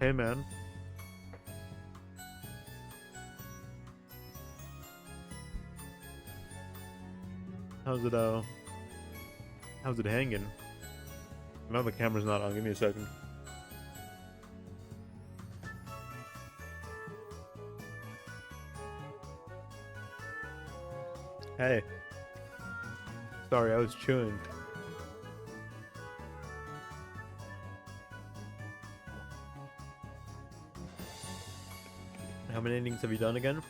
Hey, man. How's it hanging? I know the camera's not on. Give me a second. Hey. Sorry, I was chewing. How many innings have you done again?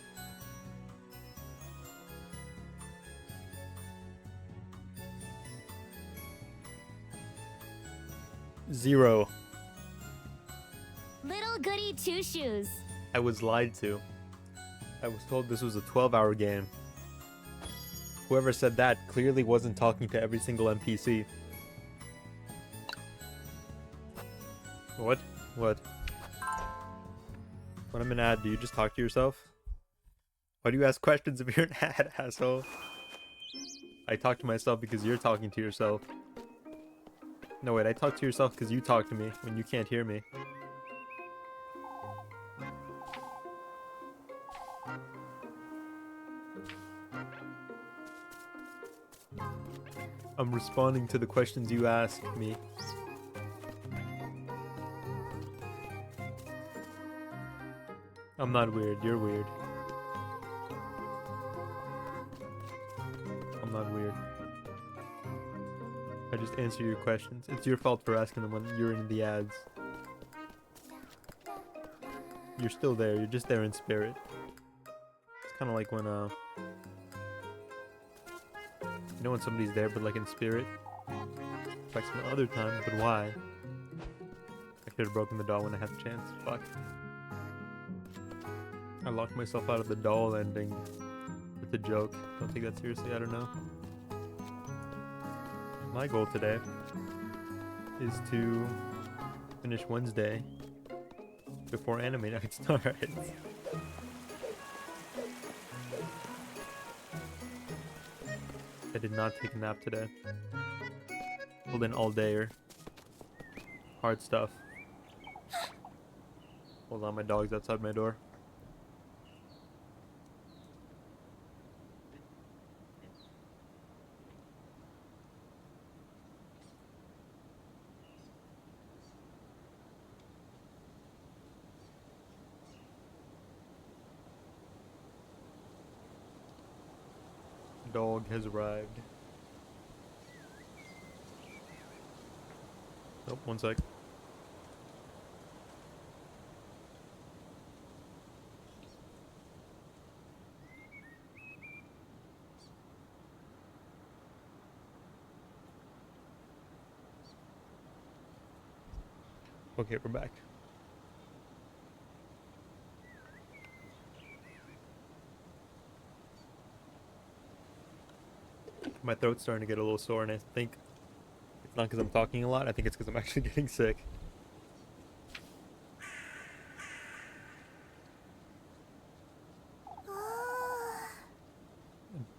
Zero. Little Goody Two Shoes. I was lied to. I was told this was a 12-hour game. Whoever said that clearly wasn't talking to every single NPC. What? What? When I'm an ad, do you just talk to yourself? Why do you ask questions if you're an ad, asshole? I talk to myself because you're talking to yourself. No, wait, I talk to yourself because you talk to me when you can't hear me. I'm responding to the questions you ask me. I'm not weird, you're weird. I'm not weird. I just answer your questions. It's your fault for asking them when you're in the ads. You're still there, you're just there in spirit. It's kind of like when, you know when somebody's there but like in spirit? Like some other time, but why? I could have broken the doll when I had the chance. Fuck. I locked myself out of the doll ending. It's a joke. Don't take that seriously, I don't know. My goal today is to finish Wednesday before anime night starts. I did not take a nap today. Pulled in all dayer. Hard stuff. Hold on, my dog's outside my door. Dog has arrived. Nope, one sec. Okay, we're back. My throat's starting to get a little sore, and I think it's not because I'm talking a lot. I think it's because I'm actually getting sick.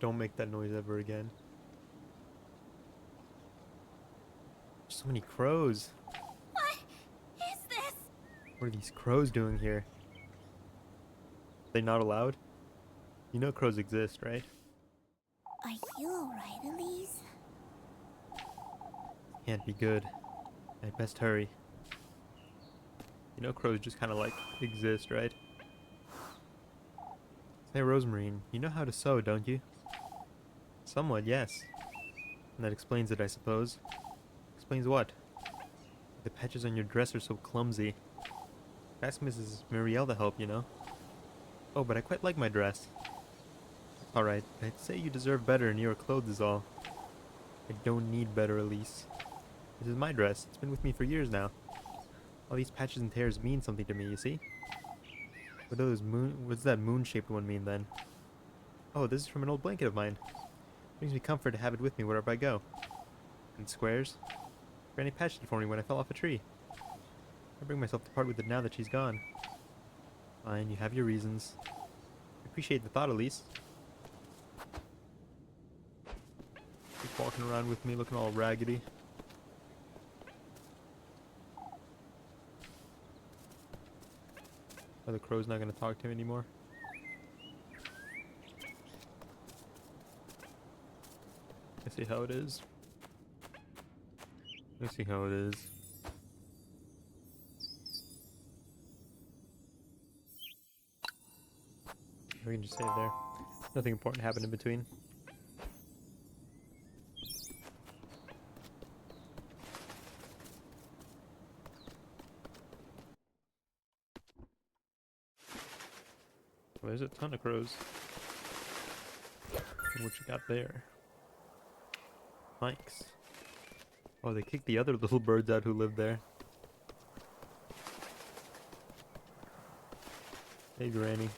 Don't make that noise ever again. There's so many crows. What is this? What are these crows doing here? Are they not allowed? You know crows exist, right? Are you alright, Elise? Can't be good. I best hurry. You know crows just kind of like exist, right? Say, Rosemarine, you know how to sew, don't you? Somewhat, yes. And that explains it, I suppose. Explains what? The patches on your dress are so clumsy. Ask Mrs. Muriel to help, you know. Oh, but I quite like my dress. Alright, I'd say you deserve better and your clothes is all. I don't need better, Elise. This is my dress. It's been with me for years now. All these patches and tears mean something to me, you see? What's that moon-shaped one mean then? Oh, this is from an old blanket of mine. Brings me comfort to have it with me wherever I go. And squares? Granny patched it for me when I fell off a tree. I bring myself to part with it now that she's gone. Fine, you have your reasons. I appreciate the thought, Elise. Keep walking around with me looking all raggedy. Or the crow's not gonna talk to him anymore. I see how it is. I see how it is. We can just save there. Nothing important happened in between. Well, there's a ton of crows. And what you got there? Mikes. Oh, they kicked the other little birds out who lived there. Hey, Granny.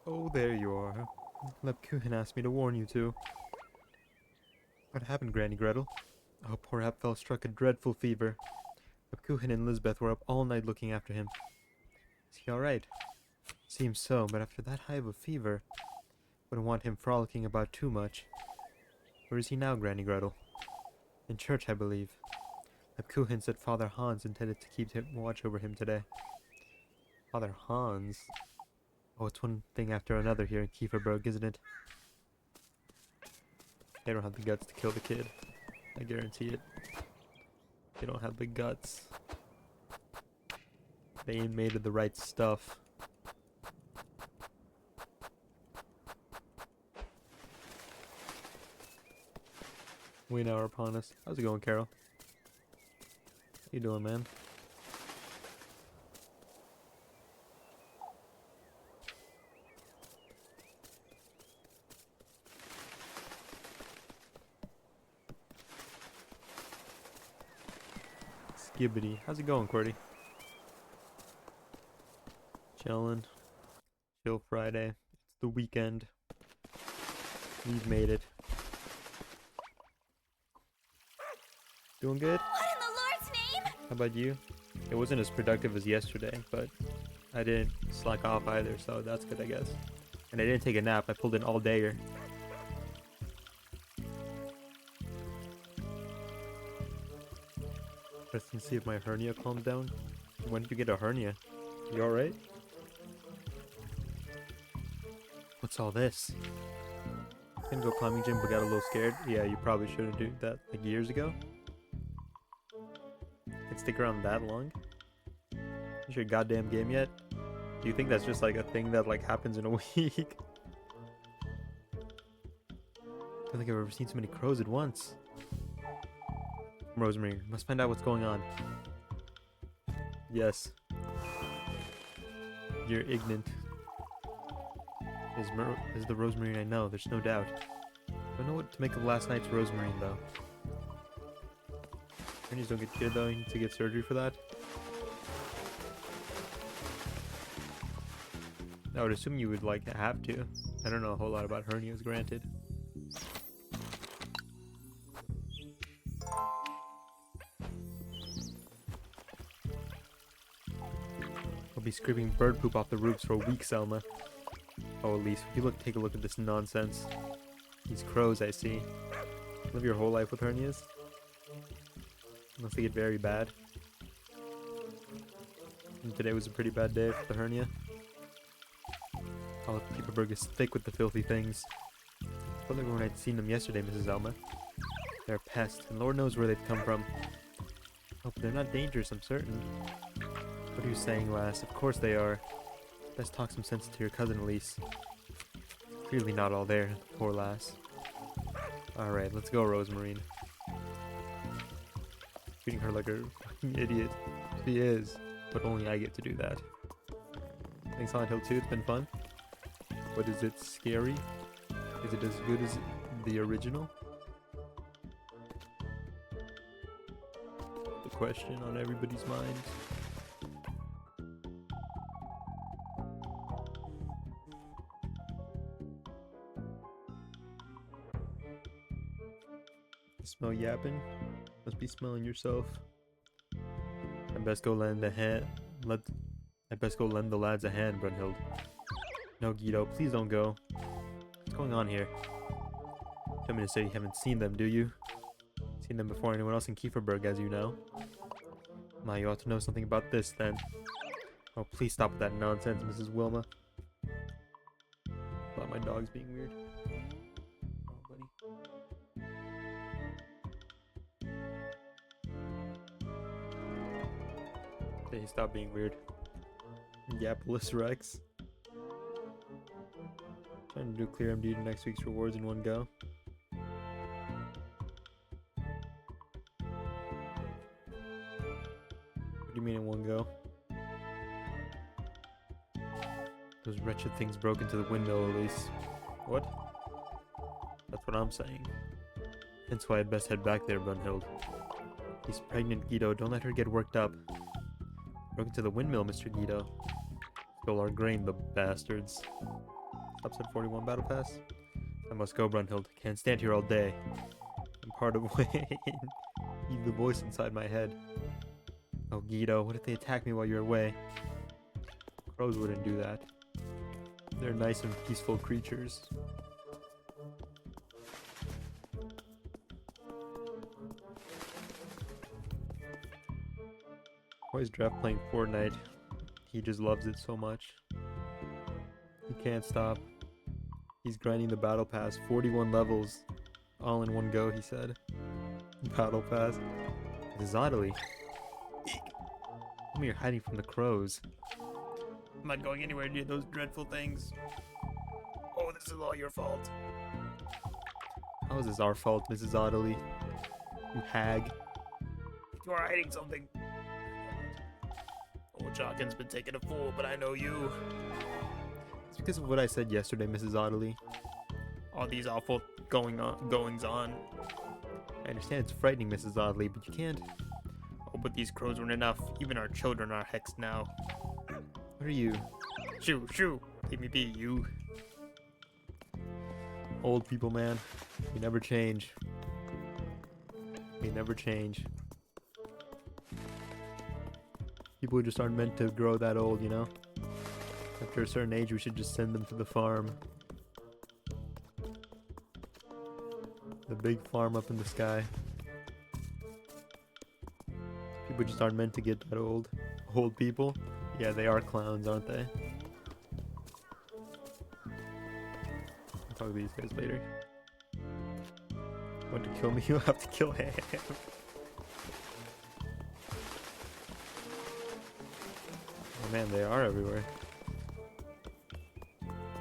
Oh, there you are. Lebkuchen asked me to warn you two. What happened, Granny Gretel? Oh, poor Apfel struck a dreadful fever. Lebkuchen and Lisbeth were up all night looking after him. Is he alright? Seems so, but after that high of a fever, wouldn't want him frolicking about too much. Where is he now, Granny Gretel? In church, I believe. Lebkuchen said Father Hans intended to keep watch over him today. Father Hans? Oh, it's one thing after another here in Kieferberg, isn't it? They don't have the guts to kill the kid. I guarantee it. They don't have the guts. They ain't made of the right stuff. We now are upon us. How's it going, Carol? How you doing, man? Skibbity. How's it going, Cordy? Chillin'. Chill Friday. It's the weekend. We've made it. Doing good? What in the Lord's name? How about you? It wasn't as productive as yesterday, but I didn't slack off either, so that's good, I guess. And I didn't take a nap. I pulled an all-dayer. Let's see if my hernia calms down. When did you get a hernia? You alright? What's all this? Didn't go climbing gym but got a little scared. Yeah, you probably shouldn't do that like years ago. Can stick around that long? Is your goddamn game yet? Do you think that's just like a thing that like happens in a week? I don't think I've ever seen so many crows at once. Rosemary, must find out what's going on. Yes. You're ignorant. Is the Rosemary I know, there's no doubt. Don't know what to make of last night's Rosemary though. Hernias don't get cured though, you need to get surgery for that. I would assume you would like have to. I don't know a whole lot about hernias, granted. I'll be scraping bird poop off the roofs for a week, Selma. Oh, Elise, would you take a look at this nonsense? These crows I see. Live your whole life with hernias? Unless they get very bad. And today was a pretty bad day for the hernia. Oh, Kieferberg is thick with the filthy things. I felt like when I'd seen them yesterday, Mrs. Elma. They're a pest, and Lord knows where they've come from. Oh, but they're not dangerous, I'm certain. What are you saying, lass? Of course they are. Best talk some sense to your cousin, Elise. Clearly not all there, poor lass. Alright, let's go, Rosemarine. Treating her like a fucking idiot. She is, but only I get to do that. Thanks, Silent Hill 2, it's been fun. But is it scary? Is it as good as the original? The question on everybody's mind. Smell yapping? Must be smelling yourself. I best go lend a hand. I best go lend the lads a hand, Brunhild. No, Guido, please don't go. What's going on here? Tell me to say you haven't seen them, do you? Seen them before anyone else in Kieferberg, as you know. My, you ought to know something about this then. Oh, please stop with that nonsense, Mrs. Wilma. Thought my dog's being weird. Oh, buddy. Hey, stop being weird. Gapless Rex. Trying to do clear MD to next week's rewards in one go. What do you mean in one go? Those wretched things broke into the window, at least. What? That's what I'm saying. Hence why I'd best head back there, Brunhild. He's pregnant, Guido. Don't let her get worked up. Broke into the windmill, Mr. Guido. Stole our grain, the bastards. Upset 41 battle pass. I must go, Brunhild. Can't stand here all day. I'm part of Wayne. He's the voice inside my head. Oh, Guido, what if they attack me while you're away? Crows wouldn't do that. They're nice and peaceful creatures. Why is Draft playing Fortnite? He just loves it so much. He can't stop. He's grinding the battle pass, 41 levels, all in one go, he said. Battle pass. This is oddly. Tell me you're hiding from the crows. I'm not going anywhere near those dreadful things. Oh, this is all your fault. How is this our fault, Mrs. Audley? You hag. You are hiding something. Old Jockin's been taking a fool, but I know you. It's because of what I said yesterday, Mrs. Audley. All these awful goings on. I understand it's frightening, Mrs. Audley, but you can't. Oh, but these crows weren't enough. Even our children are hexed now. What are you? Shoo, shoo! Leave me be, you. Old people, man. We never change. We never change. People just aren't meant to grow that old, you know? After a certain age, we should just send them to the farm. The big farm up in the sky. People just aren't meant to get that old. Old people? Yeah, they are clowns, aren't they? I'll talk to these guys later. Want to kill me? You have to kill him. Oh man, they are everywhere.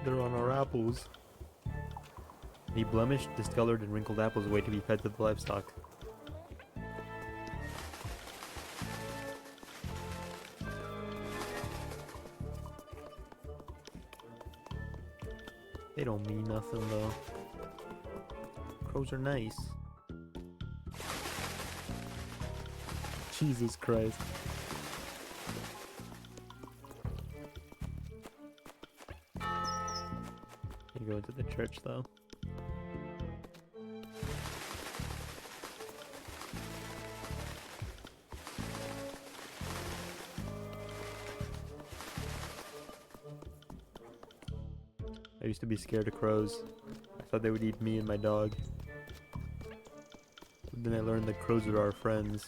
They're on our apples. Any blemished, discolored, and wrinkled apples wait to be fed to the livestock. They don't mean nothing though. Crows are nice. Jesus Christ. You go into the church though. I used to be scared of crows. I thought they would eat me and my dog. But then I learned that crows are our friends.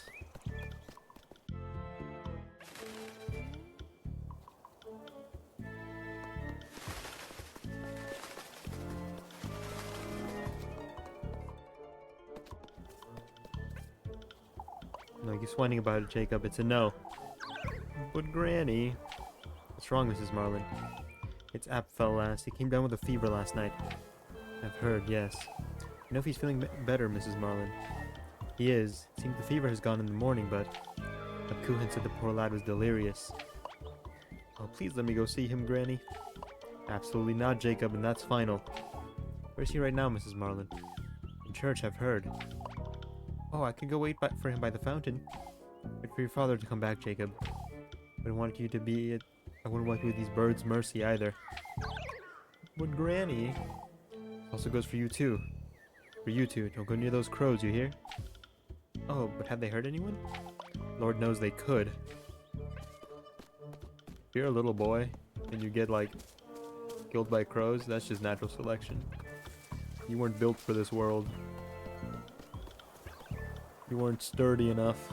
No, keep whining about it, Jacob. It's a no. But Granny... What's wrong, Mrs. Marlin? It's App fell last. He came down with a fever last night. I've heard, yes. I know if he's feeling better, Mrs. Marlin. He is. It seems the fever has gone in the morning, but... Abkuhan said the poor lad was delirious. Oh, please let me go see him, Granny. Absolutely not, Jacob, and that's final. Where's he right now, Mrs. Marlin? In church, I've heard. Oh, I could go wait for him by the fountain. Wait for your father to come back, Jacob. I wouldn't want you to be... I wouldn't want you with these birds' mercy either. But Granny... Also goes for you too. For you two, don't go near those crows, you hear? Oh, but have they hurt anyone? Lord knows they could. If you're a little boy, and you get, like, killed by crows, that's just natural selection. You weren't built for this world. You weren't sturdy enough.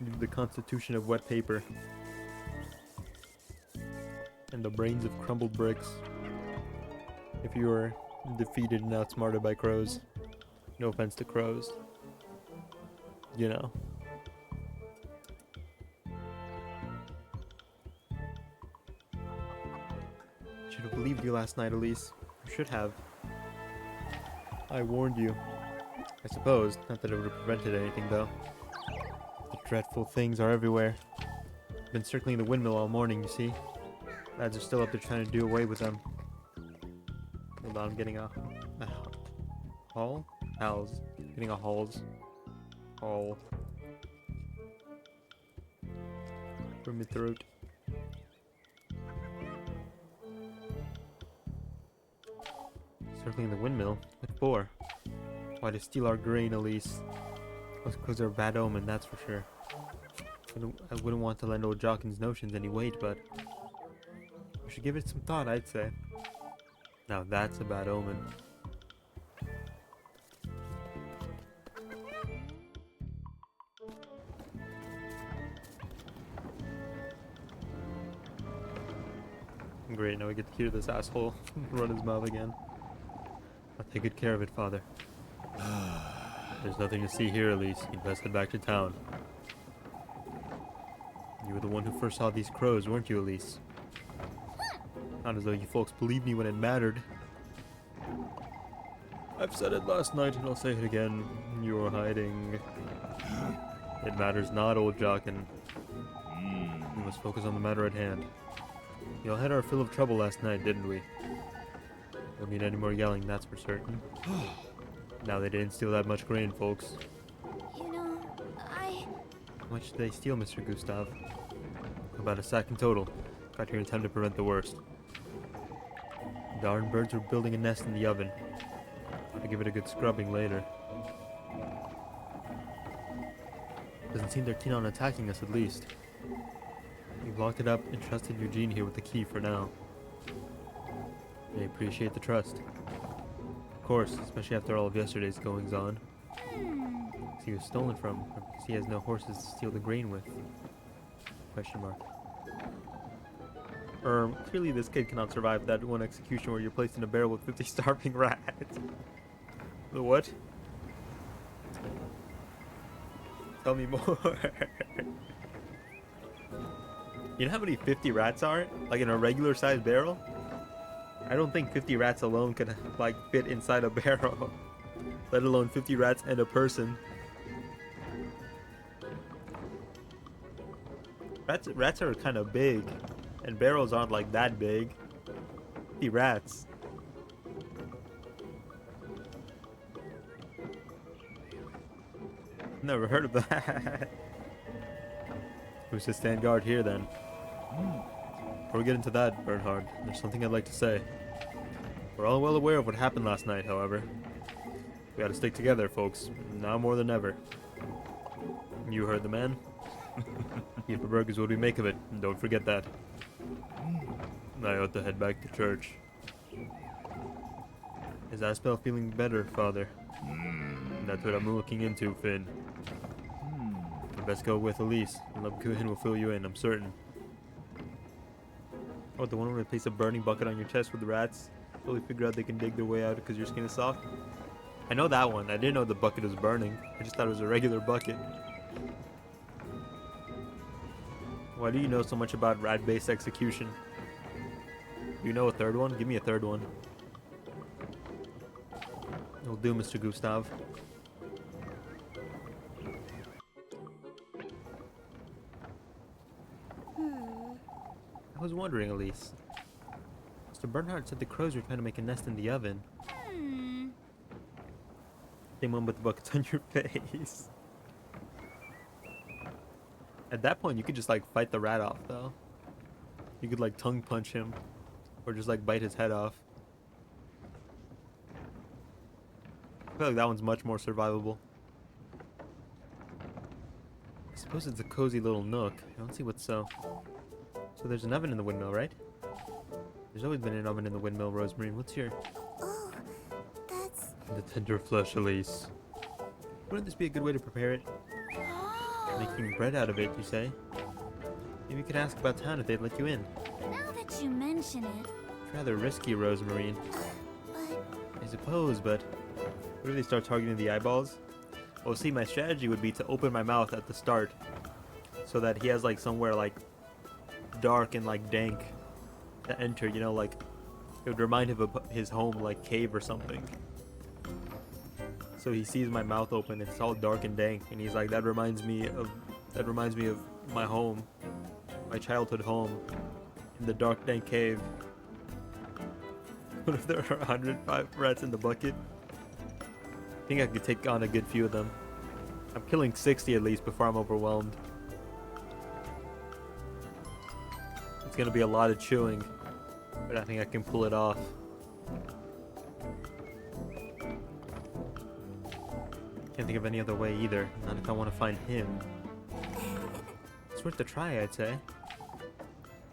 The constitution of wet paper. And the brains of crumbled bricks. If you are defeated and outsmarted by crows. No offense to crows. You know. Should have believed you last night, Elise. You should have. I warned you. I suppose. Not that it would have prevented anything, though. The dreadful things are everywhere. Been circling the windmill all morning, you see. Lads are still up there trying to do away with them. Hold on, I'm getting a haul? Howls. Getting a hauls. Haul. From my throat. Circling the windmill? What for? Why, to steal our grain, Elise. Those crows are a bad omen, that's for sure. I wouldn't want to lend old Jockin's notions any weight, but we should give it some thought, I'd say. Now that's a bad omen. Great, now we get to hear this asshole run his mouth again. I'll take good care of it, Father. There's nothing to see here, Elise. You'd best head back to town. You were the one who first saw these crows, weren't you, Elise? Not as though you folks believed me when it mattered. I've said it last night and I'll say it again. You're hiding. It matters not, old Jockin. We must focus on the matter at hand. We all had our fill of trouble last night, didn't we? Don't need any more yelling, that's for certain. Now they didn't steal that much grain, folks. You know, How much did they steal, Mr. Gustav? About a sack in total. Got here in time to prevent the worst. Darn birds were building a nest in the oven. I'll give it a good scrubbing later. Doesn't seem they're keen on attacking us, at least. We've locked it up and trusted Eugene here with the key for now. They appreciate the trust. Of course, especially after all of yesterday's goings-on. He was stolen from, or because he has no horses to steal the grain with. Question mark. Clearly this kid cannot survive that one execution where you're placed in a barrel with 50 starving rats. The what? Tell me more. You know how many 50 rats are? Like in a regular sized barrel? I don't think 50 rats alone could like fit inside a barrel. Let alone 50 rats and a person. Rats are kind of big, and barrels aren't like that big. 50 rats. Never heard of that. Who's to stand guard here then? Before we get into that, Bernhard, there's something I'd like to say. We're all well aware of what happened last night, however. We gotta stick together, folks, now more than ever. You heard the man. Hieferberg is what we make of it, and don't forget that. I ought to head back to church. Is Aspel feeling better, Father? That's what I'm looking into, Finn. You best go with Elise, and Lubkuhin will fill you in, I'm certain. Oh, the one where they place a burning bucket on your chest with the rats? Totally figure out they can dig their way out because your skin is soft? I know that one. I didn't know the bucket was burning. I just thought it was a regular bucket. Why do you know so much about rat-based execution? Do you know a third one? Give me a third one. It'll do, Mr. Gustav. I was wondering, Elise. Mr. Bernhard said the crows were trying to make a nest in the oven. Same one with the buckets on your face. At that point, you could just like fight the rat off, though. You could like tongue punch him, or just like bite his head off. I feel like that one's much more survivable. I suppose it's a cozy little nook. I don't see what's so. So there's an oven in the windmill, right? There's always been an oven in the windmill, Rosemary. What's your... Oh, that's... The tender flesh, Elise. Wouldn't this be a good way to prepare it? Make making bread out of it, you say? Maybe you could ask about town if they'd let you in. Now that you mention it, It's rather risky, Rosemarine. but I suppose, but what if they start targeting the eyeballs? Well, see, my strategy would be to open my mouth at the start, so that he has like somewhere like dark and like dank to enter. You know, like it would remind him of his home, like cave or something. So he sees my mouth open, it's all dark and dank, and he's like, that reminds me of my home, my childhood home, in the dark dank cave. What if there are 105 rats in the bucket? I think I could take on a good few of them. I'm killing 60 at least before I'm overwhelmed. It's gonna be a lot of chewing, but I think I can pull it off. Can't think of any other way either, not if I want to find him. It's worth a try, I'd say.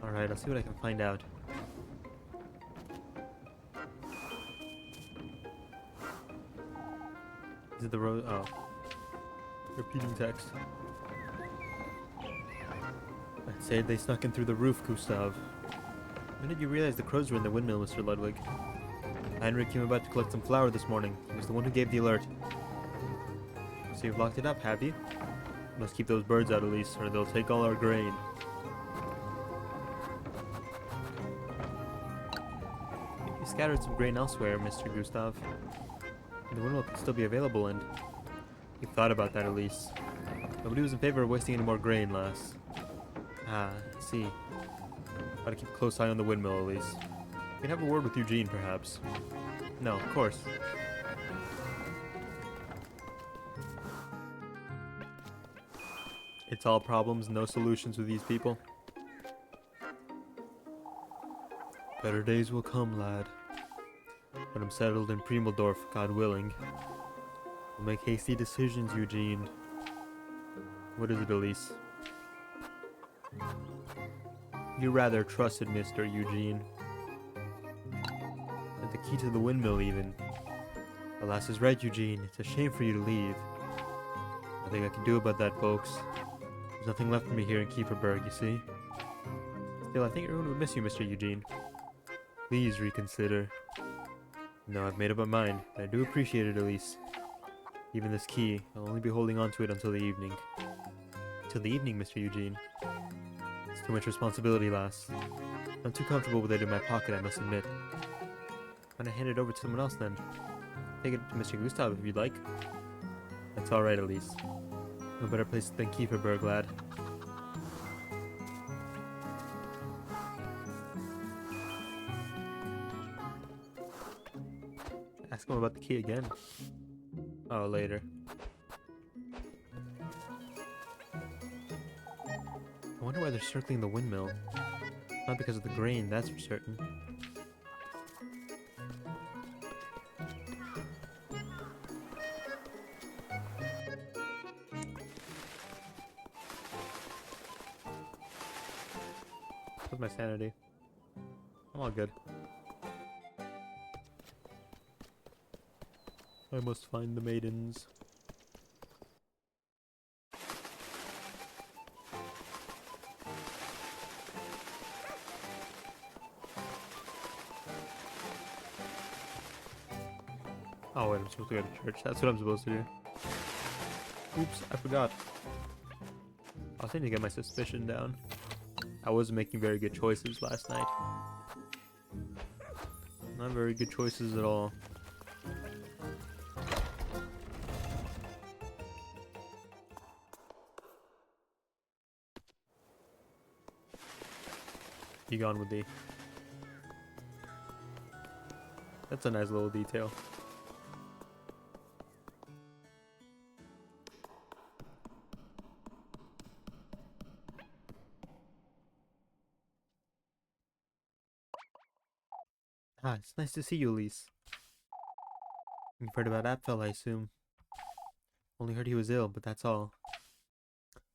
Alright, I'll see what I can find out. Is it the road? Oh. Repeating text. I'd say they snuck in through the roof, Gustav. When did you realize the crows were in the windmill, Mr. Ludwig? Heinrich came about to collect some flour this morning. He was the one who gave the alert. So you've locked it up, have you? Must keep those birds out at least, or they'll take all our grain. You scattered some grain elsewhere, Mr. Gustav. The windmill could still be available, and you've thought about that at least. Nobody was in favor of wasting any more grain, lass. Ah, I see. Gotta keep a close eye on the windmill, at least. You can have a word with Eugene, perhaps. No, of course. It's all problems, no solutions with these people. Better days will come, lad. When I'm settled in Primeldorf, God willing. We'll make hasty decisions, Eugene. What is it, Elise? You rather trusted Mr. Eugene. And the key to the windmill, even. Alas is right, Eugene. It's a shame for you to leave. Nothing I can do about that, folks. There's nothing left for me here in Kieferberg, you see. Still, I think everyone would miss you, Mr. Eugene. Please reconsider. No, I've made up my mind. I do appreciate it, Elise. Even this key, I'll only be holding on to it until the evening. Till the evening, Mr. Eugene. It's too much responsibility, lass. I'm too comfortable with it in my pocket, I must admit. Why not hand it over to someone else, then? Take it to Mr. Gustav if you'd like. That's alright, Elise. No better place than Kieferberg, lad. Ask him about the key again. Oh, later. I wonder why they're circling the windmill. Not because of the grain, that's for certain. How's my sanity? I'm all good. I must find the maidens. Oh wait, I'm supposed to go to church. That's what I'm supposed to do. Oops, I forgot. I was trying to get my suspicion down. I wasn't making very good choices last night. Not very good choices at all. Be gone with thee. That's a nice little detail. Ah, it's nice to see you, Elise. You've heard about Apfel, I assume. Only heard he was ill, but that's all.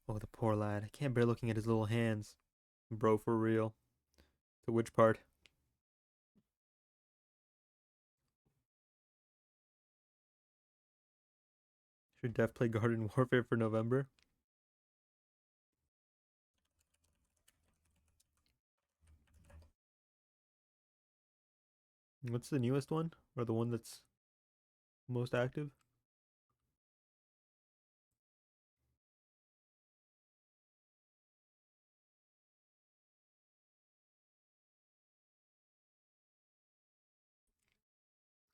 Oh, the poor lad. I can't bear looking at his little hands. Bro, for real. To which part? Should Def play Garden Warfare for November? What's the newest one? Or the one that's most active?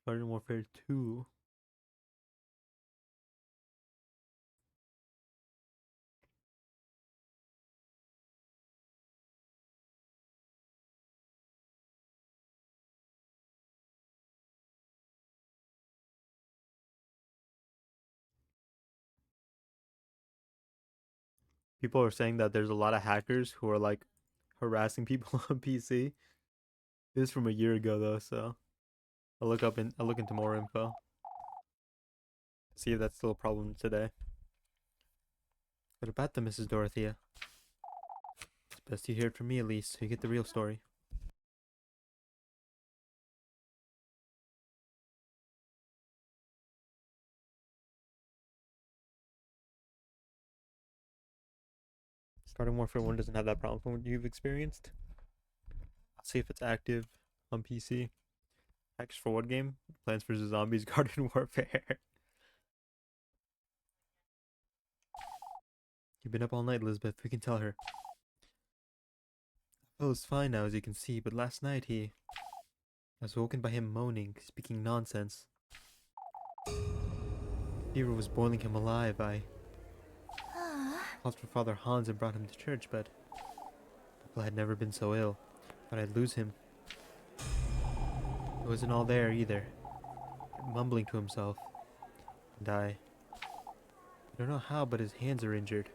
Garden Warfare 2. People are saying that there's a lot of hackers who are like harassing people on PC. This is from a year ago though, so I'll look into more info. See if that's still a problem today. What about them, Mrs. Dorothea? It's best you hear it from me at least, so you get the real story. Starting Warfare 1 doesn't have that problem from what you've experienced. I'll see if it's active on PC. Hacks for what game? Plants vs. Zombies Garden Warfare. You've been up all night, Elizabeth. We can tell her. Oh, it's fine now, as you can see, but last night I was woken by him moaning, speaking nonsense. Fever was boiling him alive. I called for Father Hans and brought him to church, but Papa had never been so ill. Thought I'd lose him. It wasn't all there either. Mumbling to himself. And I don't know how, but his hands are injured.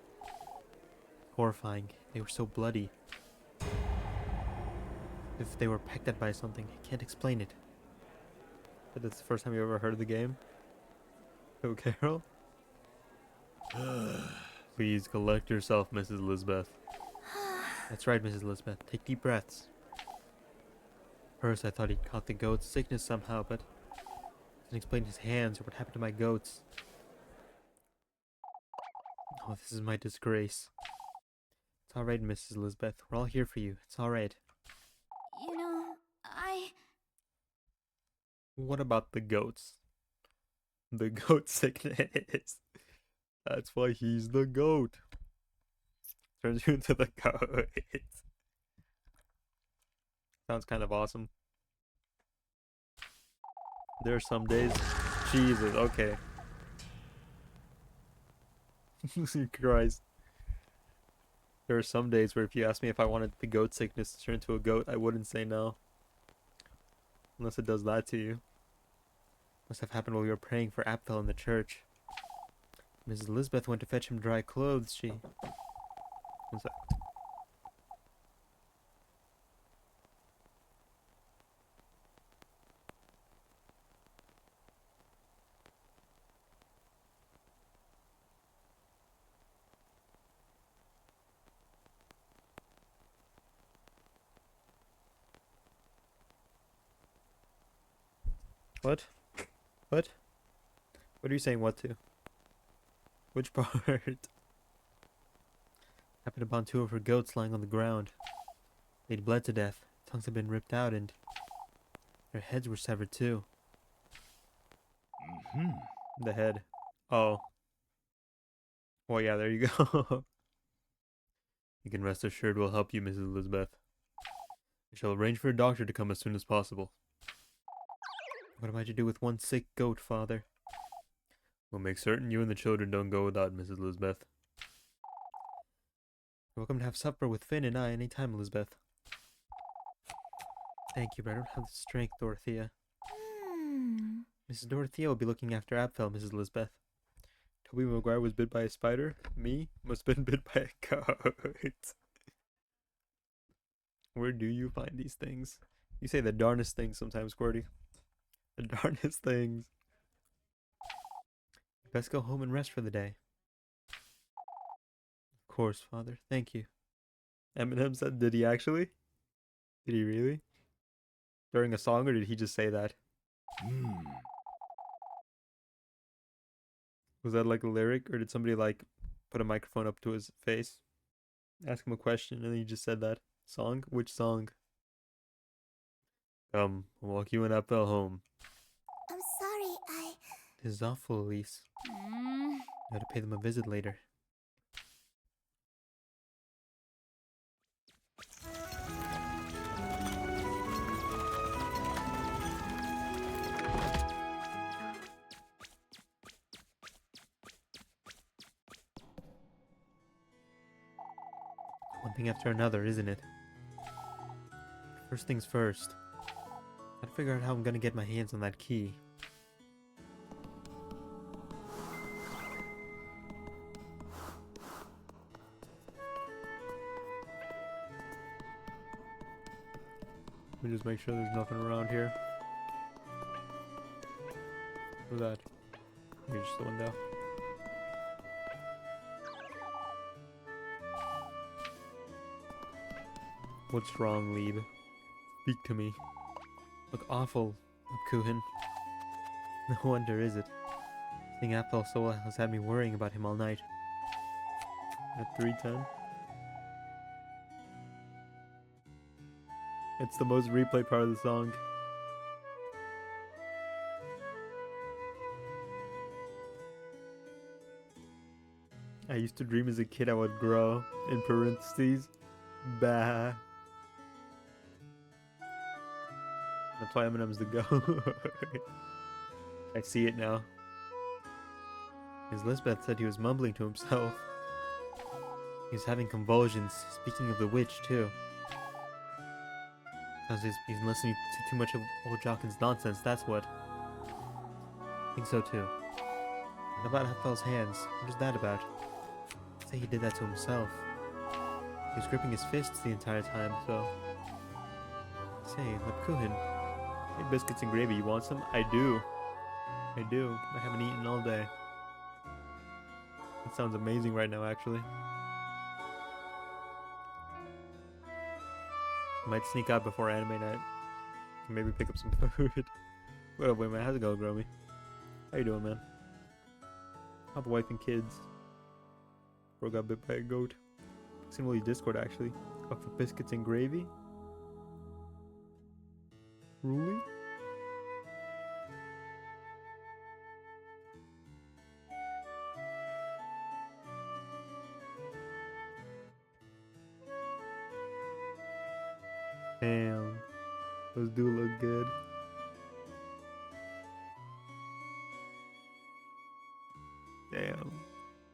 Horrifying. They were so bloody. If they were pecked at by something, I can't explain it. But that's the first time you ever heard of the game? Oh, Carol? Please collect yourself, Mrs. Elizabeth. That's right, Mrs. Elizabeth. Take deep breaths. First, I thought he'd caught the goat's sickness somehow, but didn't explain his hands or what happened to my goats. Oh, this is my disgrace. It's all right, Mrs. Elizabeth. We're all here for you. It's all right. You know, What about the goats? The goat sickness. That's why he's the goat. Turns you into the goat. Sounds kind of awesome. There are some days. Jesus, okay. Christ. There are some days where if you asked me if I wanted the goat sickness to turn into a goat, I wouldn't say no. Unless it does that to you. Must have happened while we were praying for Apfel in the church. Mrs. Elizabeth went to fetch him dry clothes. One sec. What? What? What are you saying what to? Which part? Happened upon two of her goats lying on the ground. They'd bled to death. Tongues had been ripped out and their heads were severed too. The head. Oh. Well, yeah, there you go. You can rest assured we'll help you, Mrs. Elizabeth. We shall arrange for a doctor to come as soon as possible. What am I to do with one sick goat, Father? We'll make certain you and the children don't go without, Mrs. Elizabeth. You're welcome to have supper with Finn and I any time, Elizabeth. Thank you, but I don't have the strength, Dorothea. Mrs. Dorothea will be looking after Apfel, Mrs. Elizabeth. Toby Maguire was bit by a spider. Me must have been bit by a goat. Where do you find these things? You say the darnest things sometimes, Qwerty. The darnest things. Best go home and rest for the day. Of course, Father. Thank you. Eminem said, did he actually? Did he really? During a song, or did he just say that? Was that like a lyric, or did somebody like put a microphone up to his face, ask him a question, and then he just said that? Song? Which song? Come, I'll walk you and Apple home. I'm sorry, This is awful, Elise. Mm, I gotta pay them a visit later. One thing after another, isn't it? First things first. Gotta figure out how I'm gonna get my hands on that key. Let me just make sure there's nothing around here. What's that? Maybe just the window. What's wrong, Lieb? Speak to me. Look awful, Kuhin. No wonder, is it? Seeing Apple so well has had me worrying about him all night. At 3:10? It's the most replayed part of the song. I used to dream as a kid I would grow, in parentheses, bah. That's why Eminem's the go. I see it now. As Lisbeth said, he was mumbling to himself. He was having convulsions, speaking of the witch, too. Sounds like he's listening to too much of old Jockin's nonsense, that's what. I think so, too. What about Apfel's hands? What is that about? Say he did that to himself. He was gripping his fists the entire time, so... Say, Lepkuhin, hey, biscuits and gravy, you want some? I do. I do. I haven't eaten all day. It sounds amazing right now, actually. Might sneak out before anime night. Maybe pick up some food. What up, wait, man? How's it going, Gromy? How you doing, man? How the wife and kids? Bro got bit by a goat. Similarly, Discord, actually. Up for biscuits and gravy? Really? Damn. Those do look good. Damn.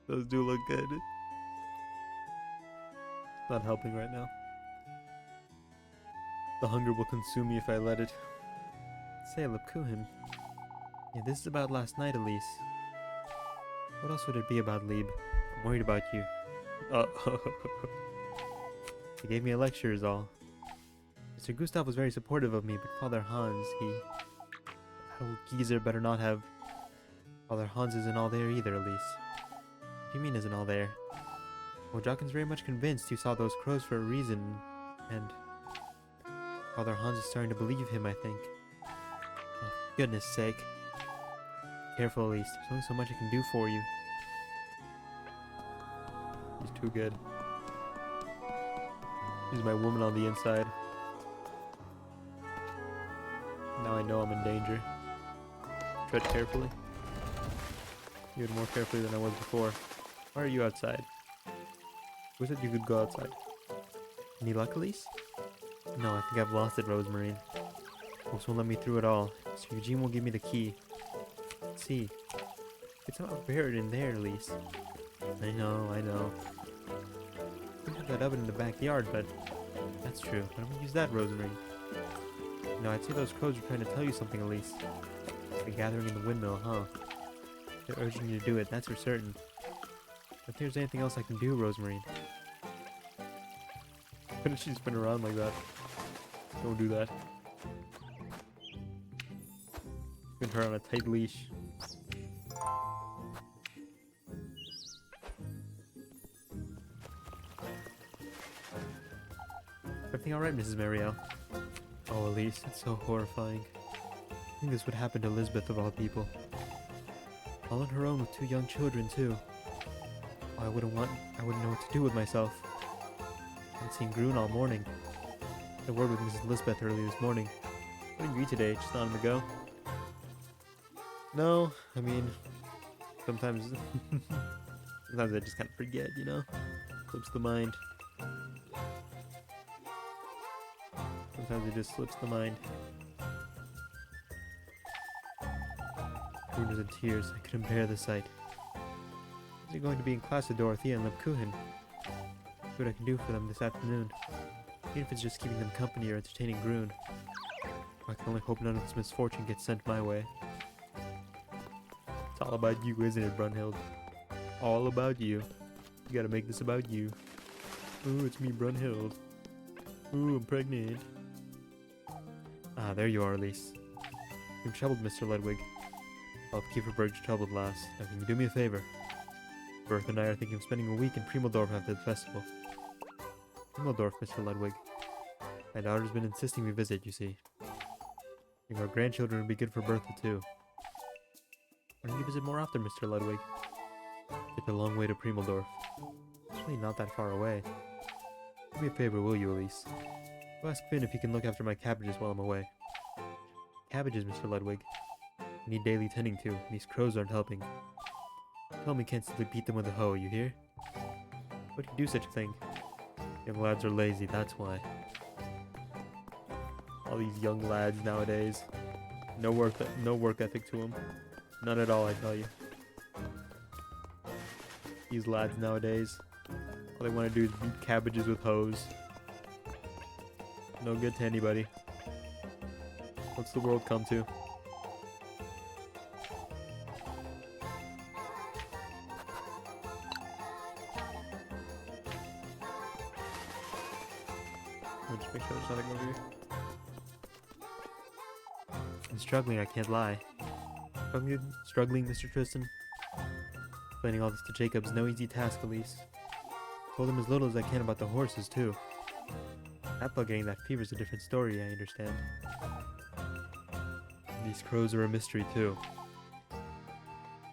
Those do look good. Not helping right now. The hunger will consume me if I let it. Say, Lepkuhin. Yeah, this is about last night, Elise. What else would it be about, Lieb? I'm worried about you. He gave me a lecture is all. Mr. Gustav was very supportive of me, but Father Hans, that old geezer better not have... Father Hans isn't all there either, Elise. What do you mean isn't all there? Well, Jockin's very much convinced you saw those crows for a reason, and... Father Hans is starting to believe him, I think. Oh, for goodness sake. Careful, Elise. There's only so much I can do for you. He's too good. He's my woman on the inside. Now I know I'm in danger. Tread carefully. Even more carefully than I was before. Why are you outside? Who said you could go outside? Any luck, Elise? No, I think I've lost it, Rosemary. Folks won't let me through at all. Sir Eugene won't give me the key. Let's see. It's somehow buried in there, Elise. I know. We have that oven in the backyard, but... That's true. Why don't we use that, Rosemary? No, I'd say those crows are trying to tell you something, Elise. They're gathering in the windmill, huh? They're urging you to do it, that's for certain. If there's anything else I can do, Rosemary. Why did she spin around like that? Don't do that. Put her on a tight leash. Everything alright, Mrs. Marielle? Oh, Elise, it's so horrifying. I think this would happen to Elizabeth of all people. All on her own with 2 young children, too. Oh, I wouldn't know what to do with myself. I haven't seen Grun all morning. I had a word with Mrs. Lisbeth early this morning. What did you eat today? Just not on the go? No, I mean, sometimes, sometimes I just kind of forget, you know? Slips the mind. Sometimes it just slips the mind. Bruno was in tears. I couldn't bear the sight. They're going to be in class with Dorothea and Lepkuhin. See what I can do for them this afternoon. Even if it's just keeping them company or entertaining Grun. I can only hope none of this misfortune gets sent my way. It's all about you, isn't it, Brunhild? All about you. You gotta make this about you. Ooh, it's me, Brunhild. Ooh, I'm pregnant. Ah, there you are, Elise. You're troubled, Mr. Ludwig. I'll keep her birds troubled, lass. Now can you do me a favor? Bertha and I are thinking of spending a week in Primeldorf after the festival. Primeldorf, Mr. Ludwig. My daughter's been insisting we visit, you see. I think our grandchildren would be good for Bertha, too. Why don't you visit more often, Mr. Ludwig? It's a long way to Primeldorf. It's really not that far away. Do me a favor, will you, Elise? Go ask Finn if he can look after my cabbages while I'm away. Cabbages, Mr. Ludwig. I need daily tending to, and these crows aren't helping. Tell me can't simply beat them with a hoe, you hear? Why do you do such a thing? Young lads are lazy, that's why. All these young lads nowadays. No work ethic to them. None at all, I tell you. These lads nowadays. All they want to do is beat cabbages with hoes. No good to anybody. What's the world come to? Let me just make sure there's nothing over here. I'm struggling, I can't lie. Struggling, Mr. Tristan? Explaining all this to Jacob's no easy task, Elise. Told him as little as I can about the horses, too. Apple getting that fever's a different story, I understand. These crows are a mystery, too.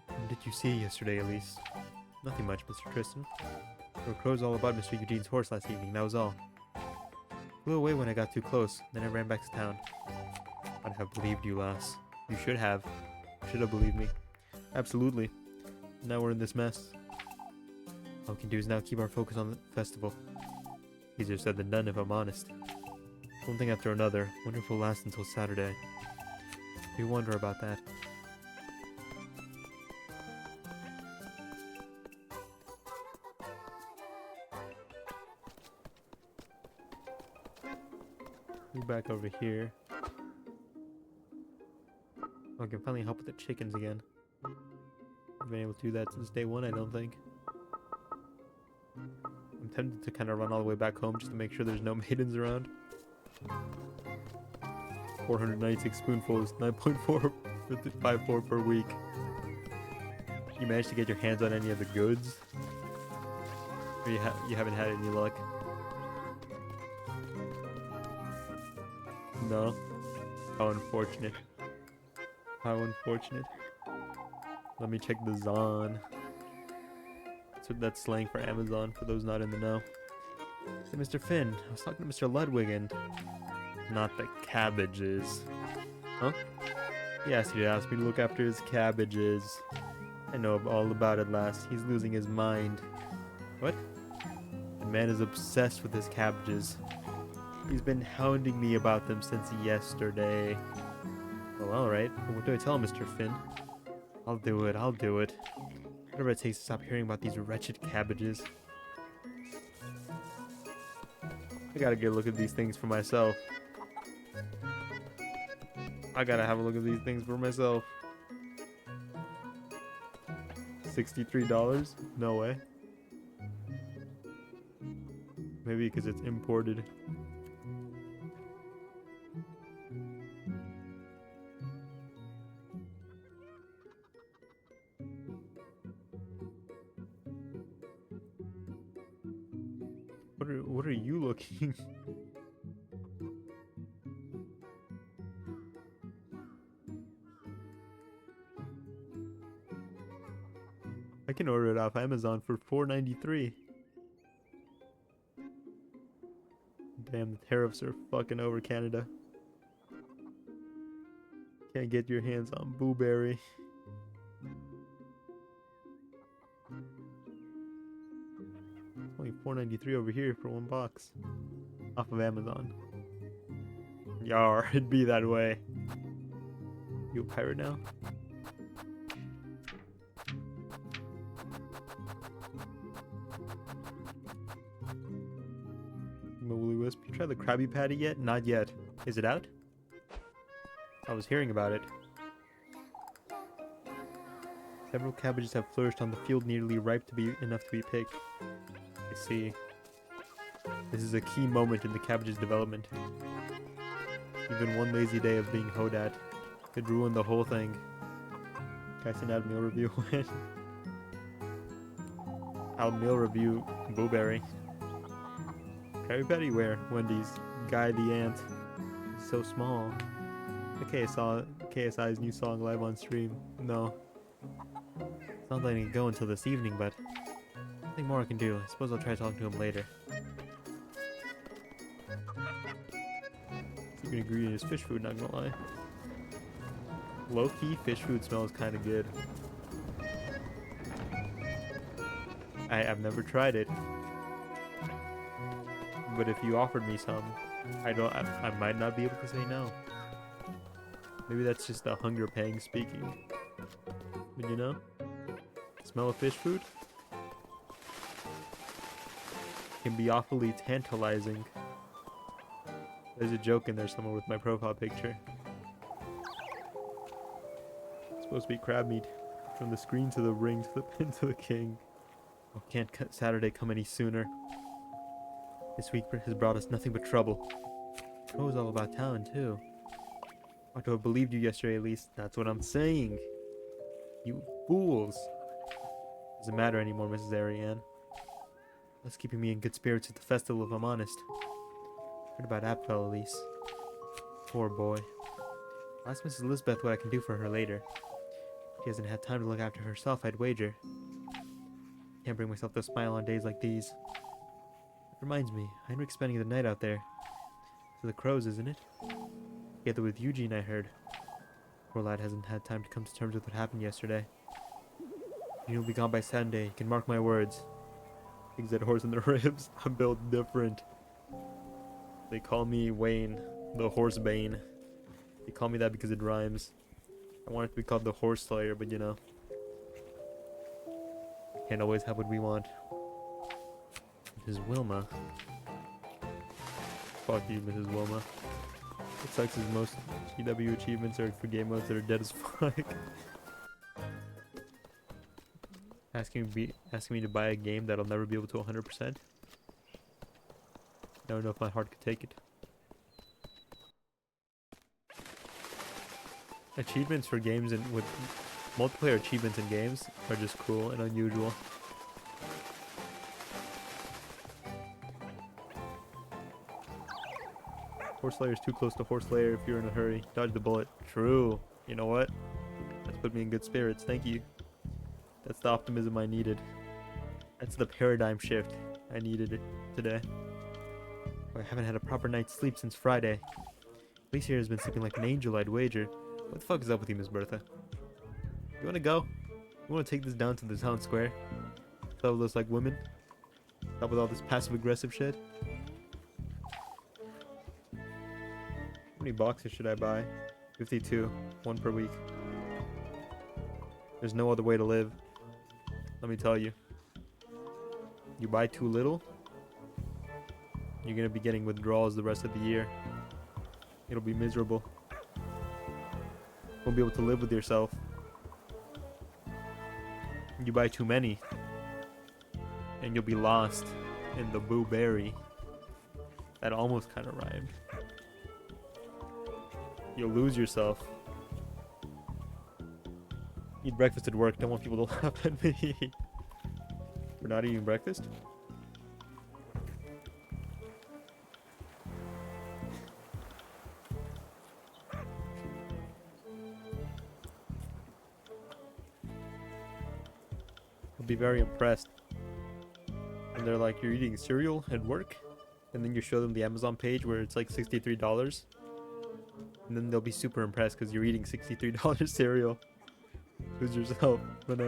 What did you see yesterday, Elise? Nothing much, Mr. Tristan. There were crows all about Mr. Eugene's horse last evening, that was all. Flew away when I got too close, then I ran back to town. I'd have believed you, lass. You should have. Should have believed me. Absolutely. Now we're in this mess. All we can do is now keep our focus on the festival. Easier said than done, if I'm honest. One thing after another. Wonder if it'll last until Saturday. You wonder about that. Move back over here. Oh, I can finally help with the chickens again. I've been able to do that since day one, I don't think. I'm tempted to kind of run all the way back home just to make sure there's no maidens around. 496 spoonfuls, 9.454 per week. You managed to get your hands on any of the goods? Or you haven't had any luck? No? How unfortunate. How unfortunate. Let me check the Zon. That's slang for Amazon, for those not in the know. Hey, Mr. Finn, I was talking to Mr. Ludwig and... Not the cabbages. Huh? He asked you to ask me to look after his cabbages. I know all about it, lass. He's losing his mind. What? The man is obsessed with his cabbages. He's been hounding me about them since yesterday. Well, alright. What do I tell him, Mr. Finn? I'll do it, I'll do it. Whatever it takes to stop hearing about these wretched cabbages. I gotta get a look at these things for myself. I gotta have a look at these things for myself. $63? No way. Maybe because it's imported. What are you looking? I can order it off Amazon for $4.93. Damn, the tariffs are fucking over Canada. Can't get your hands on blueberry. Only $4.93 over here for one box. Off of Amazon. Yar, it'd be that way. You a pirate now? Woolly Wisp, you tried the Krabby Patty yet? Not yet. Is it out? I was hearing about it. Several cabbages have flourished on the field, nearly ripe to be enough to be picked. I see. This is a key moment in the cabbage's development. Even one lazy day of being hoed at could ruin the whole thing. Can I send out a meal review? I'll meal review blueberry. Krabby Patty where? Wendy's. Guy the Ant. He's so small. Okay, I saw KSI's new song live on stream. No. It's not letting it go until this evening, but nothing more I can do. I suppose I'll try talking to him later. Secret ingredient is fish food, not gonna lie. Low-key, fish food smells kinda good. I've never tried it. But if you offered me some, I might not be able to say no. Maybe that's just the hunger pang speaking. But you know, smell of fish food can be awfully tantalizing. There's a joke in there somewhere with my profile picture. It's supposed to be crab meat. From the screen to the ring to the pin to the king. Oh, can't Saturday come any sooner. This week has brought us nothing but trouble. Tro's all about talent too. Ought to have believed you yesterday at least. That's what I'm saying. You fools. Doesn't matter anymore, Mrs. Ariane. That's keeping me in good spirits at the festival if I'm honest. Heard about Apfel, Elise. Poor boy. I'll ask Mrs. Elizabeth what I can do for her later. She hasn't had time to look after herself, I'd wager. Can't bring myself to smile on days like these. Reminds me, Heinrich's spending the night out there. For the crows, isn't it? Together with Eugene, I heard. Poor lad hasn't had time to come to terms with what happened yesterday. Eugene will be gone by Sunday, you can mark my words. Pigs that horse in the ribs, I'm built different. They call me Wayne, the Horse Bane. They call me that because it rhymes. I want it to be called the Horse Slayer, but you know. Can't always have what we want. Mrs. Wilma. Fuck you, Mrs. Wilma. What sucks is most GW achievements are for game modes that are dead as fuck. Asking me to buy a game that'll never be able to 100%. I don't know if my heart could take it. Achievements for games and with multiplayer achievements in games are just cool and unusual. Horse Slayer is too close to Horse Slayer if you're in a hurry. Dodge the bullet. True. You know what? That's put me in good spirits. Thank you. That's the optimism I needed. That's the paradigm shift I needed it today. I haven't had a proper night's sleep since Friday. Lisa here has been sleeping like an angel, I'd wager. What the fuck is up with you, Miss Bertha? You wanna go? You wanna take this down to the town square? Stop with those like women? Stop with all this passive aggressive shit? How many boxes should I buy? 52. One per week. There's no other way to live. Let me tell you. You buy too little, you're gonna be getting withdrawals the rest of the year. It'll be miserable. Won't be able to live with yourself. You buy too many, and you'll be lost in the blueberry. That almost kind of rhymed. You'll lose yourself. Eat breakfast at work. Don't want people to laugh at me. We're not eating breakfast? I'll be very impressed. And they're like, you're eating cereal at work? And then you show them the Amazon page where it's like $63. And then they'll be super impressed because you're eating $63 cereal. Choose yourself. But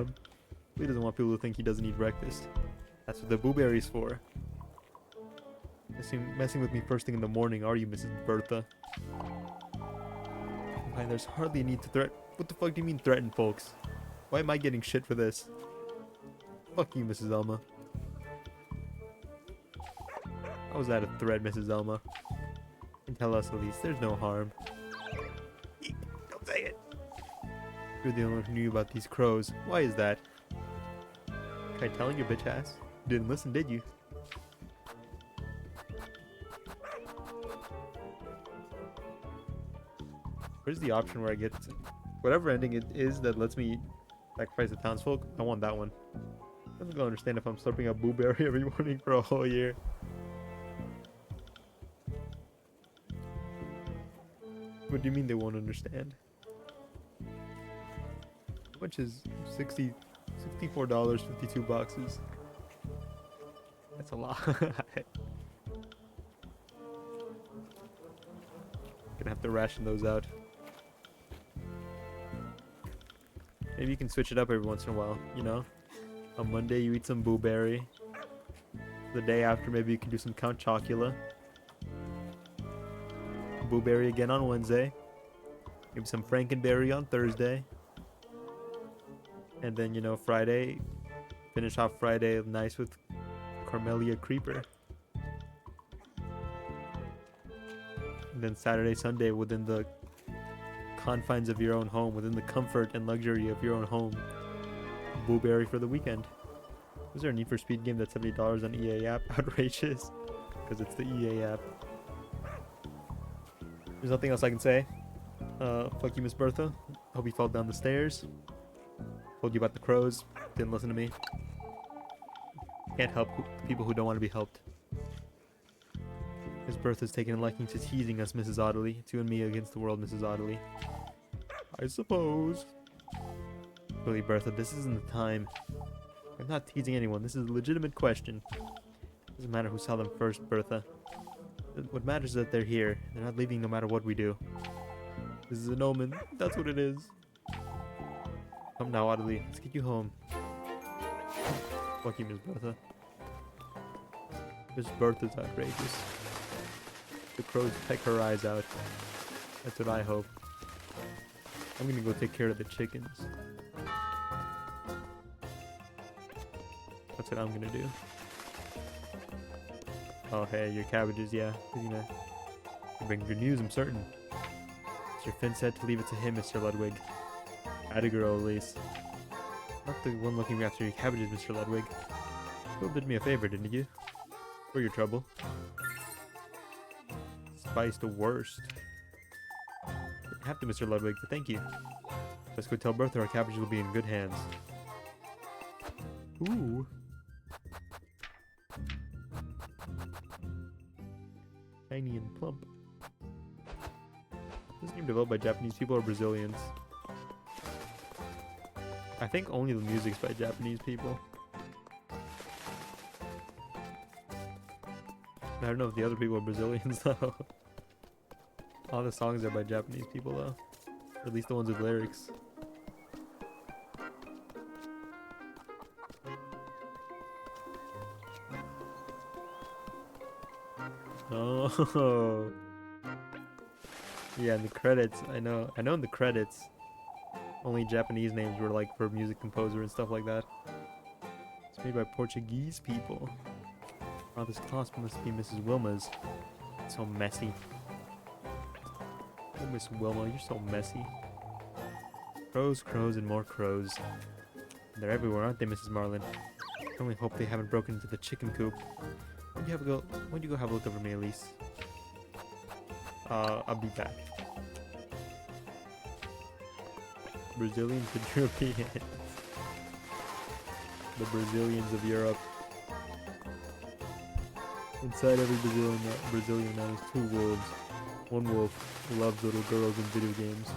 he doesn't want people to think he doesn't eat breakfast. That's what the blueberry's for. Messing with me first thing in the morning, are you, Mrs. Bertha? Why, there's hardly a need to threaten. What the fuck do you mean threaten, folks? Why am I getting shit for this? Fuck you, Mrs. Elma. How was that a threat, Mrs. Elma? And tell us at least, there's no harm. Eek, don't say it! You're the only one who knew about these crows. Why is that? Tried telling your bitch ass. You didn't listen, did you? Where's the option where I get to, whatever ending it is that lets me sacrifice the townsfolk? I want that one. I'm gonna understand if I'm slurping a blueberry every morning for a whole year. What do you mean they won't understand? How much is $64, 52 boxes? That's a lot. Gonna have to ration those out. Maybe you can switch it up every once in a while, you know? On Monday you eat some blueberry. The day after maybe you can do some Count Chocula. Blueberry again on Wednesday. Maybe some Frankenberry on Thursday. And then, you know, Friday, finish off Friday nice with Carmelia Creeper. And then Saturday, Sunday within the confines of your own home, within the comfort and luxury of your own home. Blueberry for the weekend. Was there a Need for Speed game that's $70 on EA app? Outrageous. Because it's the EA app. There's nothing else I can say. Fuck you, Miss Bertha. Hope you fall down the stairs. Told you about the crows. Didn't listen to me. Can't help people who don't want to be helped. Miss Bertha's taken a liking to teasing us, Mrs. Audley. It's you and me against the world, Mrs. Audley. I suppose. Really, Bertha, this isn't the time. I'm not teasing anyone. This is a legitimate question. Doesn't matter who saw them first, Bertha. What matters is that they're here. They're not leaving no matter what we do. This is an omen. That's what it is. Come now, Audley. Let's get you home. Fuck you, Miss Bertha. Miss Bertha's outrageous. The crows peck her eyes out. That's what I hope. I'm gonna go take care of the chickens. That's what I'm gonna do. Oh hey, your cabbages, yeah. You're gonna bring good news, I'm certain. Mr. Finn said to leave it to him, Mr. Ludwig. Atta girl, at least. Not the one looking after your cabbages, Mr. Ludwig. You did me a favor, didn't you? For your trouble. Spice the worst. You have to, Mr. Ludwig, but thank you. Let's go tell Bertha our cabbages will be in good hands. Ooh. Tiny and plump. This game developed by Japanese people or Brazilians? I think only the music's by Japanese people. I don't know if the other people are Brazilians though. All the songs are by Japanese people though. Or at least the ones with lyrics. Oh. Yeah, in the credits, I know in the credits, only Japanese names were like for music composer and stuff like that. It's made by Portuguese people. Oh, this clasp must be Mrs. Wilma's. It's so messy. Oh, Miss Wilma, you're so messy. Crows, crows, and more crows. They're everywhere, aren't they, Mrs. Marlin? I only hope they haven't broken into the chicken coop. Why don't you go have a look over me, Elise? I'll be back. Brazilians and Europeans. The Brazilians of Europe. Inside every Brazilian man is two wolves. One wolf loves little girls and video games.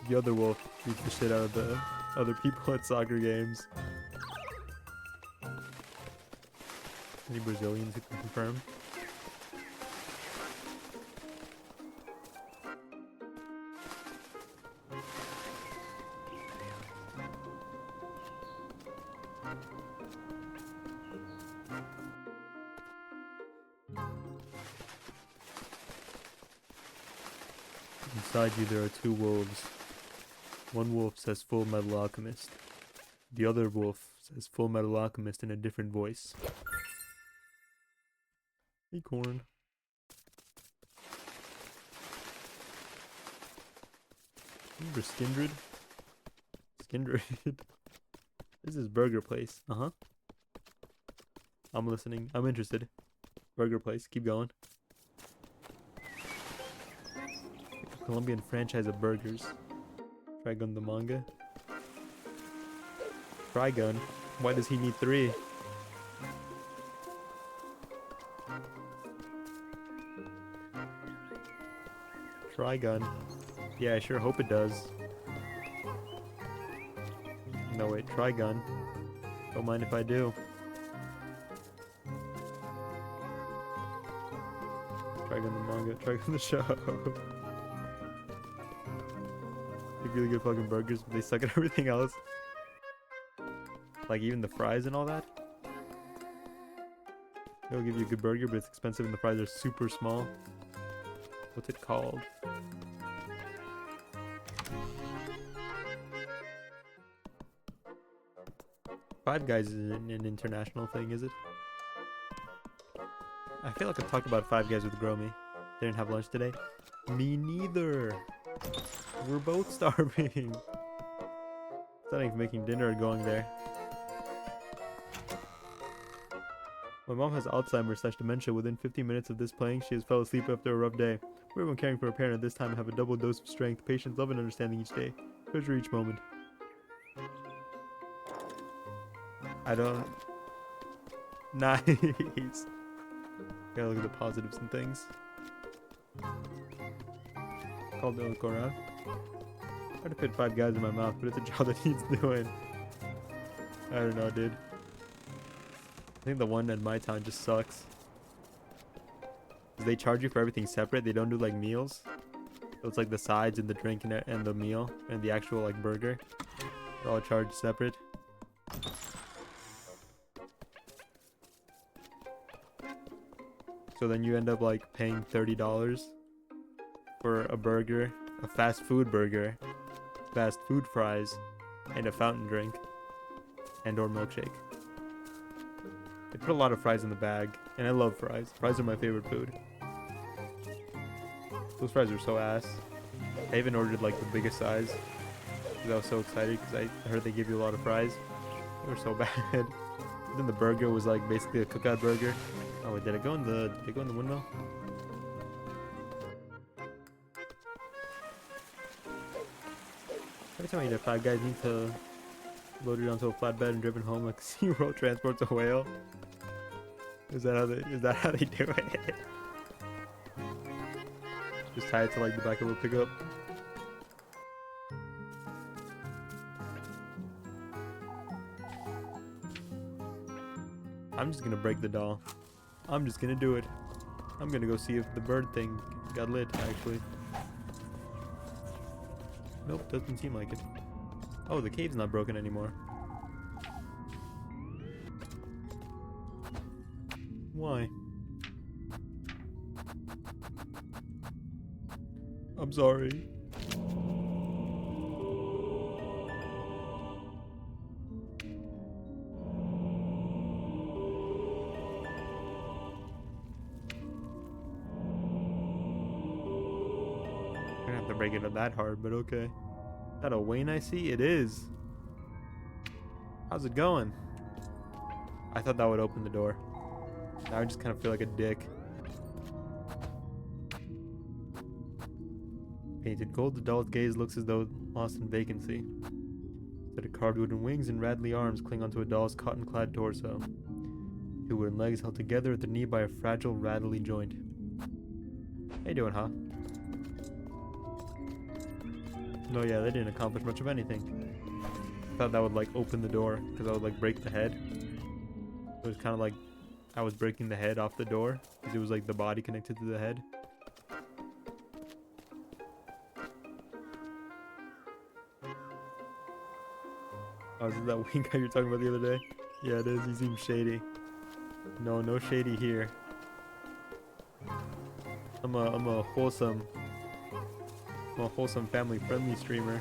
The other wolf beats the shit out of the other people at soccer games. Any Brazilians who can confirm? Inside you there are two wolves. One wolf says Full Metal Alchemist. The other wolf says Full Metal Alchemist in a different voice. Acorn. Remember Skindred? Skindred. This is burger place. Uh-huh. I'm listening. I'm interested. Burger place. Keep going. Colombian franchise of burgers. Trigun the manga. Trigun? Why does he need 3? Trigun. Yeah, I sure hope it does. No wait, Trigun. Don't mind if I do. Trigun the manga, Trigun the show. They really good fucking burgers, but they suck at everything else. Like even the fries and all that. They'll give you a good burger, but it's expensive and the fries are super small. What's it called? Five Guys isn't an international thing, is it? I feel like I talked about Five Guys with Gromy. They didn't have lunch today. Me neither. We're both starving. It's not even making dinner or going there. My mom has Alzheimer's/dementia. Within 15 minutes of this playing, she has fell asleep after a rough day. We're even caring for a parent at this time. Have a double dose of strength, patience, love, and understanding each day. Treasure each moment. I don't... Nice. Gotta look at the positives and things. Called El Coran. Try to fit Five Guys in my mouth, but it's a job that needs doing. I don't know, dude. I think the one in my town just sucks. They charge you for everything separate. They don't do like meals. So it's like the sides and the drink and the meal and the actual like burger. They're all charged separate. So then you end up like paying $30 for a burger, a fast food burger, fast food fries, and a fountain drink, and or milkshake. They put a lot of fries in the bag, and I love fries. Fries are my favorite food. Those fries are so ass. I even ordered like the biggest size because I was so excited because I heard they give you a lot of fries. They were so bad. Then the burger was like basically a cookout burger. Oh wait, did it go in the window? Every time I eat at Five Guys, I need to load it onto a flatbed and driven home like SeaWorld transports a whale. Is that how they do it? Just tie it to like the back of a pickup. I'm just gonna break the doll. I'm just gonna do it. I'm gonna go see if the bird thing got lit, actually. Nope, doesn't seem like it. Oh, the cave's not broken anymore. Why? I'm sorry. I don't have to break it up that hard, but okay. Is that a Wayne I see? It is. How's it going? I thought that would open the door. Now I just kind of feel like a dick. Painted gold, the doll's gaze looks as though lost in vacancy. Instead of carved wooden wings and rattly arms cling onto a doll's cotton-clad torso. Two wooden legs held together at the knee by a fragile, rattly joint. How you doing, huh? No, yeah, they didn't accomplish much of anything. I thought that would, like, open the door, because I would, like, break the head. It was kind of like I was breaking the head off the door, because it was, like, the body connected to the head. Oh, is it that wing guy you were talking about the other day? Yeah, it is. He seems shady. No shady here. I'm a wholesome I'm a wholesome, family-friendly streamer.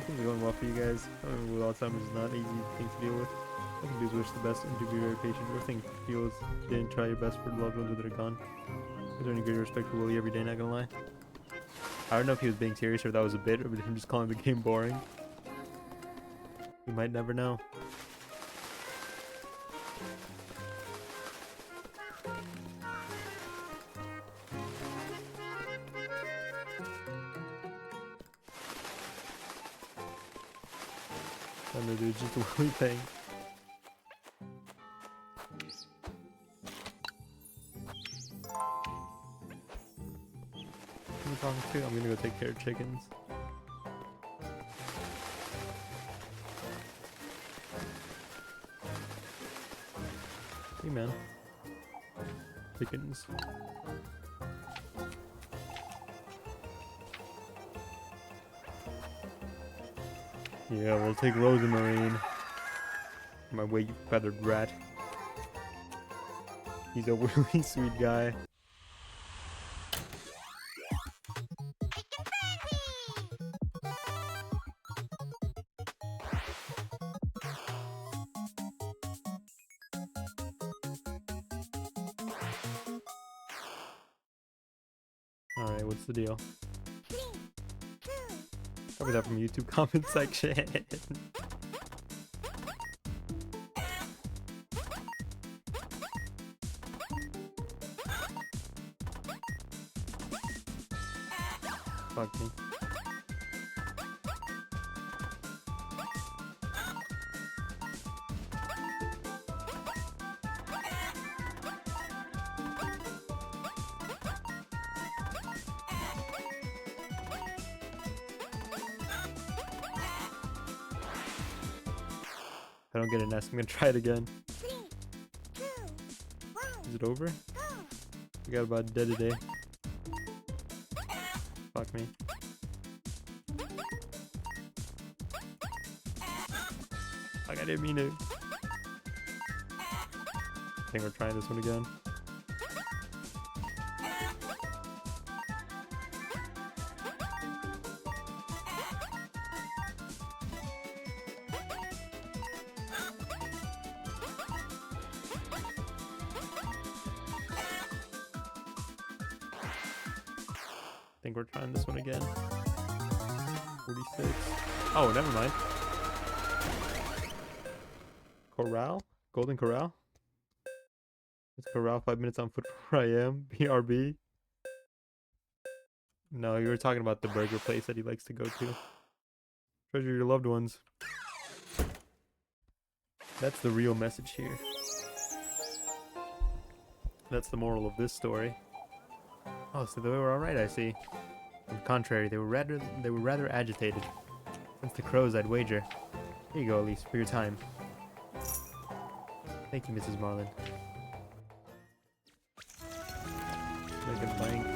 Things are going well for you guys. I mean, with Alzheimer's is not an easy thing to deal with. All you can do is wish the best and to be very patient. Worst thing feels you didn't try your best for the loved ones that are gone. Is there any greater respect for Willie every day, not gonna lie? I don't know if he was being serious or if that was a bit, or him just calling the game boring. We might never know. I don't know, dude, just a Willie thing. Who am I talking to? I'm gonna go take care of chickens. Hey man. Chickens. Yeah, we'll take Rosamarine. My weight feathered rat. He's a really sweet guy. Alright, what's the deal? Cover that from YouTube comment section. Fuck me. If I don't get a nest, I'm gonna try it again. Is it over? We got about dead a day. Fuck me. Fuck, I didn't mean it. I think we're trying this one again. I think we're trying this one again. 46. Oh, never mind. Corral? Golden Corral? It's Corral, 5 minutes on foot from where I am. BRB. No, you were talking about the burger place that he likes to go to. Treasure your loved ones. That's the real message here. That's the moral of this story. Oh, so they were alright, I see. On the contrary, they were rather agitated. Since the crows, I'd wager. Here you go, Elise, for your time. Thank you, Mrs. Marlin. Make a blank,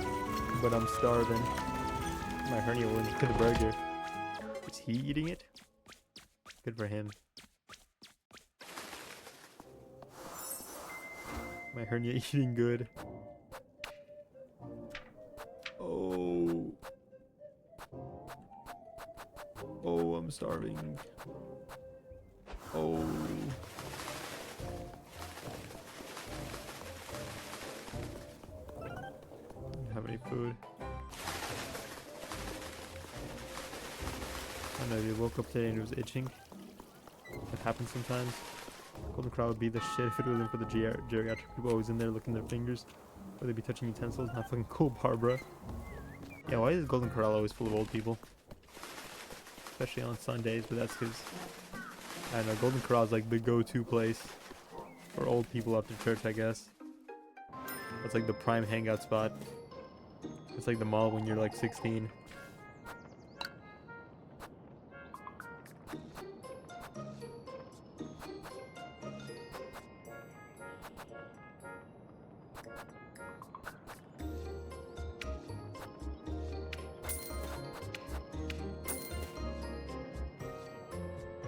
but I'm starving. My hernia will enjoy the burger. Is he eating it? Good for him. My hernia eating good. Oh. Oh, I'm starving. Oh. Don't have any food. I don't know, dude. Woke up today and it was itching. It happens sometimes. Golden Crow would be the shit if it wasn't for the geriatric people always in there looking at their fingers. Or they'd be touching utensils. Not fucking cool, Barbara. Yeah, why is Golden Corral always full of old people? Especially on Sundays, but that's because, I don't know, Golden Corral is like the go-to place for old people after church, I guess. It's like the prime hangout spot. It's like the mall when you're like 16.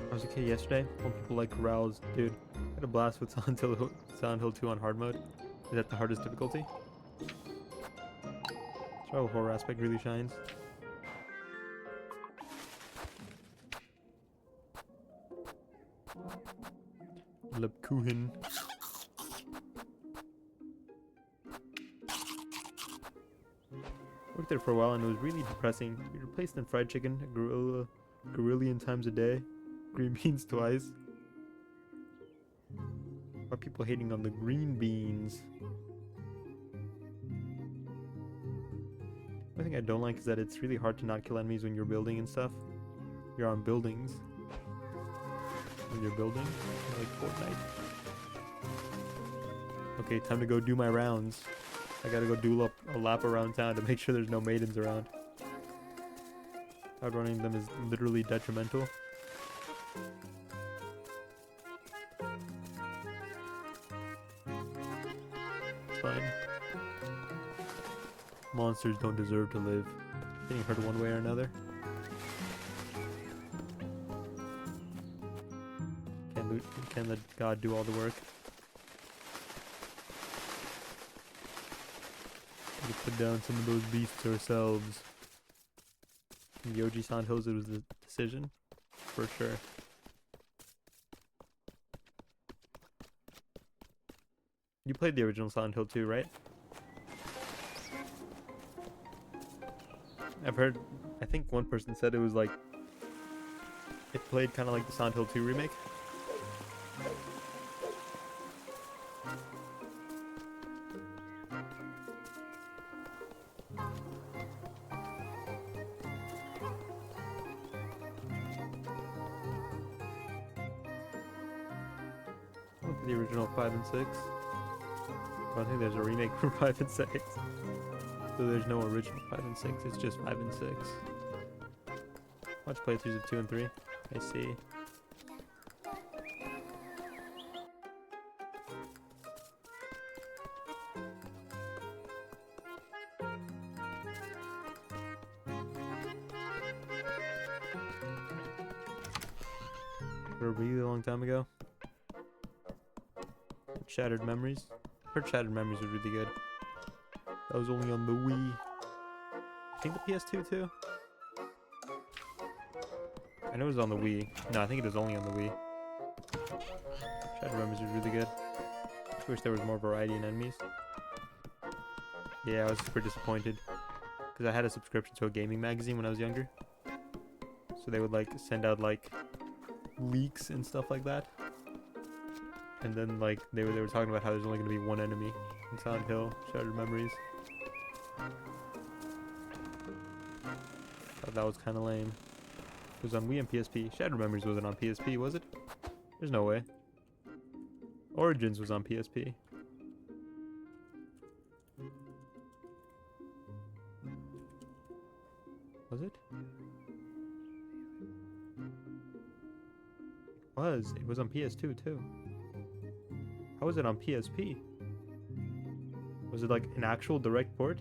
I was a kid yesterday. When people like corrals, dude. I had a blast with Silent Hill 2 on hard mode. Is that the hardest difficulty? survival horror aspect really shines. Lebkuchen. Worked there for a while and it was really depressing. We replaced in fried chicken, a gorillion times a day, green beans twice. Why are people hating on the green beans? One thing I don't like is that it's really hard to not kill enemies when you're building and stuff. You're on buildings. When you're building, like Fortnite. Okay, time to go do my rounds. I gotta go do a lap around town to make sure there's no maidens around. Outrunning them is literally detrimental. It's fine. Monsters don't deserve to live. Getting hurt one way or another. Can the god do all the work? We put down some of those beasts ourselves. In the OG Silent Hills, it was the decision, for sure. You played the original Silent Hill 2, right? I've heard, I think one person said it was like, it played kind of like the Silent Hill 2 remake. The original 5 and 6. I don't think there's a remake for 5 and 6. So there's no original 5 and 6, it's just 5 and 6. Watch playthroughs of 2 and 3. I see. For a really long time ago. Shattered Memories. I heard Shattered Memories was really good. That was only on the Wii. I think the PS2 too. I know it was on the Wii. No, I think it was only on the Wii. Shattered Memories was really good. I wish there was more variety in enemies. Yeah, I was super disappointed. Because I had a subscription to a gaming magazine when I was younger. So they would like send out like leaks and stuff like that. And then like they were talking about how there's only going to be one enemy in Silent Hill, Shattered Memories. Thought that was kind of lame. It was on Wii and PSP. Shattered Memories wasn't on PSP, was it? There's no way. Origins was on PSP. Was it? It was on PS2 too. How was it on PSP? Was it like an actual direct port?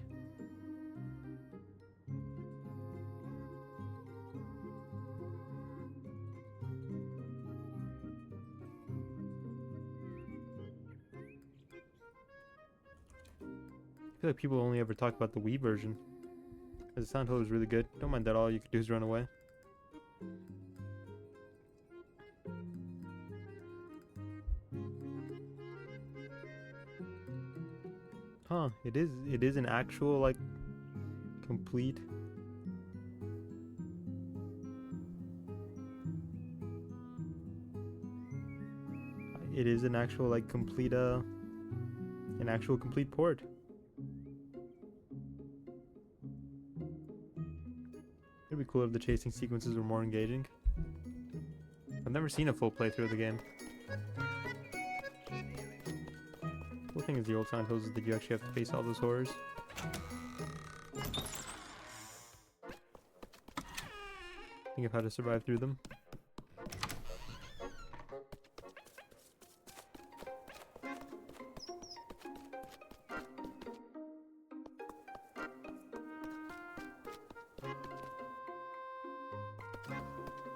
I feel like people only ever talk about the Wii version. Because the Silent Hill was really good. Don't mind that, all you could do is run away. Huh, it is an actual, like, complete... It is an actual, like, complete, an actual complete port. It'd be cool if the chasing sequences were more engaging. I've never seen a full playthrough of the game. The thing is, the old Silent Hills is that you actually have to face all those horrors. Think of how to survive through them.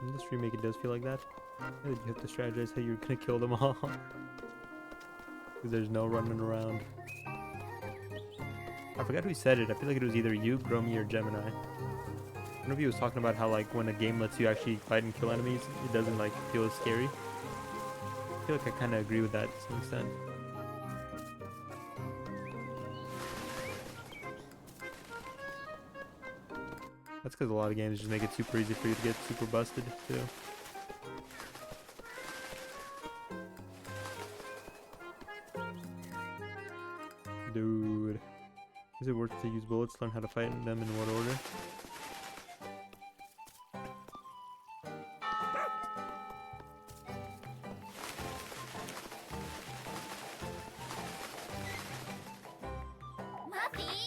In this remake, it does feel like that. You have to strategize how you're gonna kill them all. Because there's no running around. I forgot who said it. I feel like it was either you, Gromy, or Gemini. I don't know if he was talking about how like when a game lets you actually fight and kill enemies, it doesn't like feel as scary. I feel like I kind of agree with that to some extent. That's because a lot of games just make it super easy for you to get super busted too. Dude. Is it worth to use bullets to learn how to fight them in what order?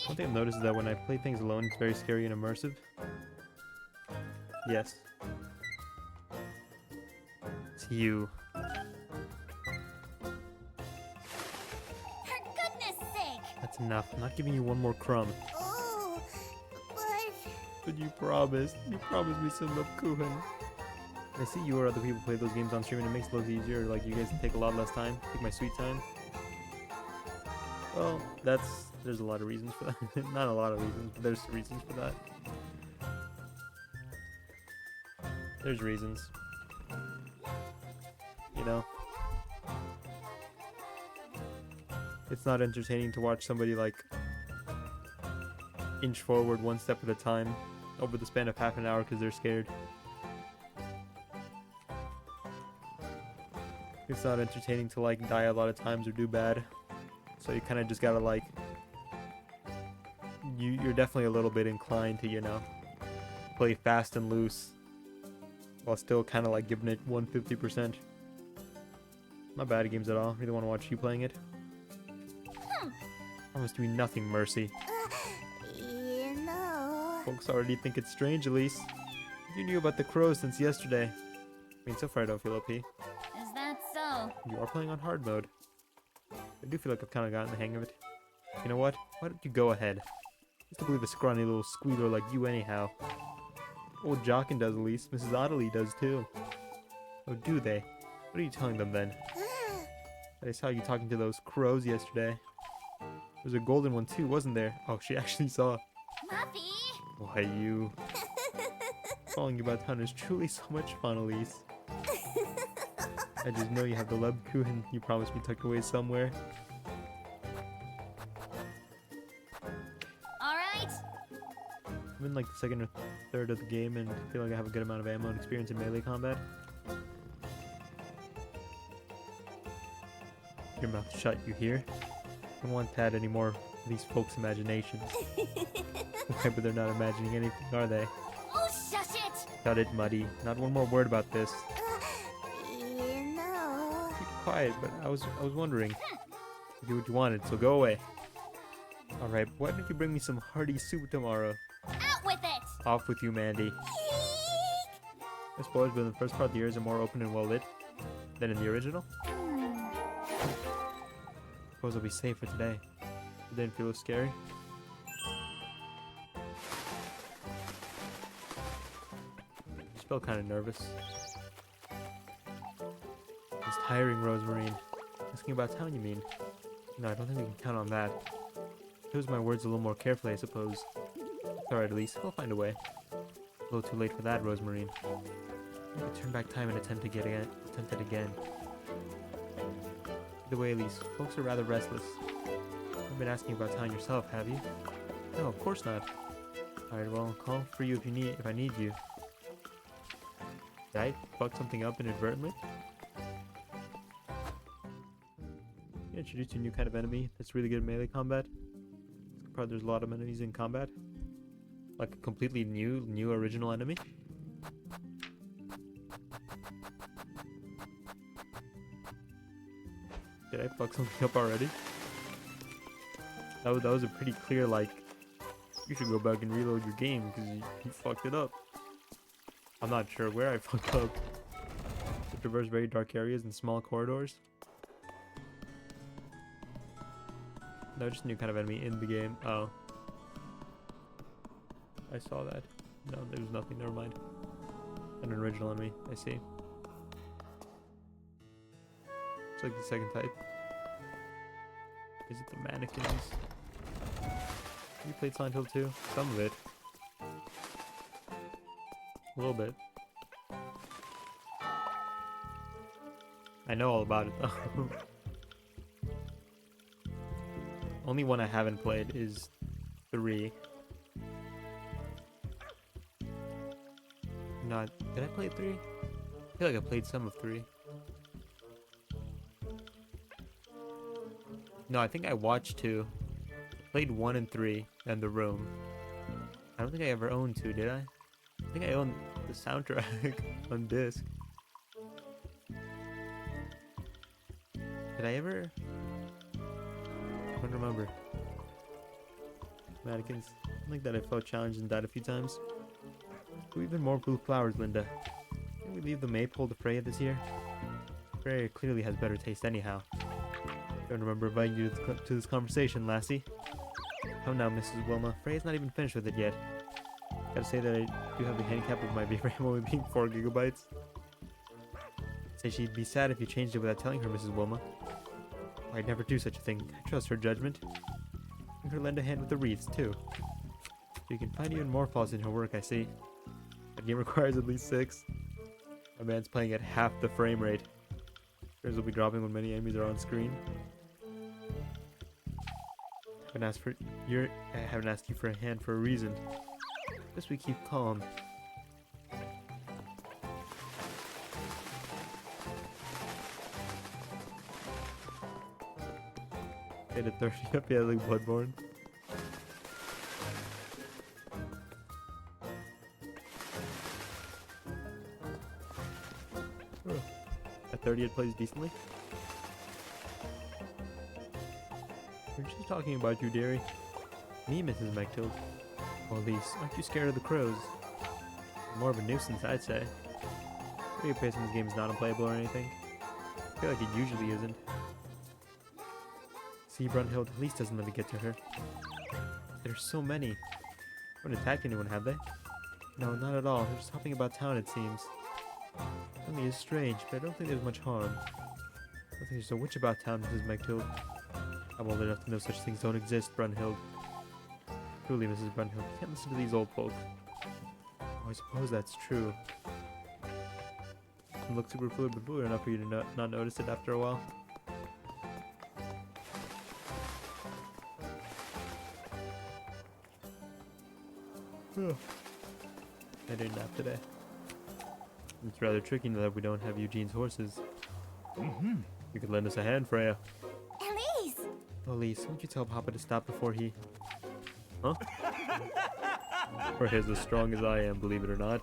One thing I've noticed is that when I play things alone, it's very scary and immersive. Yes. It's you. For goodness sake! That's enough. I'm not giving you one more crumb. Oh, but... But you promised. You promised me some Kuchen. I see you or other people play those games on stream and it makes it look easier. Like you guys take a lot less time. Take my sweet time. Well, there's a lot of reasons for that. Not a lot of reasons, but there's reasons for that. There's reasons. You know? It's not entertaining to watch somebody like inch forward one step at a time over the span of half an hour because they're scared. It's not entertaining to like die a lot of times or do bad. So you kind of just gotta like... You're definitely a little bit inclined to, you know, play fast and loose. While still kind of like giving it 150%. Not bad at games at all. Really want to watch you playing it. Promise to be nothing, Mercy. You know... Folks already think it's strange, Elise. You knew about the crows since yesterday. I mean, so far I don't feel OP. Is that so? You are playing on hard mode. I do feel like I've kind of gotten the hang of it. You know what? Why don't you go ahead? I used to believe a scrawny little squealer like you anyhow. Old Jockin does, Elise. Mrs. Ottilie does too. Oh, do they? What are you telling them then? I saw you talking to those crows yesterday. There was a golden one too, wasn't there? Oh, she actually saw. Muffy! Why, you... Following you about town is truly so much fun, Elise. I just know you have the Lebkuchen you promised me tucked away somewhere. Alright! I'm in like the second or third of the game and feel like I have a good amount of ammo and experience in melee combat. Your mouth shut, you hear? I don't want that anymore. These folks' imaginations. Why, but they're not imagining anything, are they? Oh, shush it! Shut it, Muddy. Not one more word about this. You know... Keep quiet, but I was wondering. You do what you wanted, so go away. Alright, why don't you bring me some hearty soup tomorrow? Out with it! Off with you, Mandy. I suppose, but in the first part, the areas are more open and well lit than in the original. Suppose I'll be safe for today. It didn't feel as scary. I just felt kind of nervous. It's tiring, Rosemarine. Asking about town, you mean? No, I don't think we can count on that. Choose my words a little more carefully, I suppose. It's alright, Elise. We'll find a way. A little too late for that, Rosemarine. I could turn back time and attempt it again. Either way, Elise, folks are rather restless. You've been asking about town yourself, have you? No, of course not. Alright, well, I'll call for you if I need you. Did I fuck something up inadvertently? You introduced a new kind of enemy that's really good at melee combat. Probably there's a lot of enemies in combat. Like a completely new original enemy. Did I fuck something up already? That was a pretty clear, like, you should go back and reload your game because you fucked it up. I'm not sure where I fucked up. To traverse very dark areas and small corridors. No, just a new kind of enemy in the game. Oh. I saw that. No, there was nothing. Never mind. An original enemy. I see. It's like the second type. Is it the mannequins? You played Silent Hill 2? Some of it. A little bit. I know all about it though. Only one I haven't played is 3. No, did I play 3? I feel like I played some of 3. No, I think I watched 2. Played 1 and 3, and The Room. I don't think I ever owned 2, did I? I think I owned the soundtrack on disc. Did I ever? I don't remember. Mannequins. I think that I felt challenged and died a few times. Ooh, even more blue flowers, Linda. Can we leave the maypole to Freya this year? Freya clearly has better taste anyhow. Don't remember inviting you to this conversation, lassie. Come now, Mrs. Wilma. Freya's not even finished with it yet. Gotta say that I do have the handicap of my VRAM only being 4 gigabytes. Say she'd be sad if you changed it without telling her, Mrs. Wilma. I'd never do such a thing. I trust her judgment. Make her lend a hand with the wreaths, too. So you can find even more flaws in her work, I see. That game requires at least 6. My man's playing at half the frame rate. Frames will be dropping when many enemies are on screen. I haven't asked you for a hand for a reason. Guess we keep calm. Hit a 30 up, yeah, like Bloodborne. Oh. At 30 it plays decently. We're just talking about you, dearie. Me, Mrs. McTild. Well, Elise, aren't you scared of the crows? More of a nuisance, I'd say. Maybe a this game is not unplayable or anything. I feel like it usually isn't. See, Brunhild at least doesn't let it get to her. There's so many. They haven't attacked anyone, have they? No, not at all. They're just hopping about town, it seems. Something is strange, but I don't think there's much harm. I don't think there's a witch about town, Mrs. McTild. I'm old enough to know such things don't exist, Brunhild. Truly, Mrs. Brunhild, you can't listen to these old folk. Oh, I suppose that's true. It looks super fluid, but blue enough for you to not notice it after a while. I didn't nap today. It's rather tricky now that we don't have Eugene's horses. You could lend us a hand, Freya. Elise! Oh, Elise, won't you tell Papa to stop before he... Huh? Freya's as strong as I am, believe it or not.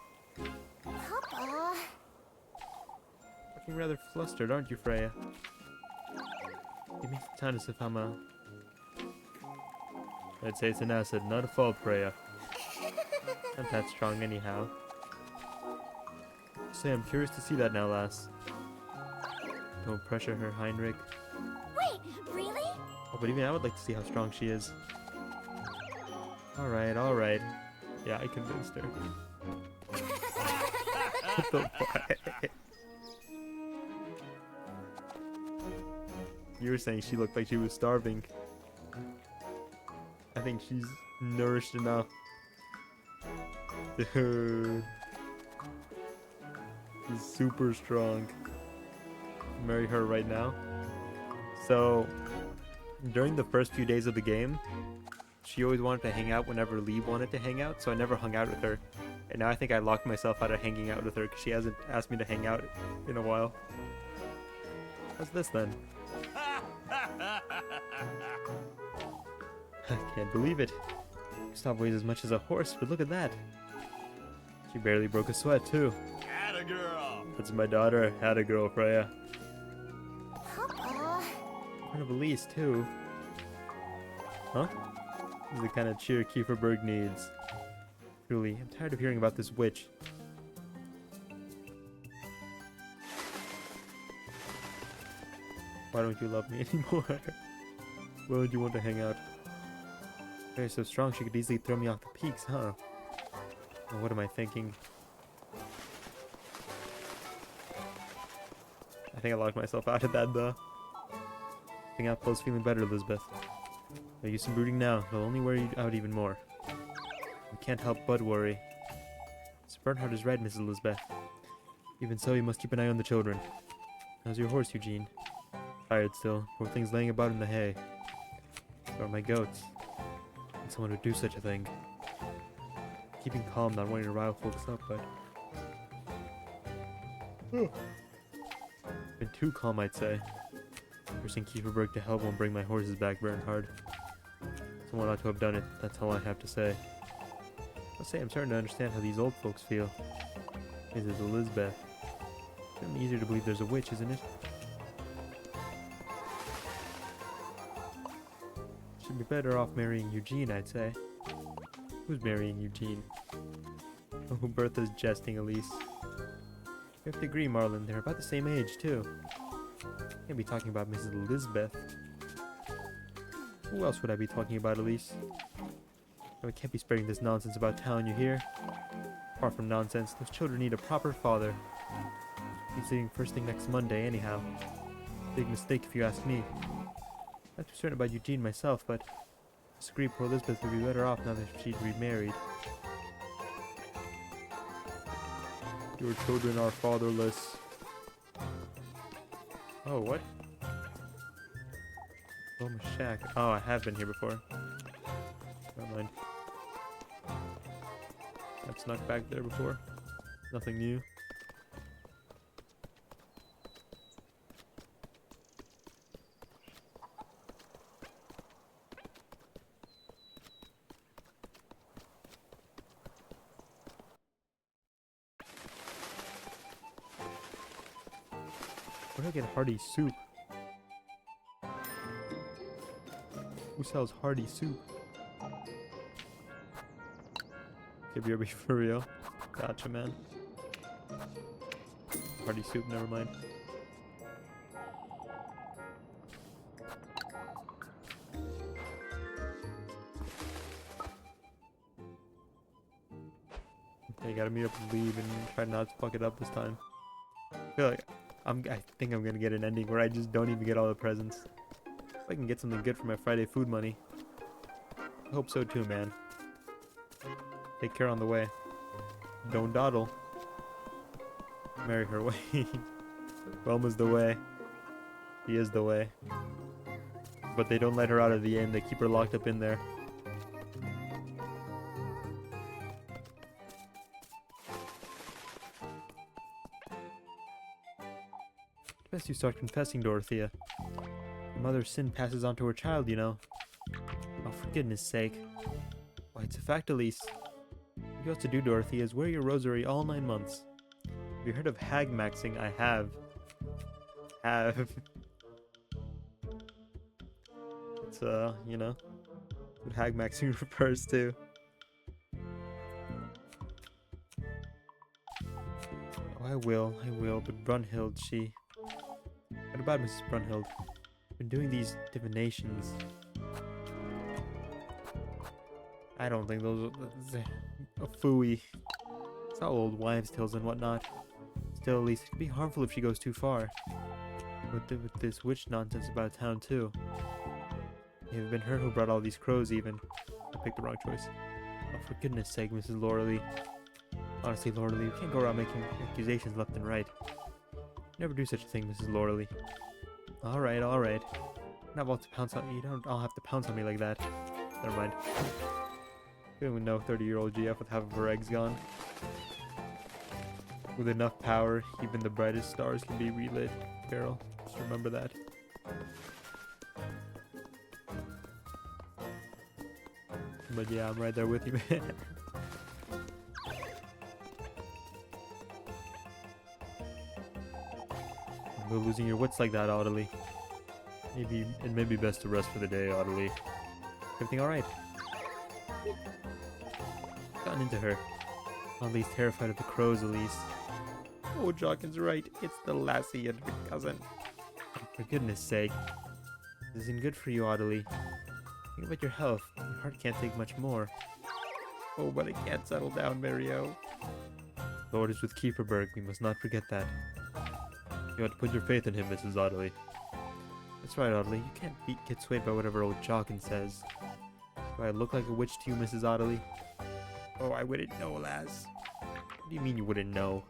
Papa... Looking rather flustered, aren't you, Freya? You make it sound as if I'm a... I'd say it's an asset, not a fault, Freya. Not that strong anyhow. Say, I'm curious to see that now, lass. Don't pressure her, Heinrich. Wait, really? Oh, but even I would like to see how strong she is. Alright, alright. Yeah, I convinced her. What the fuck? You were saying she looked like she was starving. I think she's nourished enough. Dude. She's super strong. Marry her right now. So, during the first few days of the game, she always wanted to hang out whenever Lee wanted to hang out, so I never hung out with her. And now I think I locked myself out of hanging out with her because she hasn't asked me to hang out in a while. What's this then? I can't believe it. Gustav weighs as much as a horse, but look at that. She barely broke a sweat, too. Atta girl! That's my daughter. Had a girl, Freya. Papa... In front of Elise, too. Huh? This is the kind of cheer Kieferberg needs. Truly, I'm tired of hearing about this witch. Why don't you love me anymore? Why would you want to hang out? Freya's so strong she could easily throw me off the peaks, huh? Well, what am I thinking? I think I locked myself out of that, though. Hang out close, feeling better, Elizabeth. No use in brooding now. It'll only wear you out even more. You can't help but worry. Sir Bernhard is right, Mrs. Elizabeth. Even so, you must keep an eye on the children. How's your horse, Eugene? Tired still. Poor thing's laying about in the hay. So are my goats. And someone would do such a thing. Keeping calm, not wanting to rile folks up, but... Been too calm, I'd say. Forcing Kieferberg to help won't bring my horses back, Bernhard. Someone ought to have done it, that's all I have to say. I'll say I'm starting to understand how these old folks feel. Mrs. Elizabeth. It's getting easier to believe there's a witch, isn't it? Should be better off marrying Eugene, I'd say. Who's marrying Eugene? Oh, Bertha's jesting, Elise. You have to agree, Marlon. They're about the same age, too. Can't be talking about Mrs. Elizabeth. Who else would I be talking about, Elise? No, I can't be spreading this nonsense about town, you hear? Far from nonsense. Those children need a proper father. He's leaving first thing next Monday, anyhow. Big mistake if you ask me. Not too certain about Eugene myself, but I disagree poor Elizabeth would be better off now that she'd remarried. Your children are fatherless. Oh, what? Oh, my shack. Oh, I have been here before. Never mind. I've snuck back there before. Nothing new. Where do I get hearty soup? Who sells hearty soup? Okay, BRB for real. Gotcha, man. Hearty soup, never mind. Okay, gotta meet up with Leave and try not to fuck it up this time. I feel like I think I'm gonna get an ending where I just don't even get all the presents. If I can get something good for my Friday food money. I hope so too, man. Take care on the way. Don't dawdle. Marry her way. Velma's the way. He is the way. But they don't let her out of the inn. They keep her locked up in there. Best you start confessing, Dorothea. A mother's sin passes on to her child, you know. Oh, for goodness sake. Why, it's a fact, Elise. What you ought to do, Dorothea, is wear your rosary all 9 months. Have you heard of hag maxing? I have. It's, you know, what hag maxing refers to. Oh, I will, but Brunhild, she... What about Mrs. Brunhild? Been doing these divinations. I don't think those are a phooey. It's all old wives' tales and whatnot. Still, at least it could be harmful if she goes too far. With this witch nonsense about town too. It may have been her who brought all these crows even. I picked the wrong choice. Oh, for goodness sake, Mrs. Lauralee. Honestly, Lauralee, we can't go around making accusations left and right. Never do such a thing, Mrs. Lauralee. Alright. Not all to pounce on you. Don't all have to pounce on me like that. Never mind. You don't even know 30-year-old GF with half of her eggs gone. With enough power, even the brightest stars can be relit. Carol, just remember that. But yeah, I'm right there with you, man. You're losing your wits like that, Ottilie. It may be best to rest for the day, Ottilie. Everything alright? Gotten into her. Oddly's terrified of the crows, Elise. Oh, Jockin's right. It's the lassie and her cousin. For goodness sake. This isn't good for you, Ottilie. Think about your health. Your heart can't take much more. Oh, but I can't settle down, Mario. Lord is with Kieferberg. We must not forget that. You ought to put your faith in him, Mrs. Ottilie. That's right, Audley. You can't get swayed by whatever old Jawkins says. Do I look like a witch to you, Mrs. Audley? Oh, I wouldn't know, lass. What do you mean you wouldn't know?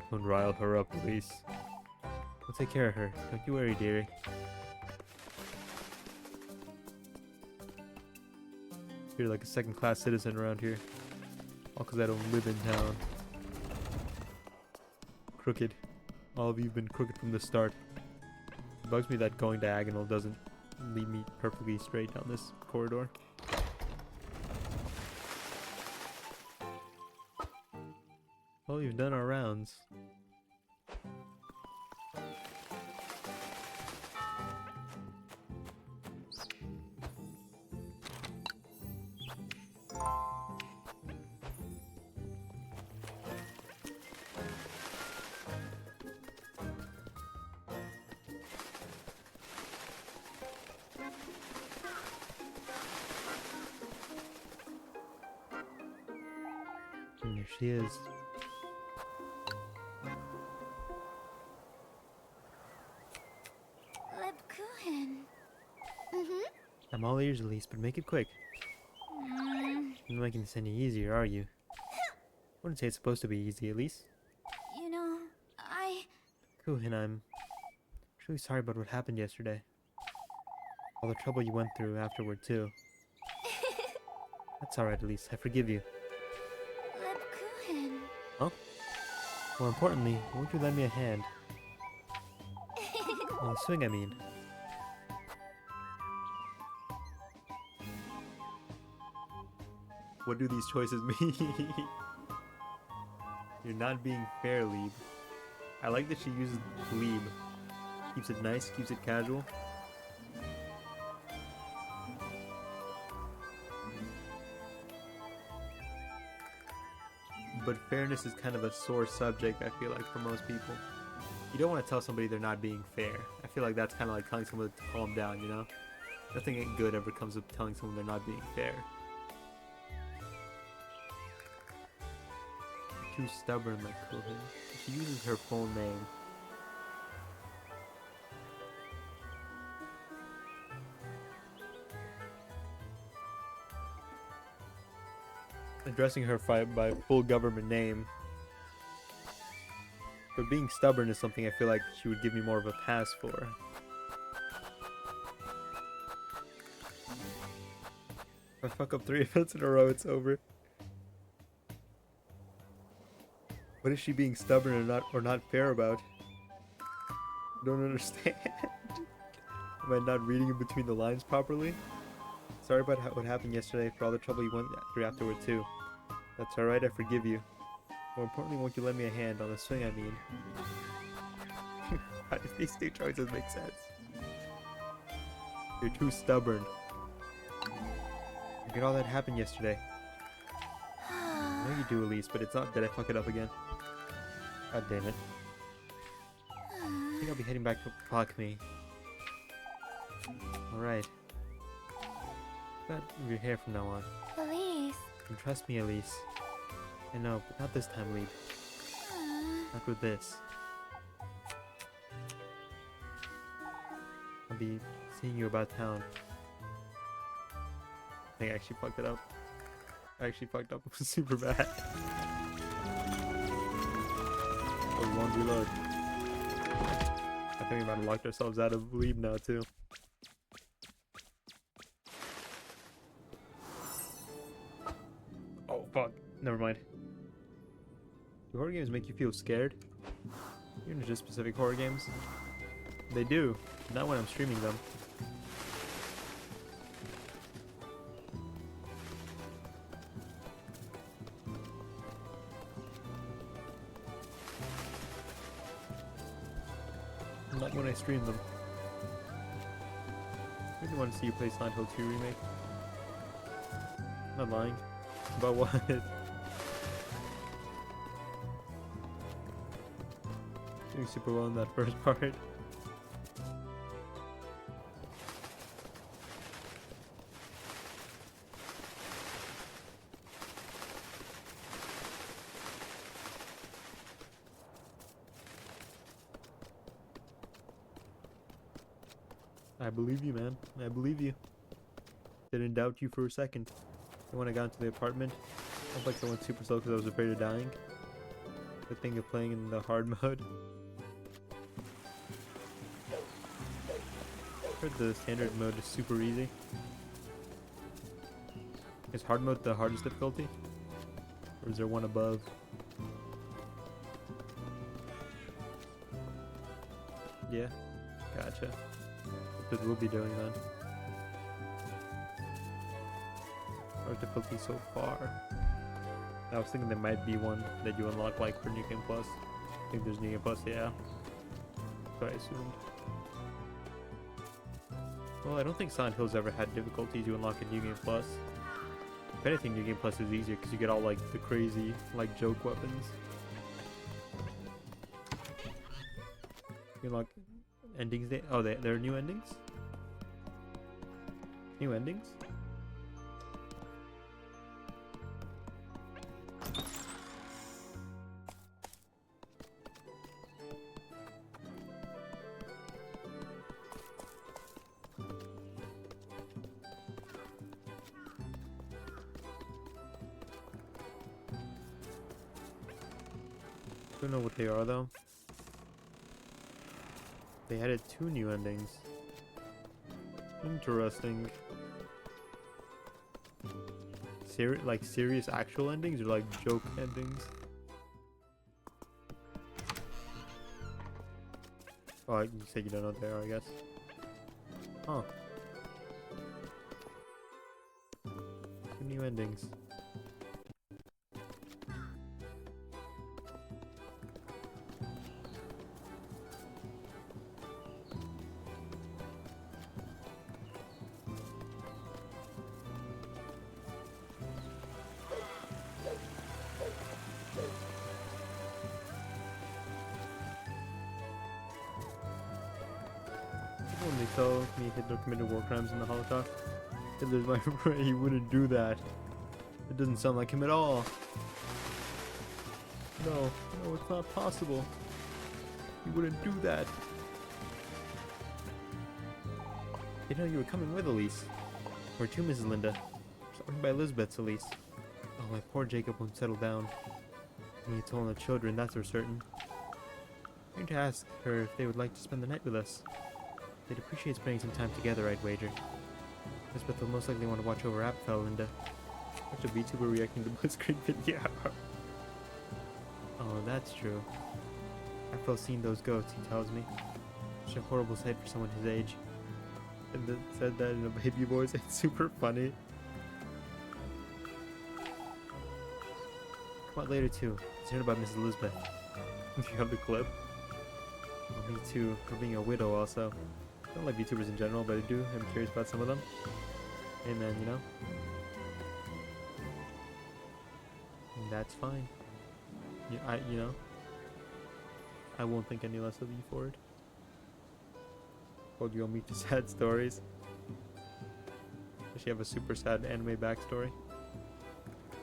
Don't rile her up, Elise. We'll take care of her. Don't you worry, dearie. You're like a second-class citizen around here. All because I don't live in town. Crooked. All of you've been crooked from the start. It bugs me that going diagonal doesn't lead me perfectly straight down this corridor. Well, we've done our rounds. And there she is. Lebkuchen. Mm-hmm. I'm all ears, Elise, but make it quick. You're not making this any easier, are you? Wouldn't say it's supposed to be easy, Elise. You know, And I'm truly sorry about what happened yesterday. All the trouble you went through afterward, too. That's alright, Elise. I forgive you. Lebkuchen. Huh? More importantly, won't you lend me a hand? On the swing, I mean. What do these choices mean? You're not being fair, Lieb. I like that she uses Lieb. Keeps it nice, keeps it casual. But fairness is kind of a sore subject, I feel like, for most people. You don't want to tell somebody they're not being fair. I feel like that's kind of like telling someone to calm down, you know? Nothing good ever comes of telling someone they're not being fair. Too stubborn, like Kuhin. She uses her full name. Addressing her by full government name. But being stubborn is something I feel like she would give me more of a pass for. If I fuck up 3 events in a row, it's over. What is she being stubborn or not fair about? I don't understand. Am I not reading in between the lines properly? Sorry about what happened yesterday, for all the trouble you went through afterward too. That's alright, I forgive you. More importantly, won't you lend me a hand on the swing, I mean? How do these two choices make sense? You're too stubborn. Look at all that happened yesterday. I know you do, Elise, but it's not that I fuck it up again. God damn it. I think I'll be heading back to Pakme. Alright. Cut your hair from now on. Elise. And trust me, Elise. I know, but not this time, Lieb. Not with this. I'll be seeing you about town. I think I actually fucked it up. I actually fucked up super bad. Oh, one reload. I think we might have locked ourselves out of Lieb now, too. Oh, fuck. Never mind. Do horror games make you feel scared? You're into just specific horror games? They do. Not when I'm streaming them. Not when I stream them. I really want to see you play Silent Hill 2 Remake. I'm not lying. About what? Doing super well in that first part. I believe you, man. I believe you. Didn't doubt you for a second. And when I got into the apartment, I felt like I went super slow because I was afraid of dying. The thing of playing in the hard mode. I heard the standard mode is super easy. Is hard mode the hardest difficulty? Or is there one above? Yeah, gotcha. That's what we'll be doing then. Hard difficulty so far. I was thinking there might be one that you unlock like for New Game Plus. I think there's New Game Plus, yeah. So I assumed. Well, I don't think Silent Hill's ever had difficulties you unlock in New Game Plus. If anything, New Game Plus is easier because you get all like the crazy like joke weapons. You unlock endings. Oh, there are new endings? New endings? Don't know what they are though. They added 2 new endings. Interesting. Like serious actual endings or like joke endings? Oh, you said you don't know what they are, I guess. Huh. 2 new endings. When they tell me Hitler committed war crimes in the Holocaust, Hitler's my friend, he wouldn't do that. It doesn't sound like him at all. No, it's not possible. He wouldn't do that. They know you were coming with Elise. Where to, Mrs. Linda? Sorry by Elizabeth's Elise. Oh, my poor Jacob won't settle down. He needs all the children, that's for certain. I'm going to ask her if they would like to spend the night with us. They'd appreciate spending some time together, I'd wager. Elizabeth will most likely want to watch over Apfel, Linda. Watch a VTuber reacting to Blitzkrieg video. Oh, that's true. Apfel's seen those goats, he tells me. Such a horrible sight for someone his age. And then said that in a baby voice. It's super funny. Come out later too. Concerned about Mrs. Elizabeth. Do you have the clip? Oh, me too. For being a widow also. I don't like VTubers in general, but I do. I'm curious about some of them. Hey man, you know? And that's fine. You know? I won't think any less of you for it. Told you I'll meet the sad stories. Does she have a super sad anime backstory?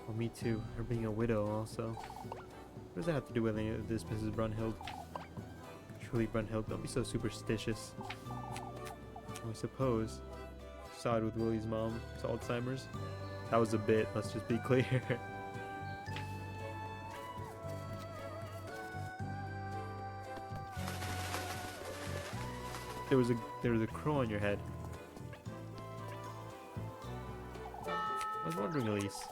Well, me too. Her being a widow also. What does that have to do with any of this, Mrs. Brunhild? Truly, Brunhild, don't be so superstitious. I suppose. Saw it with Willie's mom's Alzheimer's. That was a bit, let's just be clear. There was a crow on your head. I was wondering, Elise.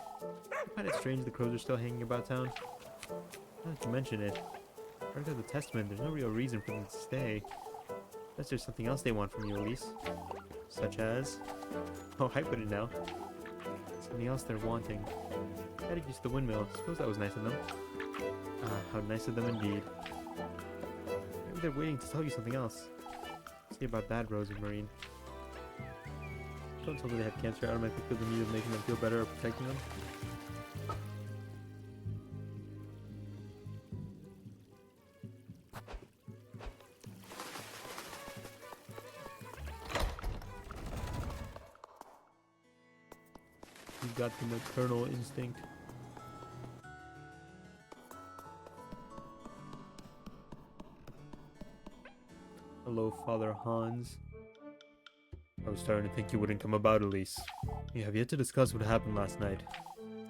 I find it strange the crows are still hanging about town. Now that you mention it, according to the testament, there's no real reason for them to stay. Unless there's something else they want from you, Elise. Such as... Oh, I put it now. Something else they're wanting. Gotta use the windmill. Suppose that was nice of them. Ah, how nice of them indeed. Maybe they're waiting to tell you something else. See about that, Rosie Marine. Don't tell me they have cancer. I automatically feel the need of making them feel better or protecting them. You've got the maternal instinct. Hello, Father Hans. I was starting to think you wouldn't come about, Elise. We have yet to discuss what happened last night.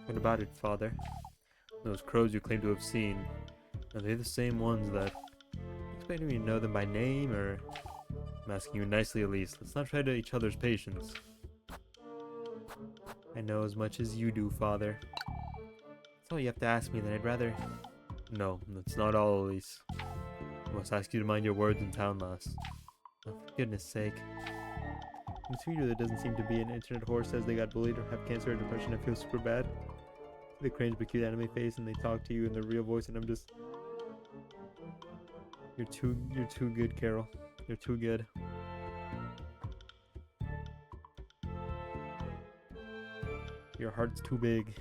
What about it, Father? Those crows you claim to have seen, are they the same ones that... Expect me to know them by name, or... I'm asking you nicely, Elise. Let's not try to each other's patience. I know as much as you do, Father. That's all you have to ask me, then I'd rather... No, that's not all, Elise. I must ask you to mind your words in town, lass. Oh, for goodness sake. The tweeter that doesn't seem to be an internet whore says they got bullied or have cancer or depression and feel super bad. They cringe but cute anime face and they talk to you in their real voice and I'm just... You're too good, Carol. You're too good. Your heart's too big.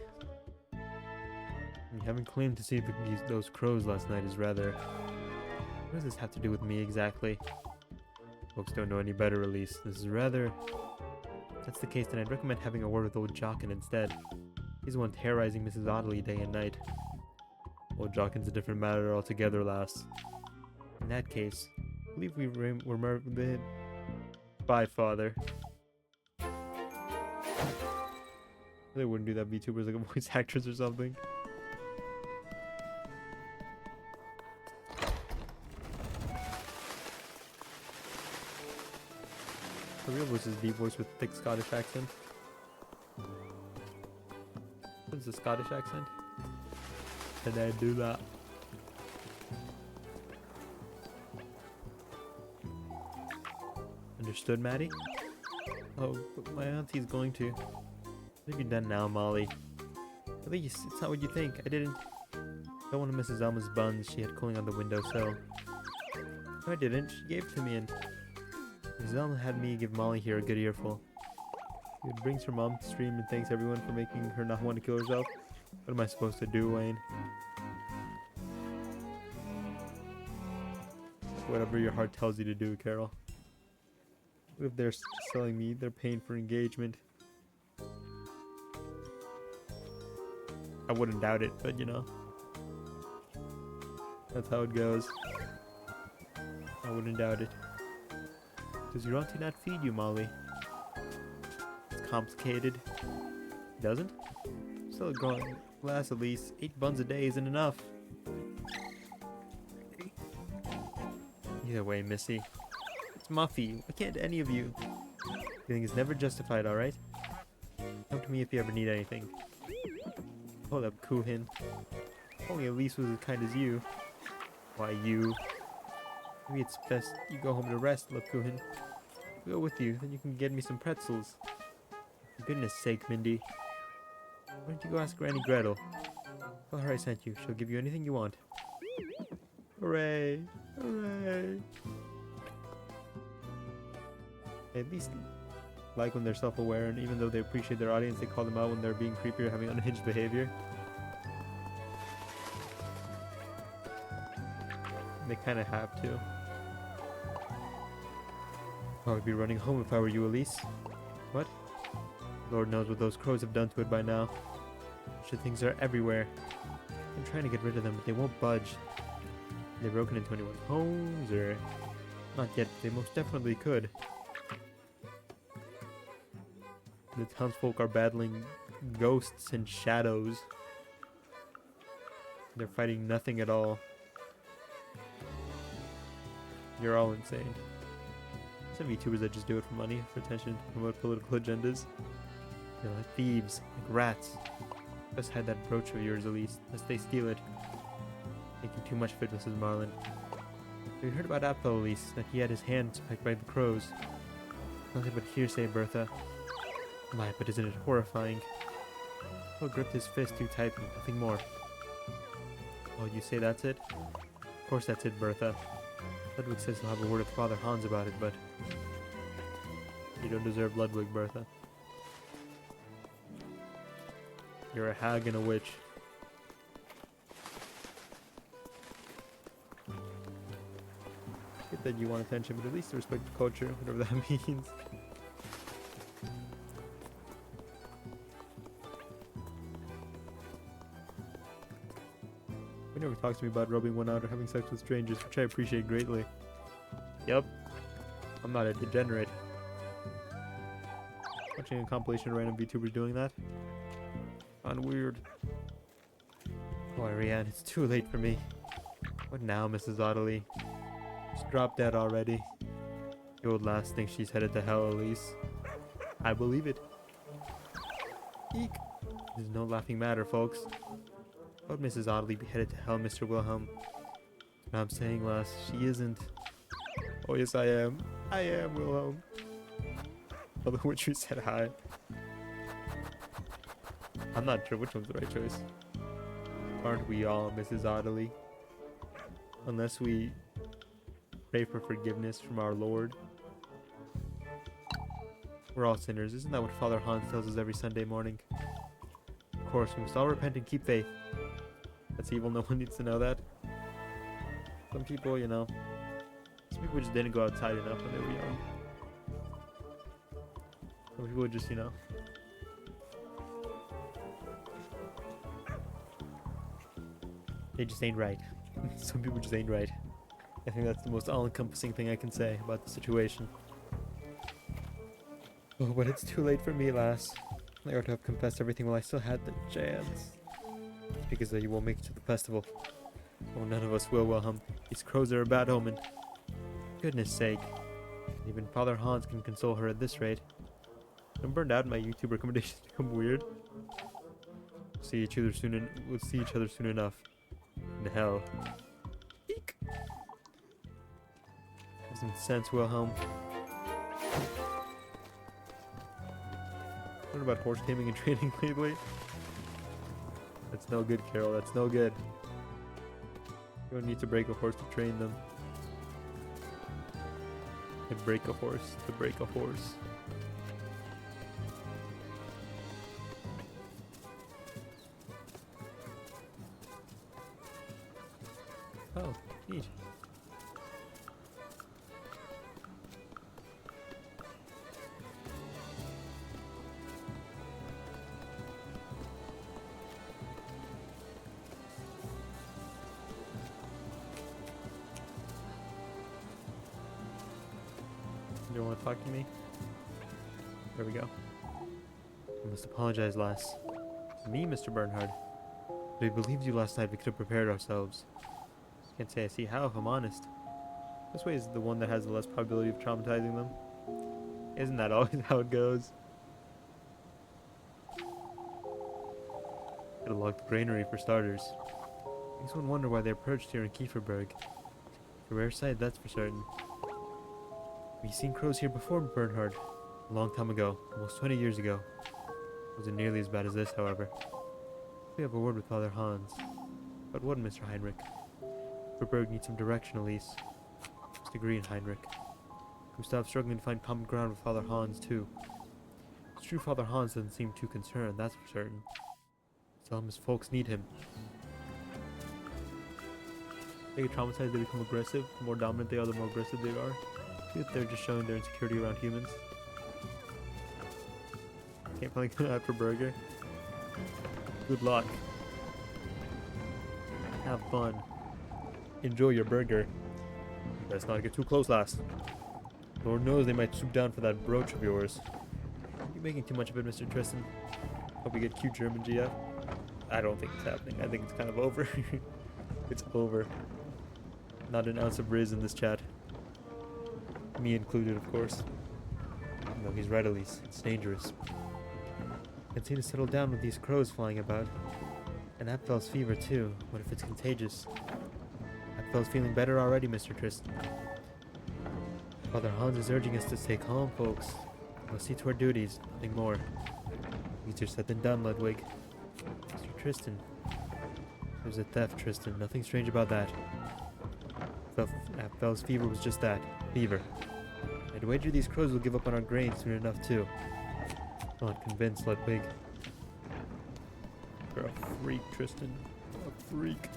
You haven't claimed to see those crows last night is rather... What does this have to do with me exactly? Folks don't know any better, Elise. This is rather... If that's the case, then I'd recommend having a word with old Jockin instead. He's the one terrorizing Mrs. Audley day and night. Old Jockin's a different matter altogether, lass. In that case, I believe we're Bye, Father. They wouldn't do that VTubers like a voice actress or something. The real voice is deep voice with thick Scottish accent. What's the Scottish accent? Can I do that? Understood, Maddie? Oh, but my auntie's going to. What have you done now, Molly? At least, it's not what you think. I didn't want to Mrs. Alma's buns she had cooling on the windowsill. No, I didn't. She gave it to me and... Mrs. Alma had me give Molly here a good earful. It brings her mom to stream and thanks everyone for making her not want to kill herself. What am I supposed to do, Wayne? Whatever your heart tells you to do, Carol. What if they're selling me? They're paying for engagement. I wouldn't doubt it, but you know. That's how it goes. I wouldn't doubt it. Does your auntie not feed you, Molly? It's complicated. Doesn't? Still growing. Glass at least 8 buns a day isn't enough. Either way, Missy. It's Muffy. Why can't any of you? Feeling is never justified, alright? Come to me if you ever need anything. Hold up, Kuhin. If only Elise was as kind as you. Why, you? Maybe it's best you go home to rest, love Kuhin. I'll go with you, then you can get me some pretzels. For goodness sake, Mindy. Why don't you go ask Granny Gretel? Tell her I sent you. She'll give you anything you want. Hooray! Hooray! They at least like when they're self-aware, and even though they appreciate their audience, they call them out when they're being creepy or having unhinged behavior. They kind of have to. I would be running home if I were you, Elise. What? Lord knows what those crows have done to it by now. Such things are everywhere. I'm trying to get rid of them, but they won't budge. They've broken into anyone's homes, or... Not yet, they most definitely could. The townsfolk are battling ghosts and shadows. They're fighting nothing at all. You're all insane. Some YouTubers that just do it for money, for attention, to promote political agendas. They're like thieves, like rats. Just hide that brooch of yours, Elise, lest they steal it. Making too much of it, Mrs. Marlin. Have you heard about Apfel, Elise, that he had his hand pecked by the crows? Nothing but hearsay, Bertha. My, but isn't it horrifying? Phil gripped his fist too tightly, nothing more. Oh, you say that's it? Of course that's it, Bertha. Ludwig says he'll have a word with Father Hans about it, but... You don't deserve Ludwig, Bertha. You're a hag and a witch. Get that you want attention, but at least respect the culture, whatever that means. He never talks to me about rubbing one out or having sex with strangers, which I appreciate greatly. Yep. I'm not a degenerate. watching a compilation of random VTubers doing that. Found weird. Oh, Ariane, it's too late for me. What now, Mrs. Ottilie? She's dropped dead already. The old lass thinks she's headed to hell, Elise. I believe it. Eek. This is no laughing matter, folks. Would Mrs. Ottilie be headed to hell, Mr. Wilhelm? No, I'm saying, lass, she isn't. Oh, yes, I am. I am, Wilhelm. Oh, the witcher said hi. I'm not sure which one's the right choice. Aren't we all, Mrs. Ottilie? Unless we pray for forgiveness from our Lord. We're all sinners. Isn't that what Father Hans tells us every Sunday morning? Of course, we must all repent and keep faith. That's evil. No one needs to know that. Some people, you know, some people just didn't go outside enough when they were young. Some people just, you know, they just ain't right. Some people just ain't right. I think that's the most all-encompassing thing I can say about the situation. Oh, but it's too late for me, lass. I ought to have confessed everything while I still had the chance. It's because you won't make it to the festival. Oh, none of us will, Wilhelm. These crows are a bad omen. Goodness sake. Even Father Hans can console her at this rate. I'm burned out and my YouTube recommendations become weird. We'll see each other soon enough. In hell. Eek! Have some sense, Wilhelm. What about horse taming and training lately? That's no good, Carol. That's no good. You don't need to break a horse to train them. And break a horse to break a horse. Oh, neat. You don't want to talk to me? There we go. I must apologize, lass. Me, Mr. Bernhard. We believed you last night. We could have prepared ourselves. Can't say I see how, if I'm honest. This way is the one that has the less probability of traumatizing them. Isn't that always how it goes? Gotta lock the granary for starters. Makes one wonder why they're perched here in Kieferberg. It's a rare sight, that's for certain. We've seen crows here before, Bernhard. A long time ago, almost 20 years ago. It wasn't nearly as bad as this, however. We have a word with Father Hans. But what, Mr. Heinrich? Kieferberg needs some direction, Elise. Must agree, Heinrich. Gustav's struggling to find common ground with Father Hans, too. It's true Father Hans doesn't seem too concerned, that's for certain. Tell him his folks need him. They get traumatized, they become aggressive. The more dominant they are, the more aggressive they are. See if they're just showing their insecurity around humans. Can't play out for burger. Good luck. Have fun. Enjoy your burger. You best not get too close, lass. Lord knows they might swoop down for that brooch of yours. You're making too much of it, Mr. Tristan. Hope we get cute German GF. I don't think it's happening. I think it's kind of over. It's over. Not an ounce of riz in this chat. Me included, of course. No, he's right, Elise. It's dangerous. I'd say to settle down with these crows flying about. And Apfel's fever, too. What if it's contagious? Apfel's feeling better already, Mr. Tristan. Father Hans is urging us to stay calm, folks. We'll see to our duties, nothing more. Easier said than done, Ludwig. Mr. Tristan. There's a theft, Tristan. Nothing strange about that. Apfel's fever was just that. Fever. I'd wager these crows will give up on our grain soon enough, too. I'm not convinced, Ludwig. You're a freak, Tristan. A freak.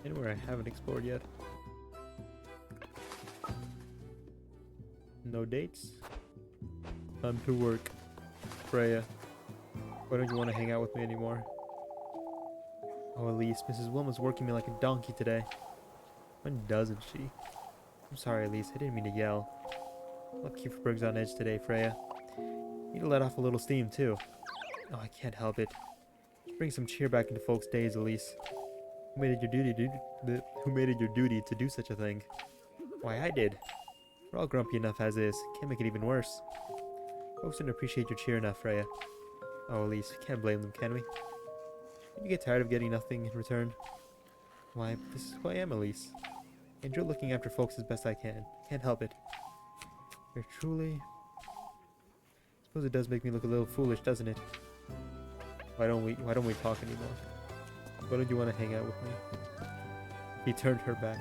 Anywhere I haven't explored yet. No dates. Time to work. Freya, why don't you want to hang out with me anymore? Oh, Elise, Mrs. Wilmot's working me like a donkey today. When doesn't she? I'm sorry, Elise, I didn't mean to yell. Left Kieferberg's on edge today, Freya. Need to let off a little steam, too. Oh, I can't help it. Bring some cheer back into folks' days, Elise. Who made it your duty to do such a thing? Why, I did. We're all grumpy enough as is. Can't make it even worse. Folks didn't appreciate your cheer enough, Freya. Oh, Elise, we can't blame them, can we? Can you get tired of getting nothing in return? Why, this is who I am, Elise. I enjoy looking after folks as best I can. Can't help it. You're truly... Suppose it does make me look a little foolish, doesn't it? Why don't we talk anymore? Why don't you want to hang out with me? He turned her back.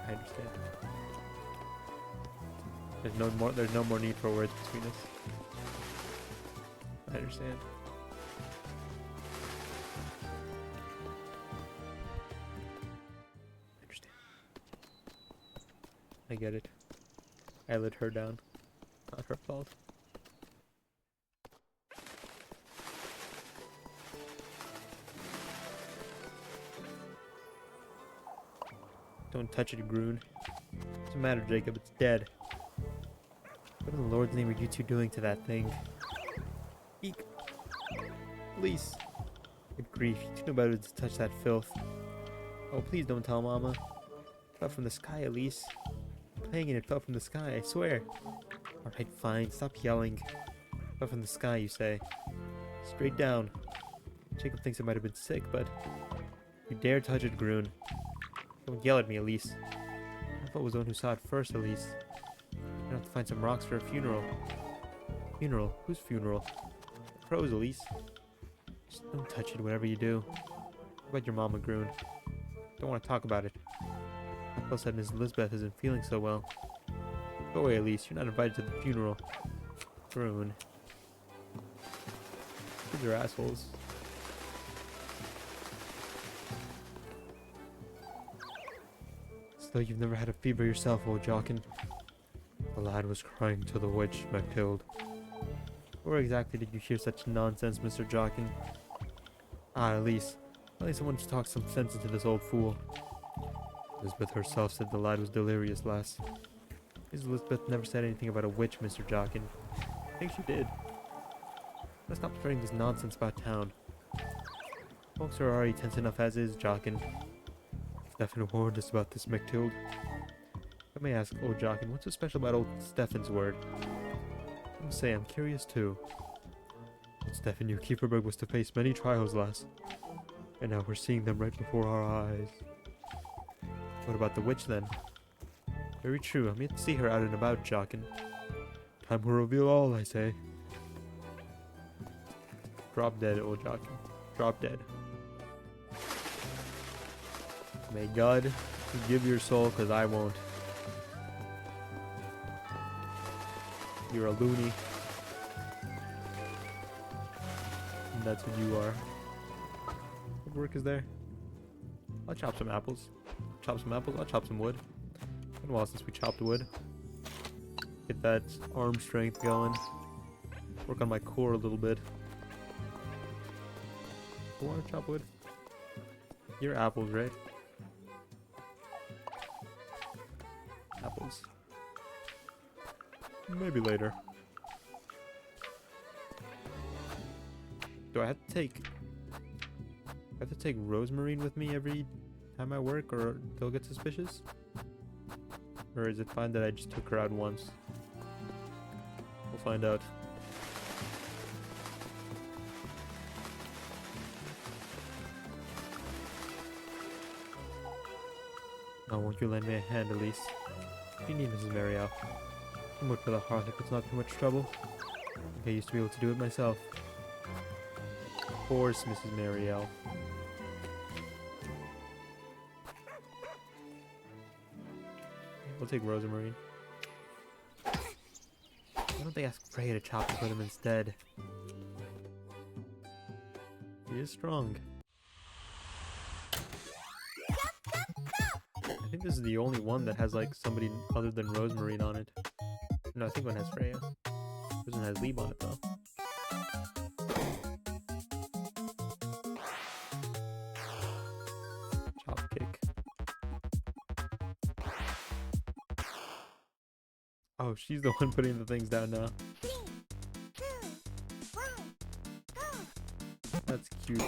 I understand. There's no more need for words between us. I understand. I get it. I let her down. Not her fault. Don't touch it, Groon. What's the matter, Jacob? It's dead. What in the Lord's name are you two doing to that thing? Eek! Please! Good grief, you two know better to touch that filth. Oh, please don't tell Mama. It fell from the sky, Elise. Playing and it fell from the sky, I swear. Alright, fine, stop yelling. It fell from the sky, you say. Straight down. Jacob thinks it might have been sick, but... You dare touch it, Groon. Don't yell at me, Elise. I thought it was the one who saw it first, Elise. You're gonna have to find some rocks for a funeral. Funeral? Whose funeral? Crow's, Elise. Just don't touch it, whatever you do. What about your mama, Groon? Don't want to talk about it. Apple said Miss Elizabeth isn't feeling so well. Go away, Elise. You're not invited to the funeral. Groon. Kids are assholes. As though you've never had a fever yourself, old Jockin. The lad was crying to the witch, Mactilde. Where exactly did you hear such nonsense, Mr. Jockin? Ah, Elise. At least someone to talk some sense into this old fool. Elizabeth herself said the lad was delirious, lass. Miss Elizabeth never said anything about a witch, Mr. Jockin. I think she did. Let's stop spreading this nonsense about town. Folks are already tense enough as is, Jockin. Stefan warned us about this, Mactilde. Let me ask, old Jockin, what's so special about old Stefan's word? I must say, I'm curious too. Old Stefan knew Kieferberg was to face many trials, lass. And now we're seeing them right before our eyes. What about the witch, then? Very true, I'm yet to see her out and about, Jockin. Time will reveal all, I say. Drop dead, old Jockin. Drop dead. May God give your soul, cause I won't. You're a loony. And that's what you are. What work is there? I'll chop some apples. Chop some apples, I'll chop some wood. Been a while since we chopped wood. Get that arm strength going. Work on my core a little bit. You wanna chop wood? You're apples, right? Apples. Maybe later. Do I have to take... Rosemary with me every time I work, or they'll get suspicious? Or is it fine that I just took her out once? We'll find out. Now won't you lend me a hand, Elise? What do you need, Mrs. Marielle? Some wood for the hearth if it's not too much trouble. I think I used to be able to do it myself. Of course, Mrs. Marielle. We'll take Rosemary. Why don't they ask Freya to chop and put him instead? He is strong. I think this is the only one that has like somebody other than Rosemary on it. No, I think one has Freya. This one has Lieb on it though. Oh, she's the one putting the things down now. 3, 2, 1, go! That's cute.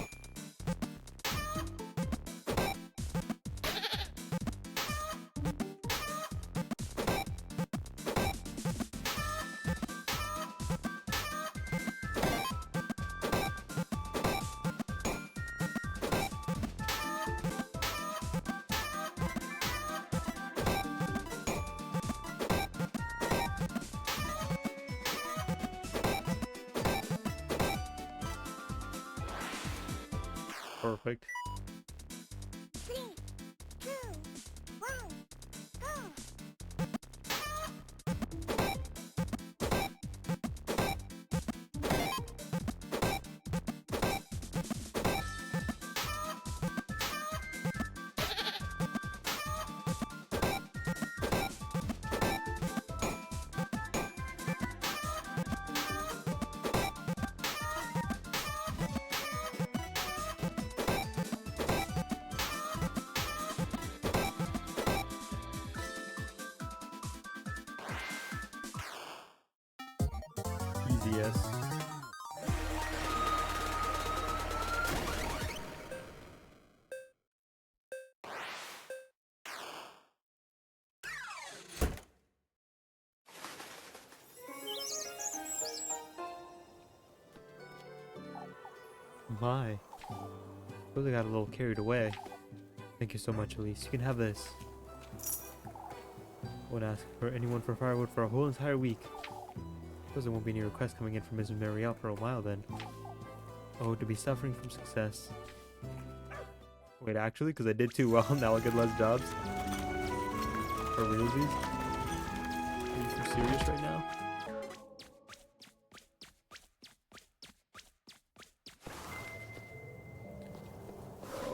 Perfect. 3, 2, 1, go! Easy, yes. My. Really got a little carried away. Thank you so much, Elise. You can have this. Won't ask for anyone for firewood for a whole entire week. Suppose there won't be any requests coming in from Mrs. Marielle for a while then. Oh, to be suffering from success. Wait, actually, because I did too well, now I'll get less jobs. For realsies? Are you so serious right now?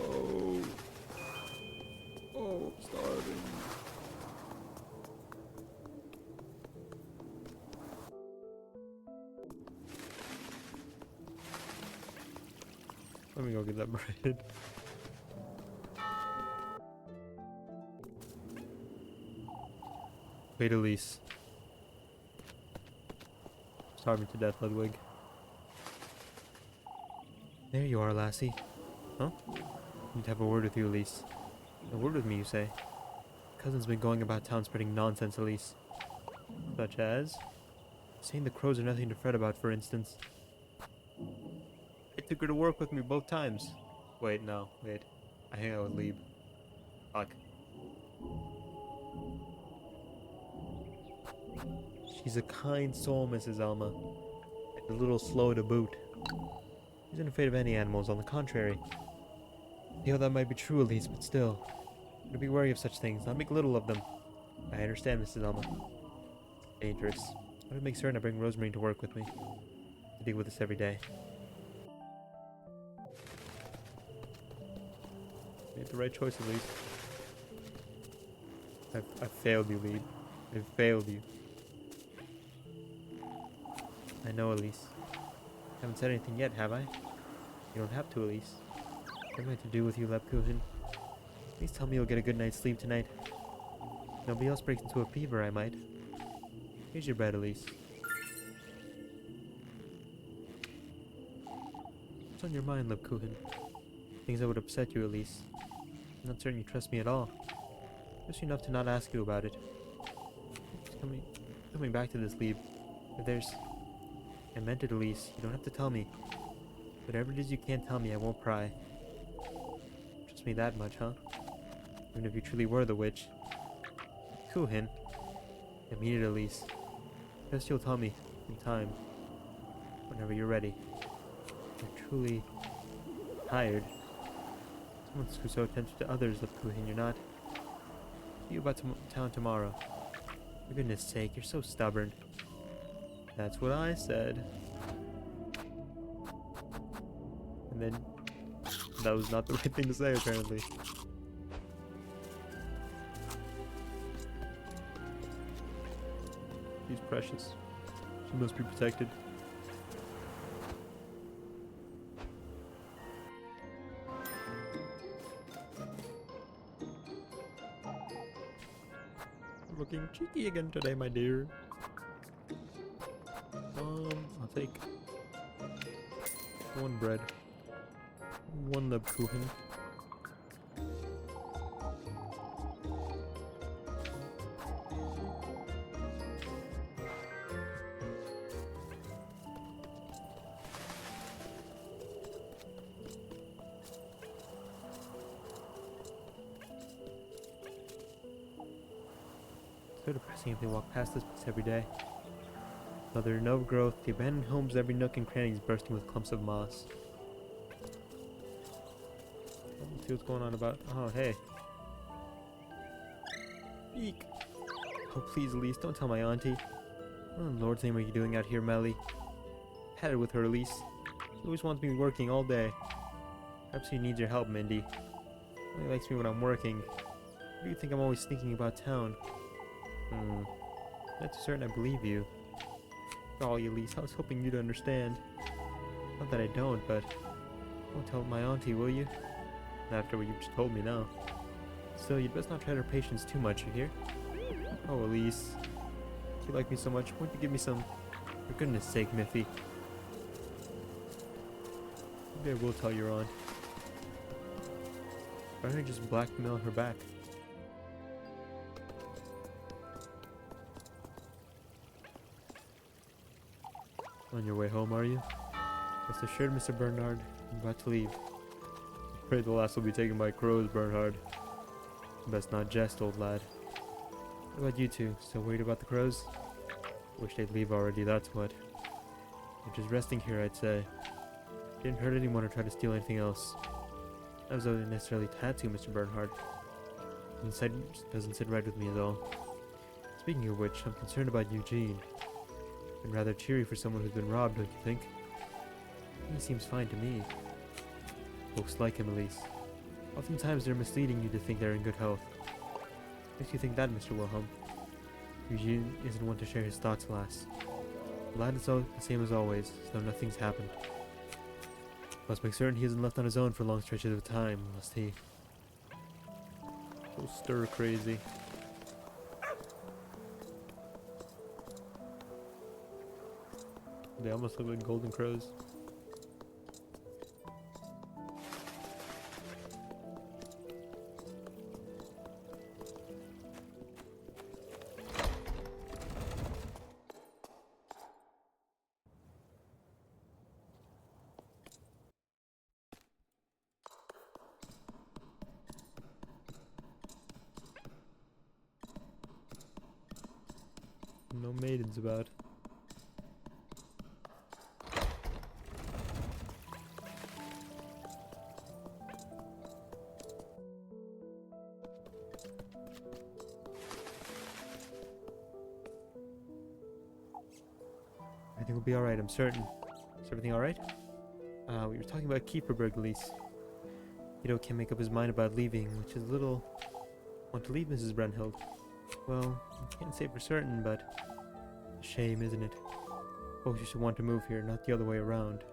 Oh. Oh, I'm starving. Let me go get that bread. Wait, Elise. Starving to death, Ludwig. There you are, lassie. Huh? Need to have a word with you, Elise. A word with me, you say? Cousin's been going about town spreading nonsense, Elise. Such as? Saying the crows are nothing to fret about, for instance. I took her to work with me both times. Wait, no, wait. I hang out with Lieb. Fuck. She's a kind soul, Mrs. Elma. And a little slow to boot. She isn't afraid of any animals, on the contrary. You know that might be true, Elise, but still. To be wary of such things, not make little of them. I understand, Mrs. Elma. Dangerous. I want to make certain I bring Rosemary to work with me. To deal with this every day. Made the right choice, Elise. I failed you, Lieb. I failed you. I know, Elise. Haven't said anything yet, have I? You don't have to, Elise. What am I to do with you, Lebkuchen? Please tell me you'll get a good night's sleep tonight. If nobody else breaks into a fever, I might. Here's your bread, Elise. What's on your mind, Lebkuchen? Things that would upset you, Elise. I'm not certain you trust me at all. Just enough to not ask you about it. Just coming back to this, Lieb. If there's... I meant it, Elise. You don't have to tell me. Whatever it is you can't tell me, I won't pry. Trust me that much, huh? Even if you truly were the witch. Kuhin. I mean it, Elise. Trust you'll tell me in time. Whenever you're ready. You're truly tired. Someone's who's so attentive to others, Kuhin, you're not. See you about town tomorrow. For goodness sake, you're so stubborn. That's what I said. And then that was not the right thing to say, apparently. She's precious. She must be protected. Looking cheeky again today, my dear. take one bread, one Lebkuchen. So depressing if they walk past this place every day. Another no growth, the abandoned homes, every nook and cranny is bursting with clumps of moss. Let's see what's going on about. Oh, hey. Eek. Oh, please, Elise, don't tell my auntie. What in Lord's name are you doing out here, Melly? Had it with her, Elise. She always wants me working all day. Perhaps she needs your help, Mindy. Only likes me when I'm working. Why do you think I'm always sneaking about town? Not too certain I believe you. Golly, Elise, I was hoping you'd understand. Not that I don't, but don't tell my auntie, will you? After what you've just told me now. Still, you'd best not try her patience too much, you hear? Oh, Elise. If you like me so much, won't you give me some? For goodness sake, Miffy. Maybe I will tell your aunt. Why don't I just blackmail her back? On your way home, are you? Rest assured, Mr. Bernard, I'm about to leave. Afraid the last will be taken by crows, Bernhard. Best not jest, old lad. What about you two? Still worried about the crows? Wish they'd leave already, that's what. They're just resting here, I'd say. Didn't hurt anyone or try to steal anything else. That was not necessarily tattoo, Mr. Bernhard. Inside doesn't sit right with me at all. Speaking of which, I'm concerned about Eugene. Been rather cheery for someone who's been robbed, don't you think? He seems fine to me. Folks like him, Elise. Oftentimes they're misleading you to think they're in good health. Makes you think that, Mr. Wilhelm? Eugene isn't one to share his thoughts, alas. The lad is the same as always, as though nothing's happened. Must make certain he isn't left on his own for long stretches of time, must he? So stir crazy. They almost look like golden crows. No maidens about. Everything will be alright, I'm certain. Is everything alright? We were talking about Kieferberg lease. Guido can't make up his mind about leaving, which is a little... Want to leave, Mrs. Brunhild? Well, I can't say for certain, but... A shame, isn't it? Folks used to want to move here, not the other way around.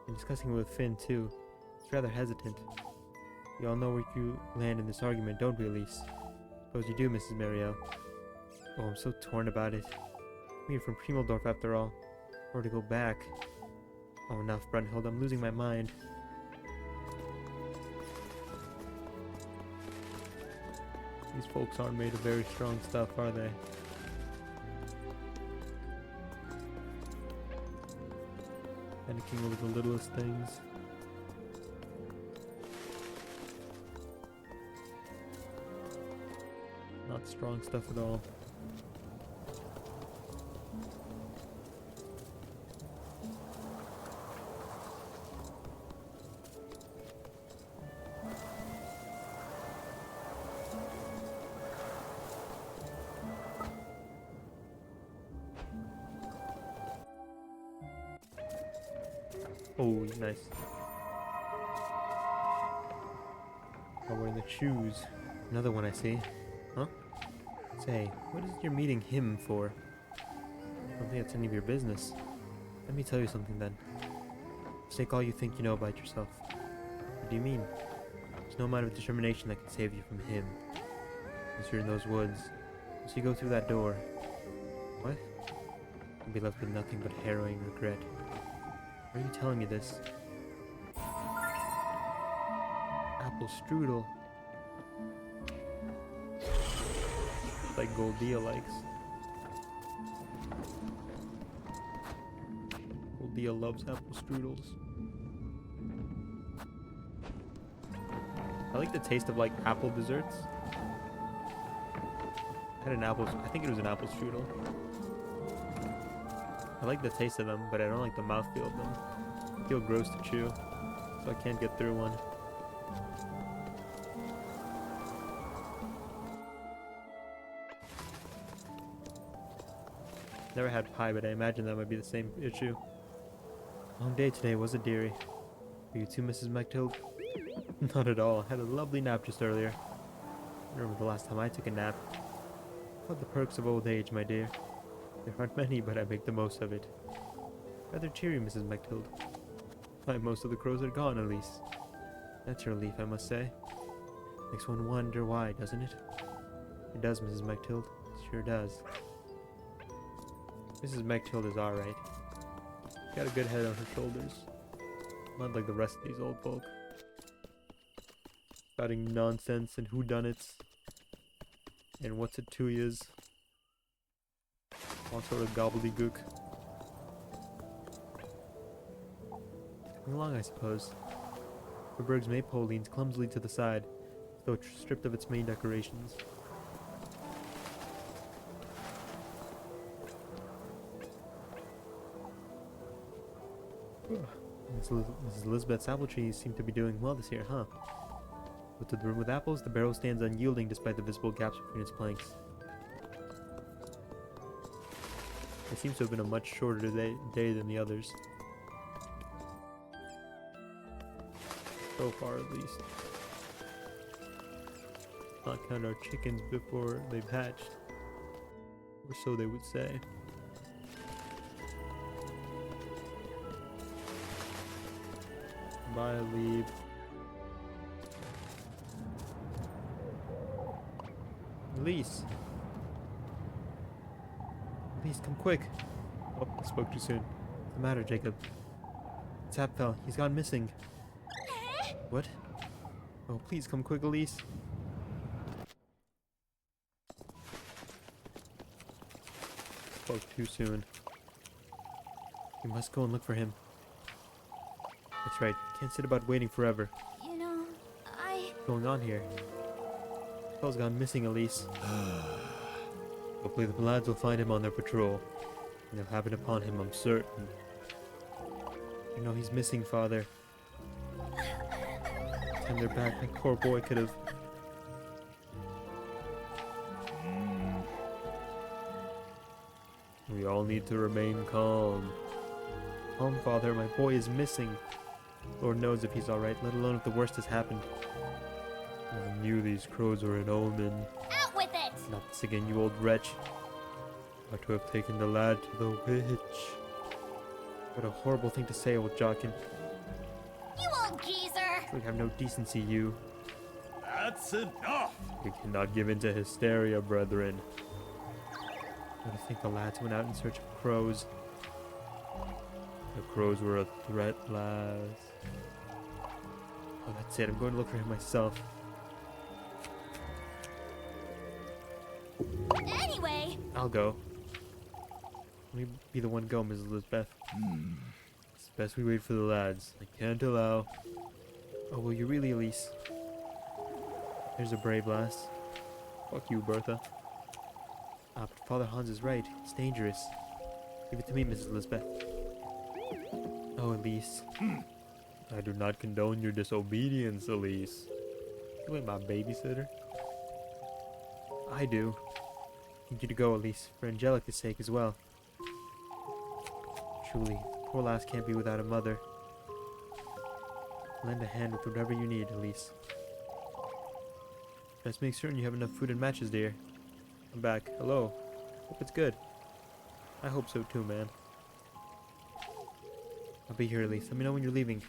In discussing it with Finn, too, he's rather hesitant. We all know where you land in this argument, don't we, Elise? Suppose you do, Mrs. Mariel. Oh, I'm so torn about it. We're from Primeldorf, after all. Or to go back. Oh, enough, Brunhild, I'm losing my mind. These folks aren't made of very strong stuff, are they? Panicking over the littlest things. Not strong stuff at all. Oh, nice. I'm wearing the shoes. Another one I see. Huh? Say, what is it you're meeting him for? I don't think that's any of your business. Let me tell you something then. Mistake all you think you know about yourself. What do you mean? There's no amount of determination that can save you from him. Once you're in those woods, once you go through that door. What? I'll be left with nothing but harrowing regret. Why are you telling me this? Apple strudel. Like Goldia likes. Goldia loves apple strudels. I like the taste of like apple desserts. I had an apple, I think it was an apple strudel. I like the taste of them, but I don't like the mouthfeel of them. They feel gross to chew, so I can't get through one. Never had pie, but I imagine that might be the same issue. Long day today, was it, dearie? Are you too, Mrs. McTild? Not at all. I had a lovely nap just earlier. I remember the last time I took a nap. What the perks of old age, my dear. There aren't many, but I make the most of it. Rather cheery, Mrs. McTild. Why, most of the crows are gone, at least. That's a relief, I must say. Makes one wonder why, doesn't it? It does, Mrs. McTild. It sure does. Mrs. McTild is alright. Got a good head on her shoulders. Not like the rest of these old folk. Spouting nonsense and whodunits. And what's it to yous. All sort of gobbledygook. Coming along, I suppose. The Berg's maypole leans clumsily to the side, as though stripped of its main decorations. Mrs. Elizabeth's apple trees seem to be doing well this year, huh? But to the room with apples, the barrel stands unyielding despite the visible gaps between its planks. It seems to have been a much shorter day than the others. So far, at least. Not count our chickens before they've hatched. Or so they would say. Bye, leave. Elise! Elise, come quick! Oh, I spoke too soon. What's the matter, Jacob? Zap fell. He's gone missing. What? Oh, please come quick, Elise. Spoke too soon. We must go and look for him. That's right. Can't sit about waiting forever. You know, What's going on here? Fell's gone missing, Elise. Hopefully the lads will find him on their patrol. And they'll have it upon him, I'm certain. You know he's missing, Father. And they're back. That poor boy could have... We all need to remain calm. Calm, Father. My boy is missing. Lord knows if he's alright, let alone if the worst has happened. I knew these crows were an omen. out with it! Not this again, you old wretch. Ought to have taken the lad to the witch. What a horrible thing to say, old Jockin. You old geezer! You have no decency, you. That's enough! You cannot give in to hysteria, brethren. I would think the lads went out in search of crows. The crows were a threat, lads. Oh, that's it. I'm going to look for him myself. Anyway, I'll go. Let me be the one go, Mrs. Elizabeth. It's best we wait for the lads. I can't allow... Oh, will you really, Elise? There's a brave lass. Fuck you, Bertha. Ah, but Father Hans is right. It's dangerous. Give it to me, Mrs. Elizabeth. Oh, Elise. I do not condone your disobedience, Elise. You ain't my babysitter. I do. I need you to go, Elise, for Angelica's sake as well. Truly, the poor lass can't be without a mother. Lend a hand with whatever you need, Elise. Just make certain you have enough food and matches, dear. I'm back. Hello. Hope it's good. I hope so too, man. I'll be here, Elise. Let me know when you're leaving.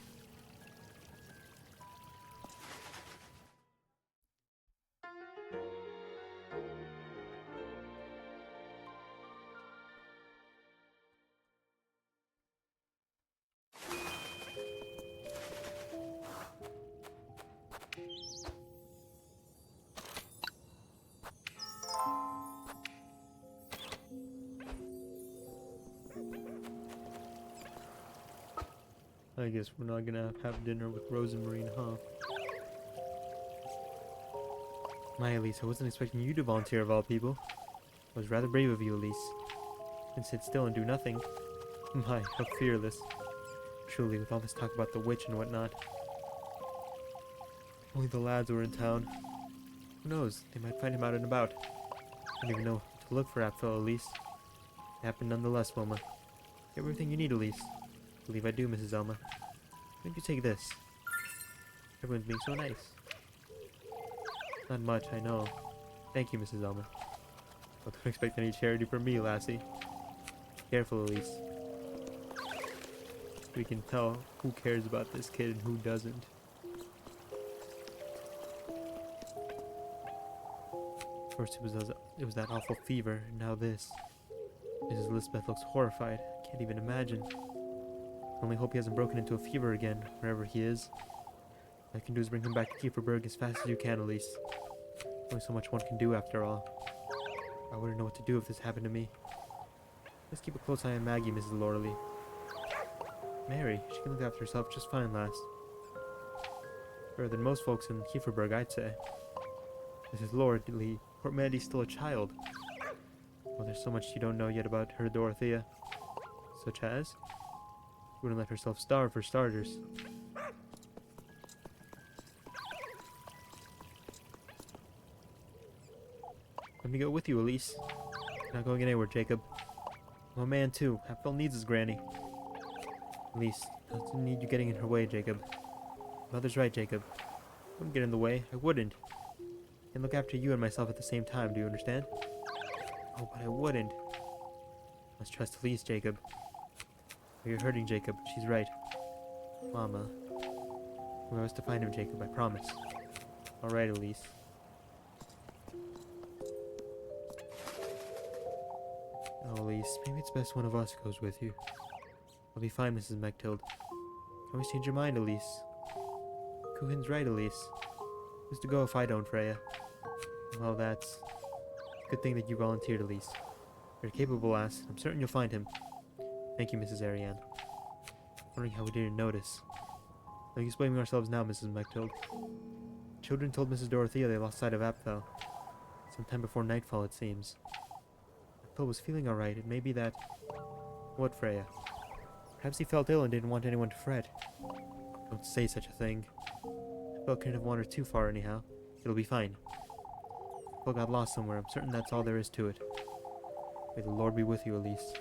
I guess we're not gonna have dinner with Rosemarine, huh? My Elise, I wasn't expecting you to volunteer of all people. It was rather brave of you, Elise. You can sit still and do nothing. My, how fearless. Truly, with all this talk about the witch and whatnot. Only the lads were in town. Who knows, they might find him out and about. I don't even know to look for Apfel, Elise. It happened nonetheless, Wilma. You have everything you need, Elise. I believe I do, Mrs. Elma. Why don't you take this? Everyone's being so nice. Not much, I know. Thank you, Mrs. Elma. But don't expect any charity from me, lassie. Careful, Elise. We can tell who cares about this kid and who doesn't. First it was that awful fever, and now this. Mrs. Elizabeth looks horrified. I can't even imagine. I only hope he hasn't broken into a fever again, wherever he is. All I can do is bring him back to Kieferberg as fast as you can, Elise. Only so much one can do after all. I wouldn't know what to do if this happened to me. Let's keep a close eye on Maggie, Mrs. Loreley. Mary, she can look after herself just fine, lass. Better than most folks in Kieferberg, I'd say. Mrs. Loreley, poor Mandy's still a child. Well, there's so much you don't know yet about her, Dorothea. Such as? She wouldn't let herself starve, for starters. Let me go with you, Elise. You're not going anywhere, Jacob. I'm a man, too. Apfel needs his granny. Elise, doesn't need you getting in her way, Jacob. Mother's right, Jacob. I wouldn't get in the way. I wouldn't. I can look after you and myself at the same time, do you understand? Oh, but I wouldn't. Must trust Elise, Jacob. Oh, you're hurting, Jacob. She's right. Mama. We're always to find him, Jacob, I promise. Alright, Elise. Oh, Elise, maybe it's best one of us goes with you. I'll be fine, Mrs. Mechthild. Always change your mind, Elise. Kuhin's right, Elise. Who's to go if I don't, Freya? Well, that's a good thing that you volunteered, Elise. You're a capable lass. I'm certain you'll find him. Thank you, Mrs. Ariane. Wondering how we didn't notice. No use blaming ourselves now, Mrs. Mechthild. Children told Mrs. Dorothea they lost sight of Apfel. Sometime before nightfall, it seems. Apfel was feeling alright. It may be that... What, Freya? Perhaps he felt ill and didn't want anyone to fret. Don't say such a thing. Apfel couldn't have wandered too far anyhow. It'll be fine. Apfel got lost somewhere. I'm certain that's all there is to it. May the Lord be with you, Elise.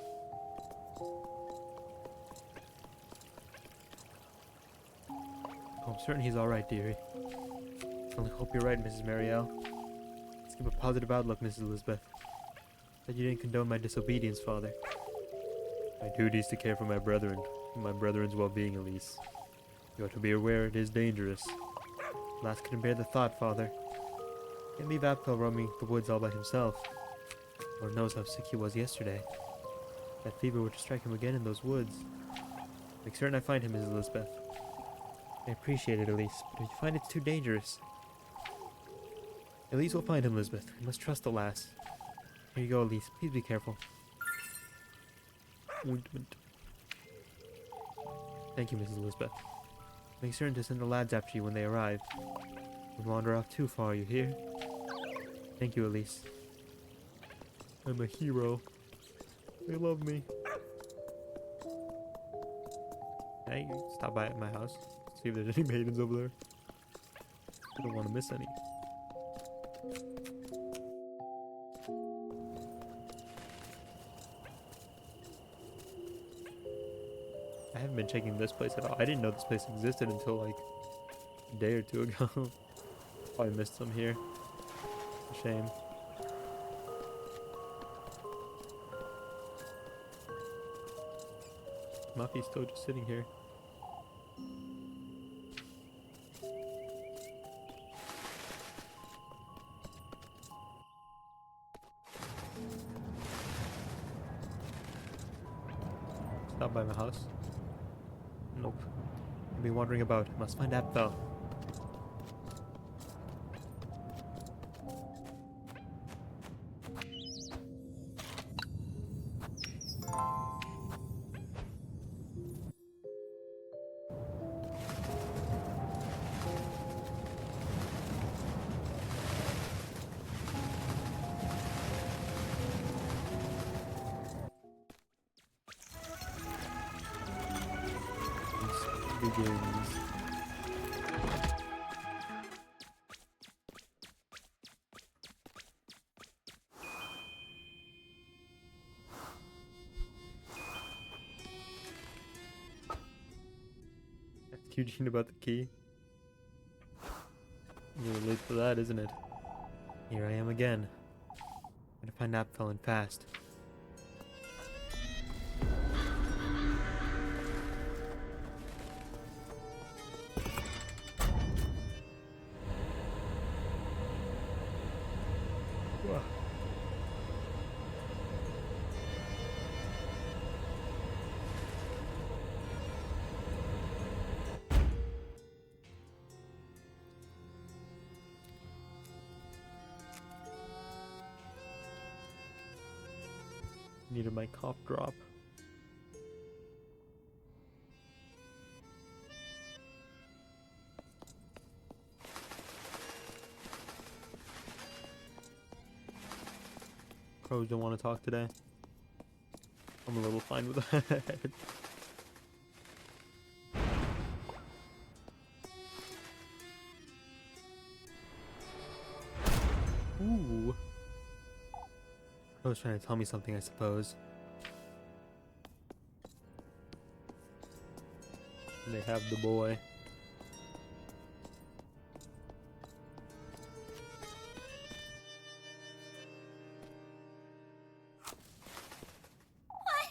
Oh, I'm certain he's alright, dearie. I only hope you're right, Mrs. Marielle. Let's keep a positive outlook, Mrs. Elizabeth. That you didn't condone my disobedience, Father. My duty is to care for my brethren, and my brethren's well-being, Elise. You ought to be aware it is dangerous. Lass couldn't bear the thought, Father. Can't leave Apfel roaming the woods all by himself. Lord knows how sick he was yesterday. That fever were to strike him again in those woods. Make certain I find him, Mrs. Elizabeth. I appreciate it, Elise, but if you find it's too dangerous... Elise will find him, Elizabeth. We must trust the lass. Here you go, Elise. Please be careful. Ointment. Thank you, Mrs. Elizabeth. Make certain to send the lads after you when they arrive. Don't wander off too far, you hear? Thank you, Elise. I'm a hero. They love me. Hey, stop by at my house. See if there's any maidens over there. I don't want to miss any. I haven't been checking this place at all. I didn't know this place existed until like a day or two ago. Probably missed some here. A shame. Muffy's still just sitting here. Stop by my house. Nope. I'll be wandering about. Must find Apfel. begins. Ask Eugene about the key. You're late for that, isn't it? Here I am again. Gotta find Apfel and fast. Whoa. Needed my cough drop. Crows don't want to talk today. I'm a little fine with that. Ooh. Crow's trying to tell me something, I suppose. And they have the boy. What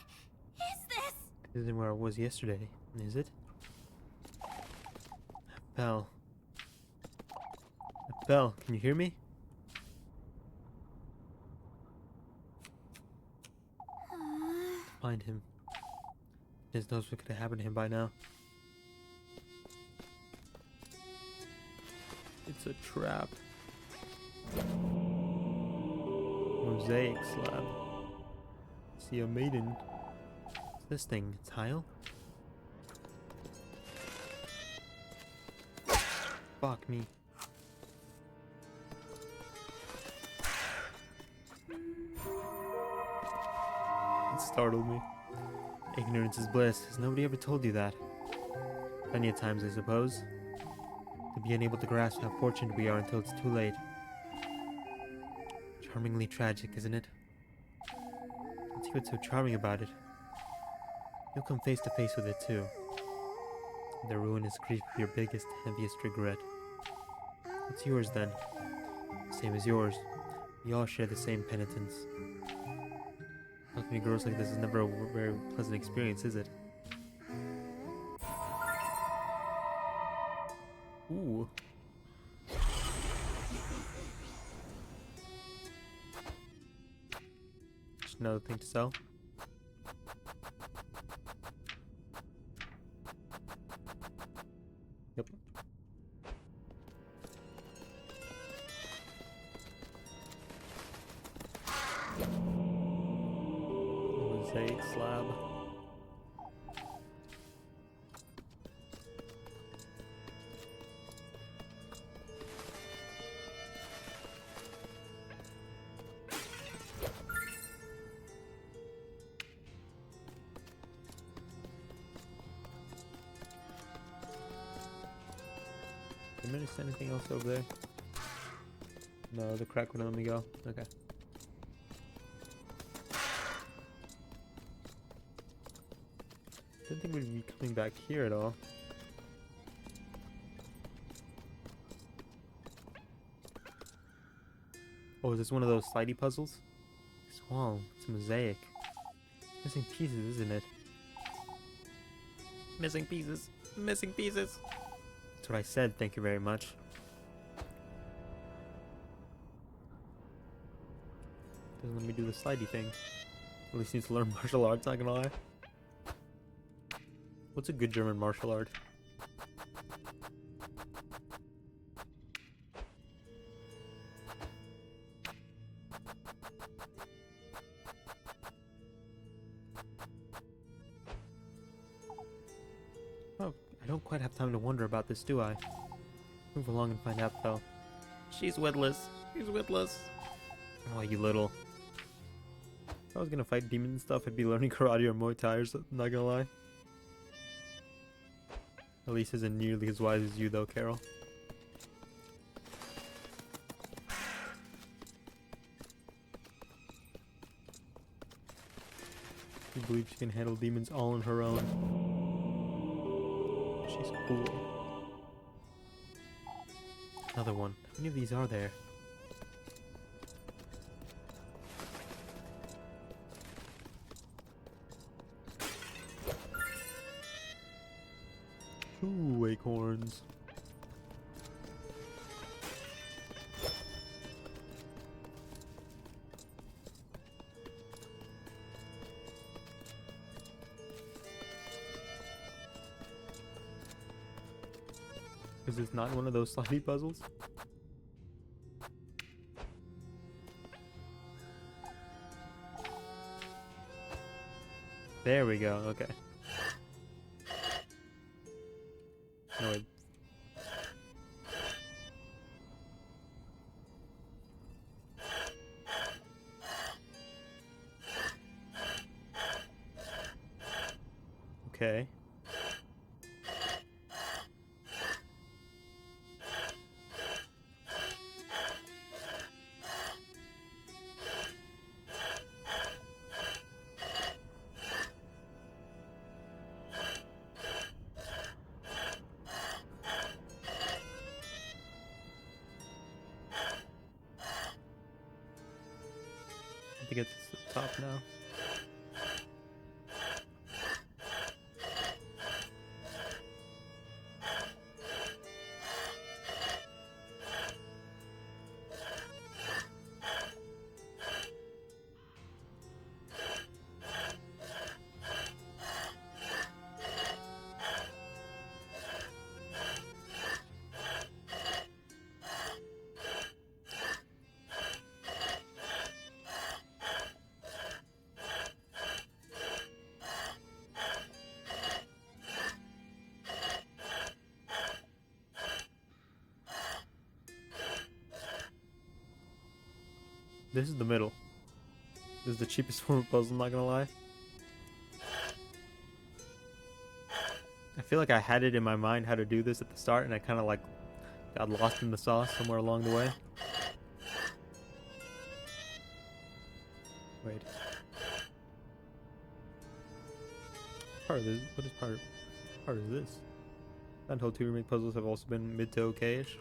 is this? This isn't where I was yesterday, is it? Bell. Bell, can you hear me? Find him. Just knows what could have happened to him by now. It's a trap. Mosaic slab. See a maiden. What's this thing? Tile? Fuck me. It startled me. Ignorance is bliss. Has nobody ever told you that? Plenty of times, I suppose. To be unable to grasp how fortunate we are until it's too late. Charmingly tragic, isn't it? Let's see what's so charming about it. You'll come face to face with it too. The ruinous grief of your biggest, heaviest regret. What's yours then? Same as yours. We all share the same penitence. Talking to girls like this is never a very pleasant experience, is it? Ooh. Just another thing to sell. Yep. Mosaic slab. Did I notice anything else over there? No, the crack wouldn't let me go. Okay. Didn't think we'd be coming back here at all. Oh, is this one of those slidey puzzles? Wow, it's a mosaic. Missing pieces, isn't it? Missing pieces. Missing pieces. That's what I said, thank you very much. Doesn't let me do the slidey thing. At least needs to learn martial arts, not gonna lie. What's a good German martial art? Oh, I don't quite have time to wonder about this, do I? Move along and find out, though. She's witless. She's witless. Oh, you little. If I was gonna fight demons and stuff, I'd be learning karate or Muay Thai or something, not gonna lie. At least isn't nearly as wise as you though, Carol. She believes she can handle demons all on her own. She's cool. Another one. How many of these are there? Two acorns. Is this not one of those slimy puzzles? There we go, okay. No, wait. Okay. I think it's the top now. This is the middle. This is the cheapest form of puzzle, not gonna lie. I feel like I had it in my mind how to do this at the start, and I kind of like got lost in the sauce somewhere along the way. Wait. Part of this? What is part of this? Until 2 remake puzzles have also been mid to okay-ish.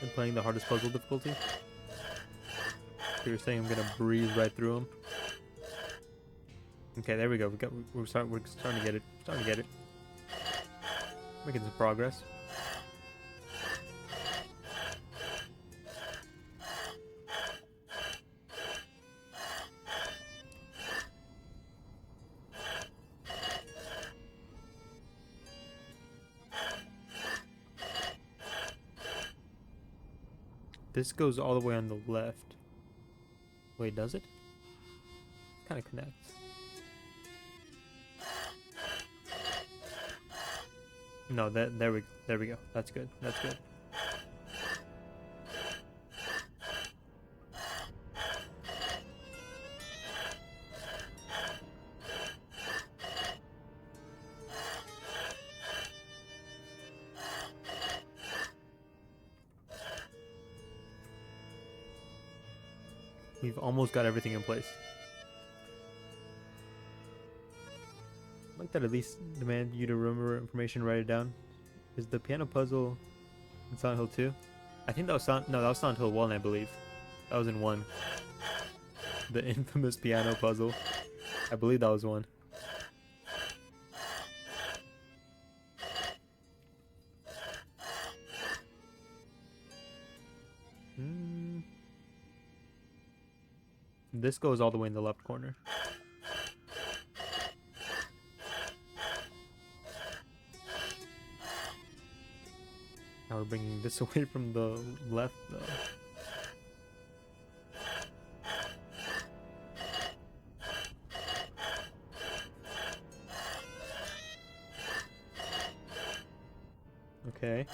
Been playing the hardest puzzle difficulty. So you're saying I'm gonna breeze right through them? Okay, there we go. We're starting to get it. Starting to get it. Making some progress. This goes all the way on the left. Wait, does it? Kind of connects. No, there we go. That's good. That's good. We've almost got everything in place. I'd like that at least demand you to remember information, write it down. Is the piano puzzle in Silent Hill 2? I think that was that was Silent Hill 1, I believe. That was in 1. The infamous piano puzzle. I believe that was 1. This goes all the way in the left corner. Now we're bringing this away from the left, though. Okay.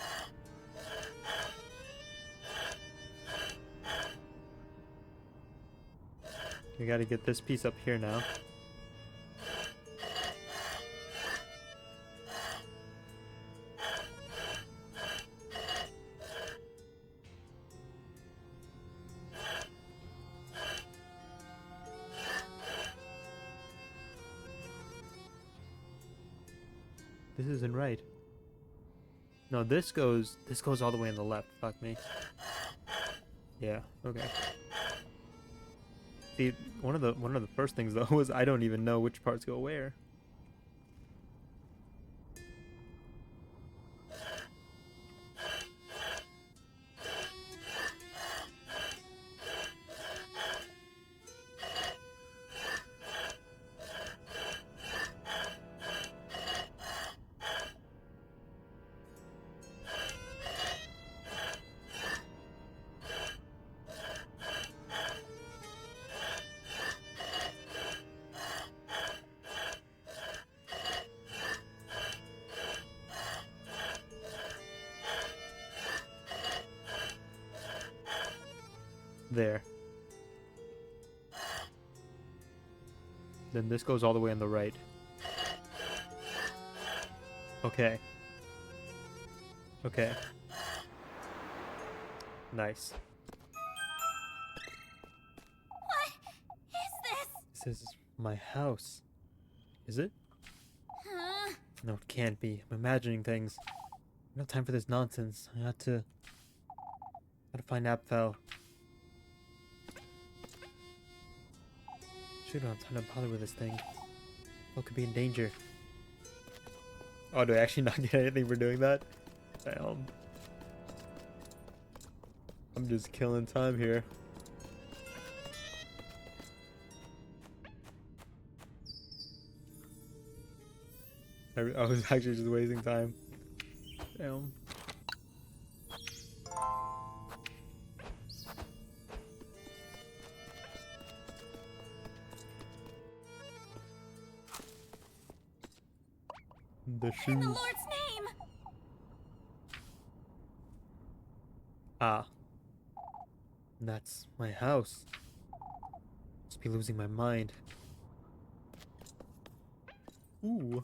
We gotta get this piece up here now. This isn't right. No, this goes all the way on the left. Fuck me. Yeah, okay. See, one of the first things though was I don't even know which parts go where. There. Then this goes all the way on the right. Okay. Okay. Nice. What is this? This is my house. Is it? Huh? No, it can't be. I'm imagining things. No time for this nonsense. I gotta find Apfel. Shoot, I don't have time to bother with this thing. What could be in danger? Oh, do I actually not get anything for doing that? Damn. I'm just killing time here. I was actually just wasting time. Damn. The shoes. In the Lord's name! Ah. That's my house. Must be losing my mind. Ooh.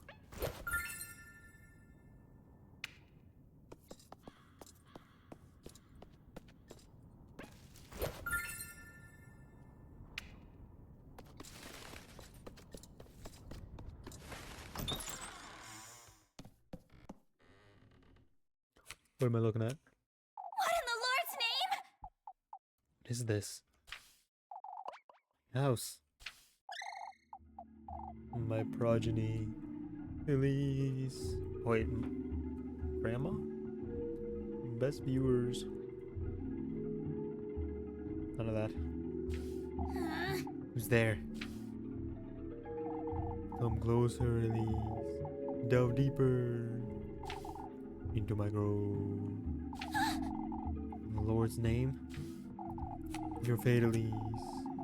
What am I looking at? What in the Lord's name? What is this? House. My progeny. Elise. Wait. Grandma? Best viewers. None of that. Huh? Who's there? Come closer, Elise. Delve deeper. Into my grove. In the Lord's name. Your fate, Elise.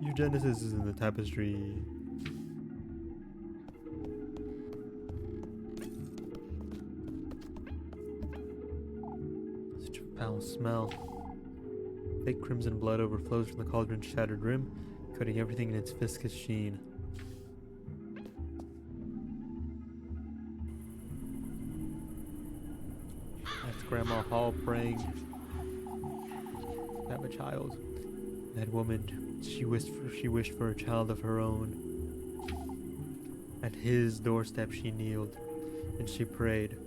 Your genesis is in the tapestry. Such a foul smell. Thick crimson blood overflows from the cauldron's shattered rim, coating everything in its viscous sheen. That's Grandma Hall praying. I have a child. That woman, she wished for a child of her own. At his doorstep she kneeled, and she prayed,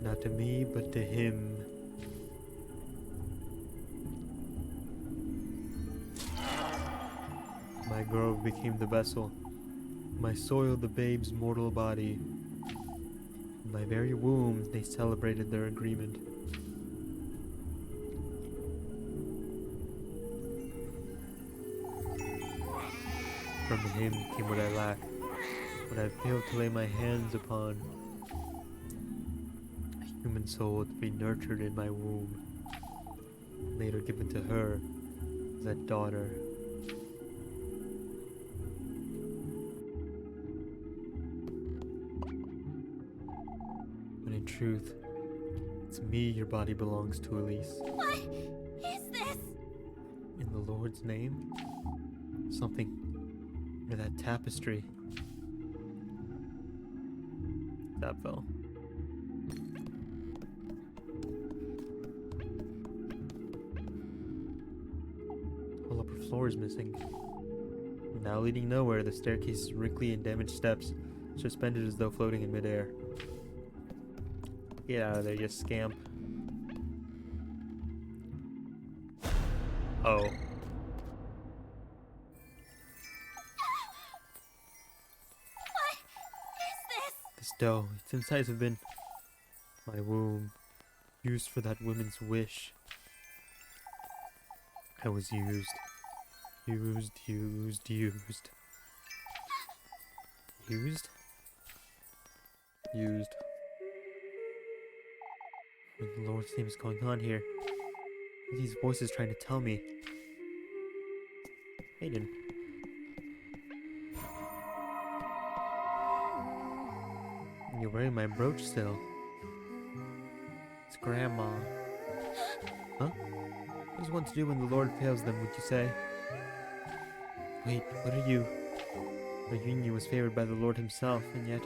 not to me, but to him. My grove became the vessel, my soil the babe's mortal body. In my very womb they celebrated their agreement. From him came what I lack, what I failed to lay my hands upon. A human soul to be nurtured in my womb, later given to her as a daughter. But in truth, it's me your body belongs to, Elise. What is this? In the Lord's name? Something near that tapestry. That fell. Whole upper floor is missing. Now leading nowhere, the staircase is wrinkly and damaged steps, suspended as though floating in midair. Get out of there, you scamp. Oh. What is this? This dough, its insides have been my womb, used for that woman's wish. I was used. Used. Used? Used. What in the Lord's name is going on here? What are these voices trying to tell me? Hayden. You're wearing my brooch still. It's Grandma. Huh? What does one to do when the Lord fails them, would you say? Wait, what are you? Our union was favored by the Lord himself, and yet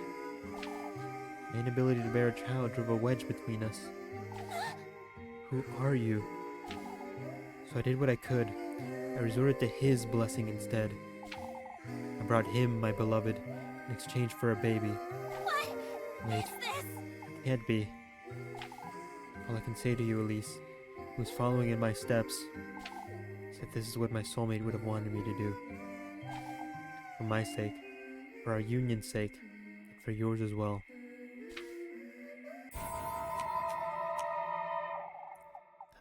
my inability to bear a child drove a wedge between us. Who are you? So I did what I could. I resorted to his blessing instead. I brought him, my beloved, in exchange for a baby. What Wait, is this? can't be. All I can say to you, Elise, who is following in my steps, is that this is what my soulmate would have wanted me to do. For my sake, for our union's sake, and for yours as well.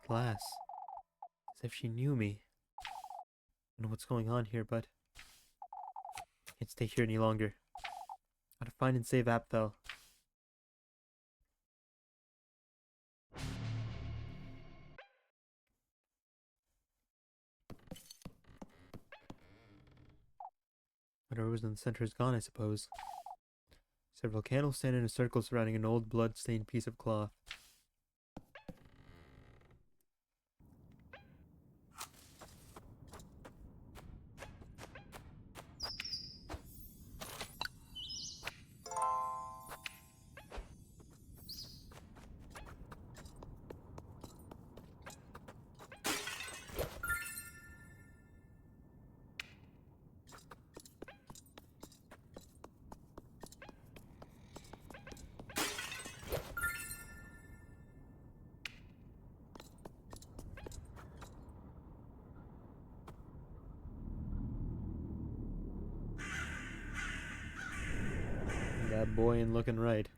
At last, as if she knew me. I don't know what's going on here, but I can't stay here any longer. Gotta find and save Apfel. Whatever was in the center is gone, I suppose. Several candles stand in a circle surrounding an old blood-stained piece of cloth. That boy ain't looking right.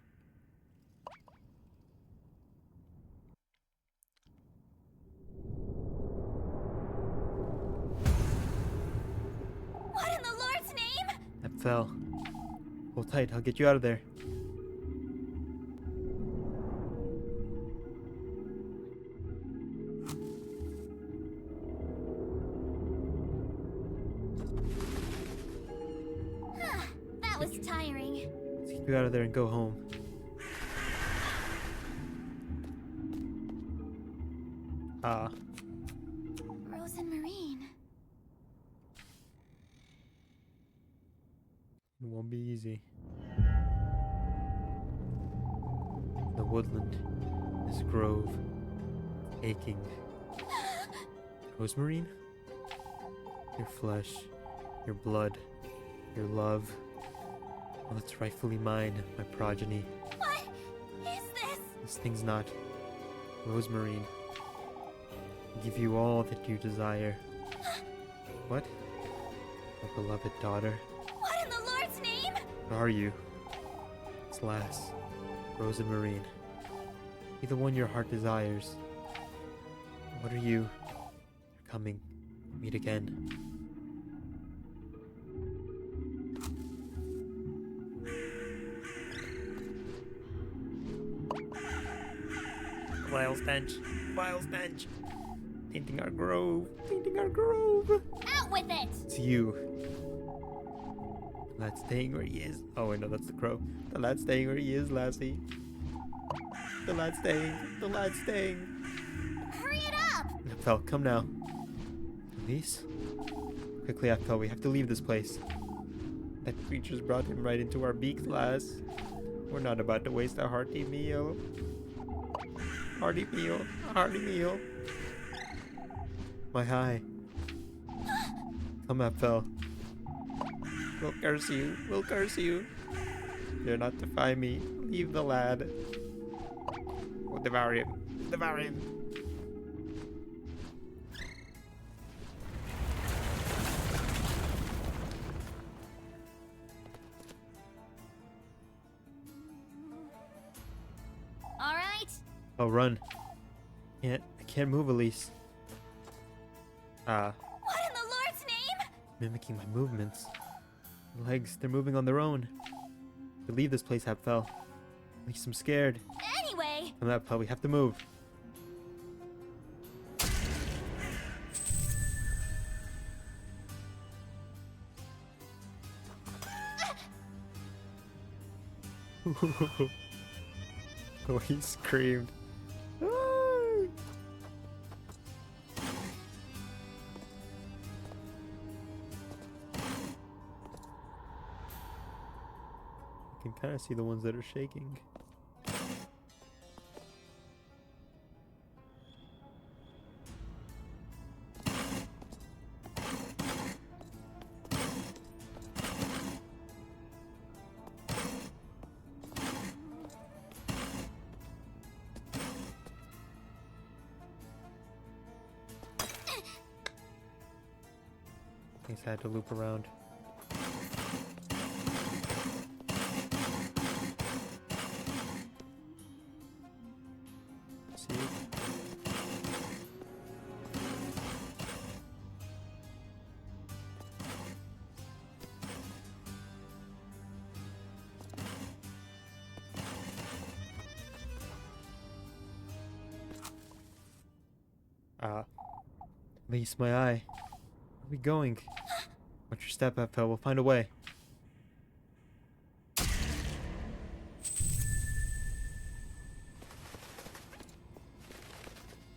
What in the Lord's name? Apfel. Hold tight, I'll get you out of there. That was tiring. Let's get you out of there and go home. Ah. Rose and Marine. It won't be easy. The woodland, this grove, aching. Rosemarine? Your flesh, your blood, your love. Well, it's rightfully mine, my progeny. What is this? This thing's not. Rosemarine. I give you all that you desire. What? My beloved daughter. What in the Lord's name? What are you? It's Lass. Rose and Marine. Be the one your heart desires. What are you? You're coming. Meet again. Vile stench. Vile stench. Tainting our grove. Tainting our grove. Out with it! It's you. The lad's staying where he is. Oh, wait, no, that's the crow. The lad's staying where he is, lassie. The lad's staying. The lad's staying. Hurry it up! Apfel, come now. Elise? Quickly, Apfel, we have to leave this place. That creature's brought him right into our beaks, lass. We're not about to waste a hearty meal. Hearty meal. A hearty meal. My high. Come, Apfel. We'll curse you. We'll curse you. Dare not defy me. Leave the lad. Devour him. Devour him. All right. Oh, run. I can't move, Elise. What in the Lord's name? Mimicking my movements. My legs, they're moving on their own. To leave this place, Hapfel. At least I'm scared. Anyway. Come on, Hapfel, we have to move. Oh, he screamed. Ah! I can kind of see the ones that are shaking. I guess I had to loop around. See? At least my eye. Where are we going? Watch your step, Hapfel. We'll find a way.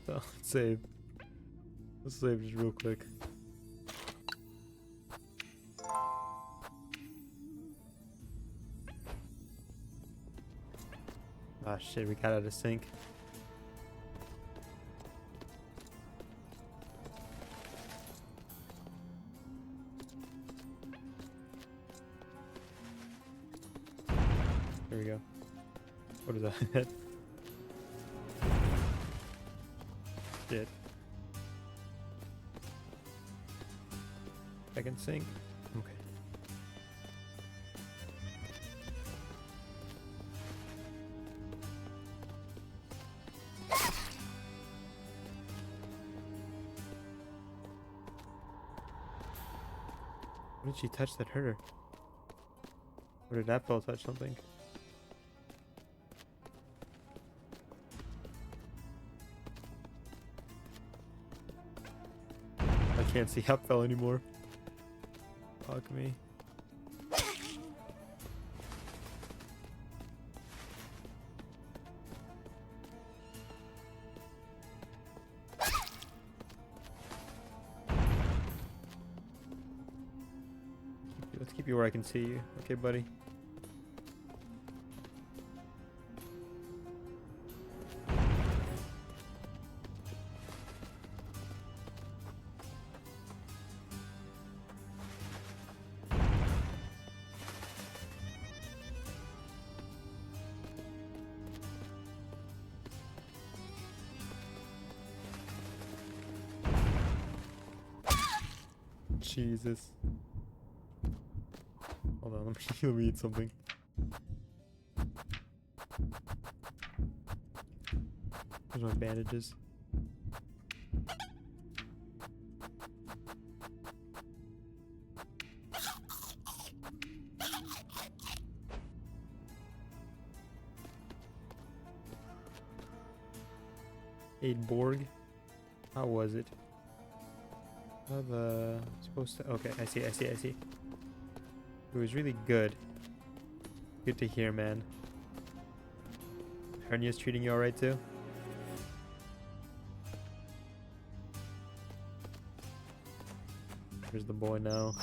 So, let's save. Let's save just real quick. Ah, shit, we got out of sync. There we go. What is that? Shit. I can sync? Okay. What did she touch that hurt her? Or did that bell touch something? I can't see Hapfel anymore. Fuck me. Let's keep you where I can see you. Okay, buddy? Jesus. Hold on, let me eat something. There's my bandages. Aid Borg. How was it? Supposed to. Okay, I see. It was really good. Good to hear, man. Hernia's treating you alright too? Here's the boy now.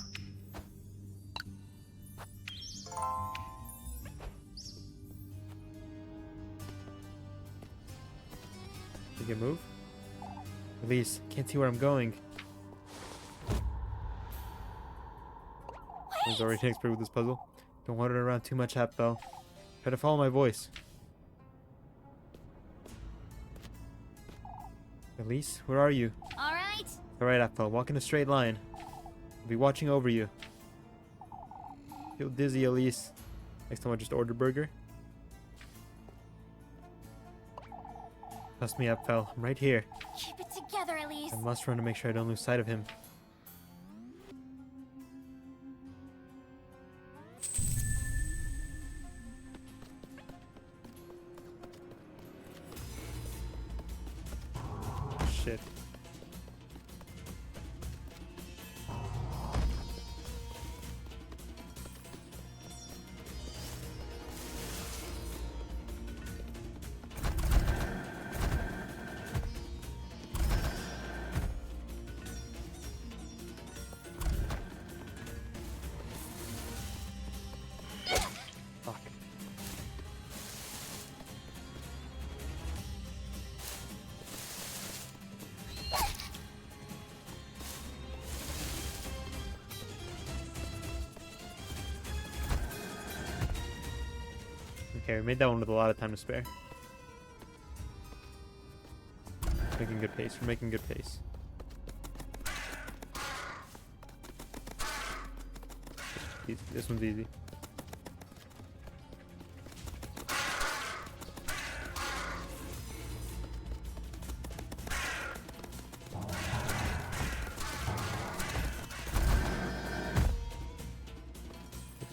You can move? Elise, can't see where I'm going. I was already an expert with this puzzle. Don't wander around too much, Hapfel. Try to follow my voice. Elise, where are you? Alright. Alright, Apfel, walk in a straight line. I'll be watching over you. Feel dizzy, Elise. Next time I'll just order burger. Trust me, Apfel. I'm right here. Keep it together, Elise. I must run to make sure I don't lose sight of him. Shit. Fuck. Okay, we made that one with a lot of time to spare. Making good pace. We're making good pace. Easy. This one's easy.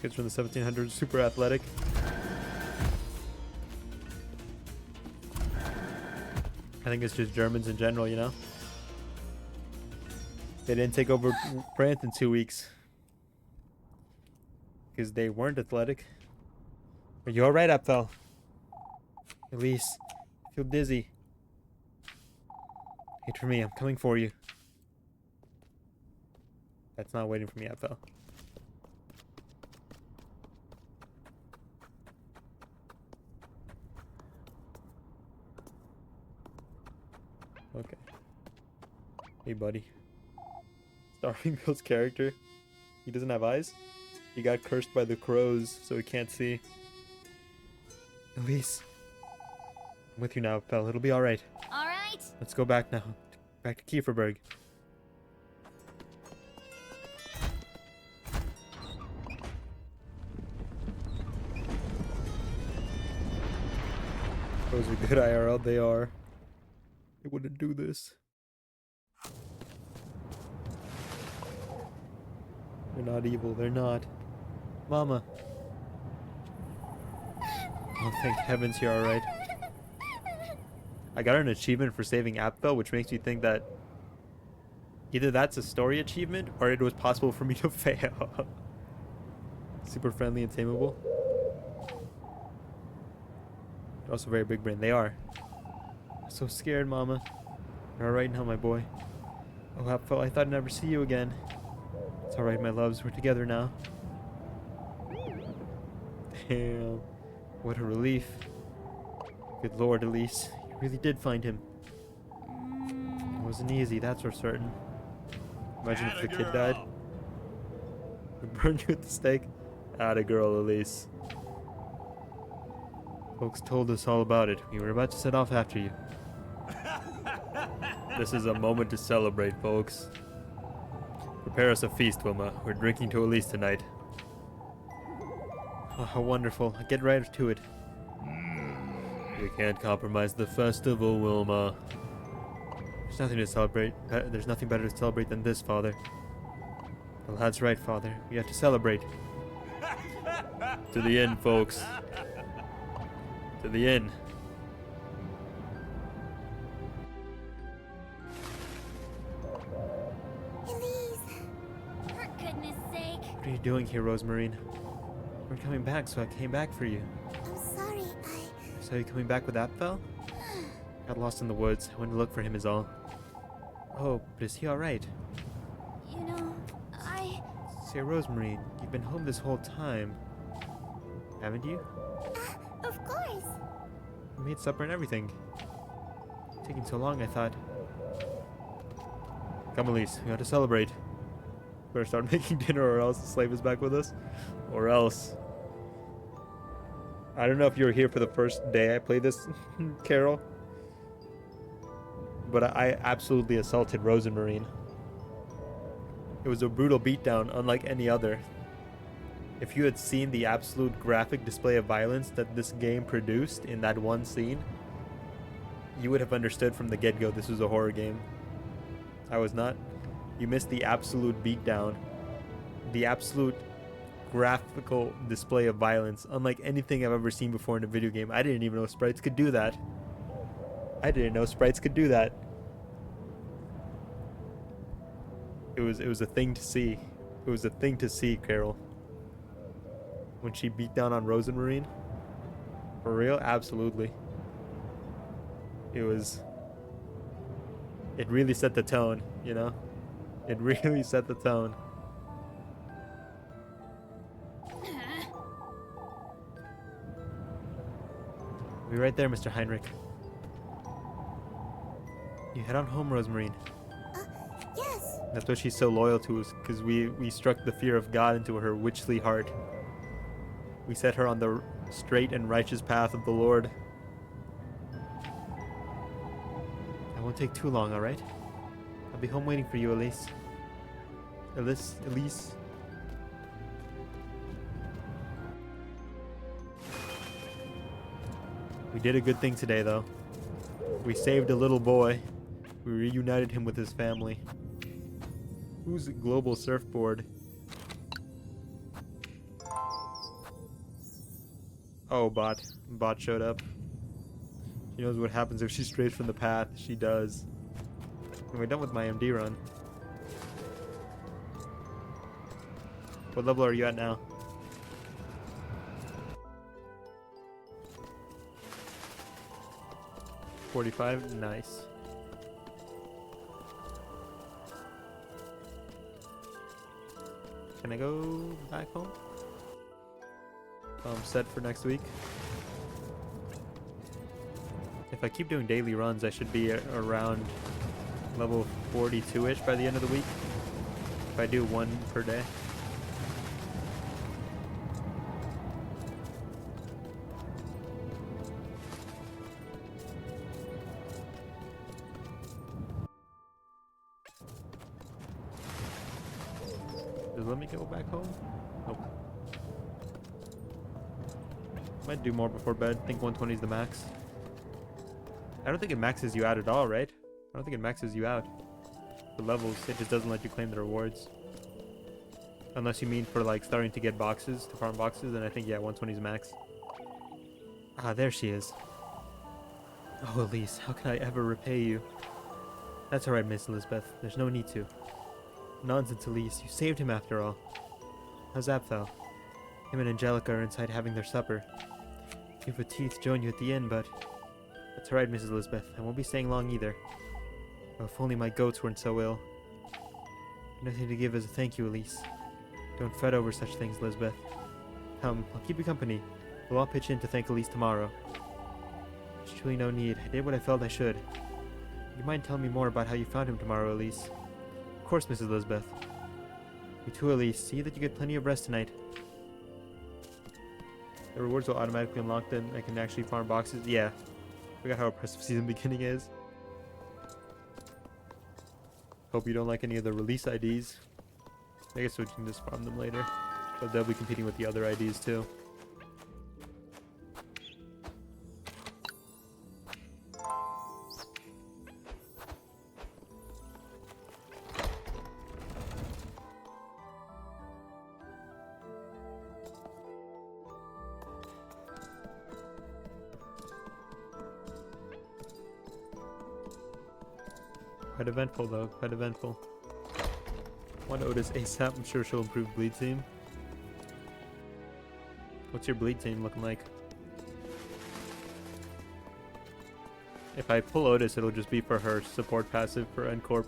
Kids from the 1700s, super athletic. I think it's just Germans in general, you know? They didn't take over France in 2 weeks. Because they weren't athletic. Are you alright, Apfel? Elise, I feel dizzy. Wait for me, I'm coming for you. That's not waiting for me, Apfel. Okay. Hey, buddy. Starving Bill's character. He doesn't have eyes. He got cursed by the crows, so he can't see. Elise. I'm with you now, pal. It'll be alright. Alright. Let's go back now. Back to Kieferberg. Those are good IRL, they are. They wouldn't do this. They're not evil, they're not. Mama. Oh, thank heavens you're alright. I got an achievement for saving Apfel, which makes me think that either that's a story achievement or it was possible for me to fail. Super friendly and tameable. They're also very big brain. They are. I'm so scared, Mama. You're alright now, my boy. Oh, Apfel, I thought I'd never see you again. It's alright, my loves. We're together now. Damn. What a relief. Good lord, Elise. You really did find him. It wasn't easy, that's for certain. Imagine if the kid died. We'd burn you at the stake. Atta girl, Elise. Folks told us all about it. We were about to set off after you. This is a moment to celebrate, folks. Prepare us a feast, Wilma. We're drinking to Elise tonight. Oh, how wonderful. Get right to it. We can't compromise the festival, Wilma. There's nothing to celebrate. There's nothing better to celebrate than this, Father. Well, that's right, Father. We have to celebrate. To the inn, folks. To the inn. Elise. For goodness sake. What are you doing here, Rosemarine? We're coming back, so I came back for you. I'm sorry, So you coming back with Apfel? Got lost in the woods. I went to look for him is all. Oh, but is he alright? You know, Say, Rosemarine, you've been home this whole time. Haven't you? Of course. We made supper and everything. Taking so long, I thought. Come, Elise, we got to celebrate. Better start making dinner or else the slave is back with us. Or else. I don't know if you were here for the first day I played this, Carol. but I absolutely assaulted Rosemarine. It was a brutal beatdown unlike any other. If you had seen the absolute graphic display of violence that this game produced in that one scene, you would have understood from the get-go this was a horror game. I was not. You missed the absolute beatdown. The absolute graphical display of violence, unlike anything I've ever seen before in a video game. I didn't even know sprites could do that. I didn't know sprites could do that. It was a thing to see. It was a thing to see, Carol. When she beat down on Rosemarine. For real? Absolutely. It really set the tone, you know? It really set the tone. Be right there, Mr. Heinrich. You head on home, Rosemarine. Yes. That's why she's so loyal to us, because we struck the fear of God into her witchly heart. We set her on the straight and righteous path of the Lord. I won't take too long, alright? I'll be home waiting for you, Elise. Elise. We did a good thing today, though. We saved a little boy. We reunited him with his family. Who's Global Surfboard? Oh, bot. Bot showed up. She knows what happens if she strays from the path. She does. And we're done with my MD run. What level are you at now? 45? Nice. Can I go back home? I'm set for next week. If I keep doing daily runs, I should be around level 42-ish by the end of the week. If I do one per day. Does it let me go back home? Nope. Might do more before bed. I think 120 is the max. I don't think it maxes you out at all, right? I don't think it maxes you out. For levels, it just doesn't let you claim the rewards. Unless you mean for like starting to get boxes, to farm boxes, then I think yeah, 120 is max. Ah, there she is. Oh, Elise, how can I ever repay you? That's alright, Miss Elizabeth. There's no need to. Nonsense, Elise. You saved him after all. How's Apfel? Him and Angelica are inside having their supper. If with teeth join you at the inn, but... That's alright, Mrs. Elizabeth. I won't be staying long either. Oh, if only my goats weren't so ill. Nothing to give as a thank you, Elise. Don't fret over such things, Elizabeth. Come, I'll keep you company. We'll all pitch in to thank Elise tomorrow. There's truly no need. I did what I felt I should. Would you mind telling me more about how you found him tomorrow, Elise? Of course, Mrs. Elizabeth. You too, Elise. See that you get plenty of rest tonight. The rewards will automatically unlock, then I can actually farm boxes. Yeah. Forgot how oppressive season beginning is. Hope you don't like any of the release IDs. I guess we can just farm them later. But they'll be competing with the other IDs too. Quite eventful though, quite eventful. Want Otis ASAP, I'm sure she'll improve bleed team. What's your bleed team looking like? If I pull Otis, it'll just be for her support passive for Ncorp.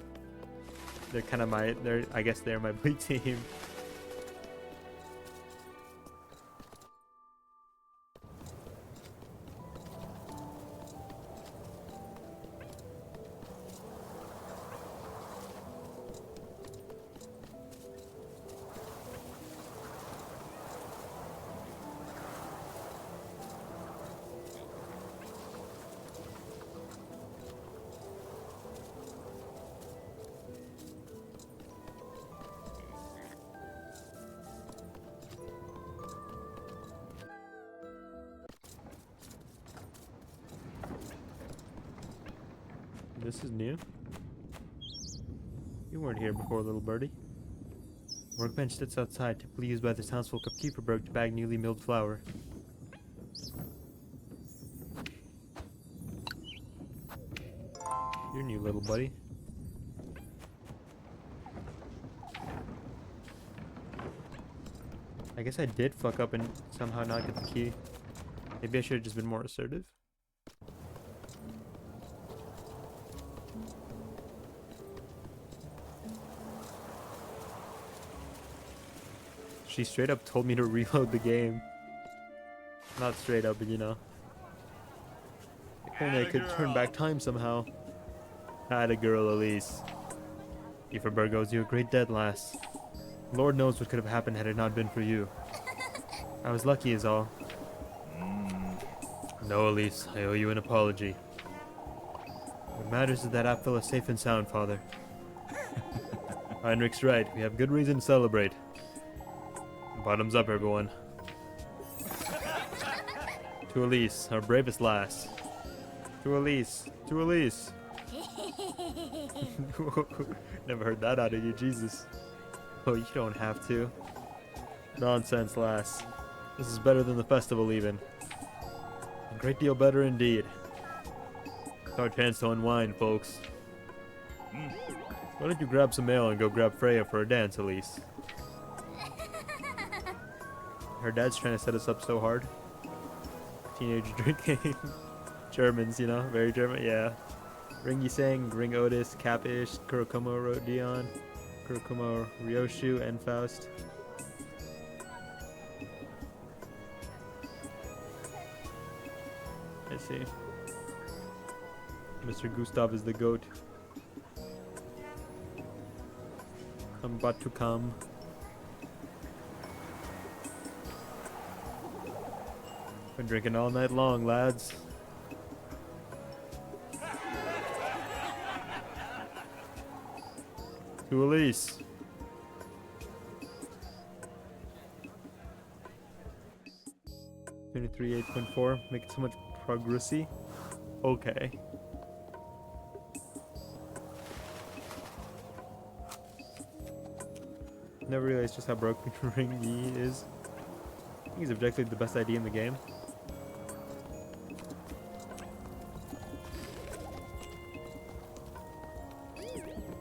They're kind of I guess they're my bleed team. This is new. You weren't here before, little birdie. Workbench sits outside, typically used by the townsfolk of Keeperberg to bag newly milled flour. You're new, little buddy. I guess I did fuck up and somehow not get the key. Maybe I should have just been more assertive. She straight up told me to reload the game. Not straight up, but you know. If only I could turn back time somehow. Atta girl, Elise. Keeperberg owes you a great debt, lass. Lord knows what could have happened had it not been for you. I was lucky is all. No, Elise, I owe you an apology. What matters is that Apfel is safe and sound, Father. Heinrich's right, we have good reason to celebrate. Bottoms up, everyone. To Elise, our bravest lass. To Elise, to Elise. Never heard that out of you, Jesus. Oh, you don't have to. Nonsense, lass. This is better than the festival, even. A great deal better indeed. It's our chance to unwind, folks. Why don't you grab some ale and go grab Freya for a dance, Elise? Her dad's trying to set us up so hard. Teenage drinking. Germans, you know, very German, yeah. Ringy sang, Ring Otis, Capish, Kurokomo wrote Dion, Kurokomo Ryoshu, and Faust. I see. Mr. Gustav is the goat. Come but to come. Been drinking all night long, lads. To Elise. $23, 8.4. Making so much progressy. Okay. Never realized just how broken Ringy is. I think he's objectively the best ID in the game.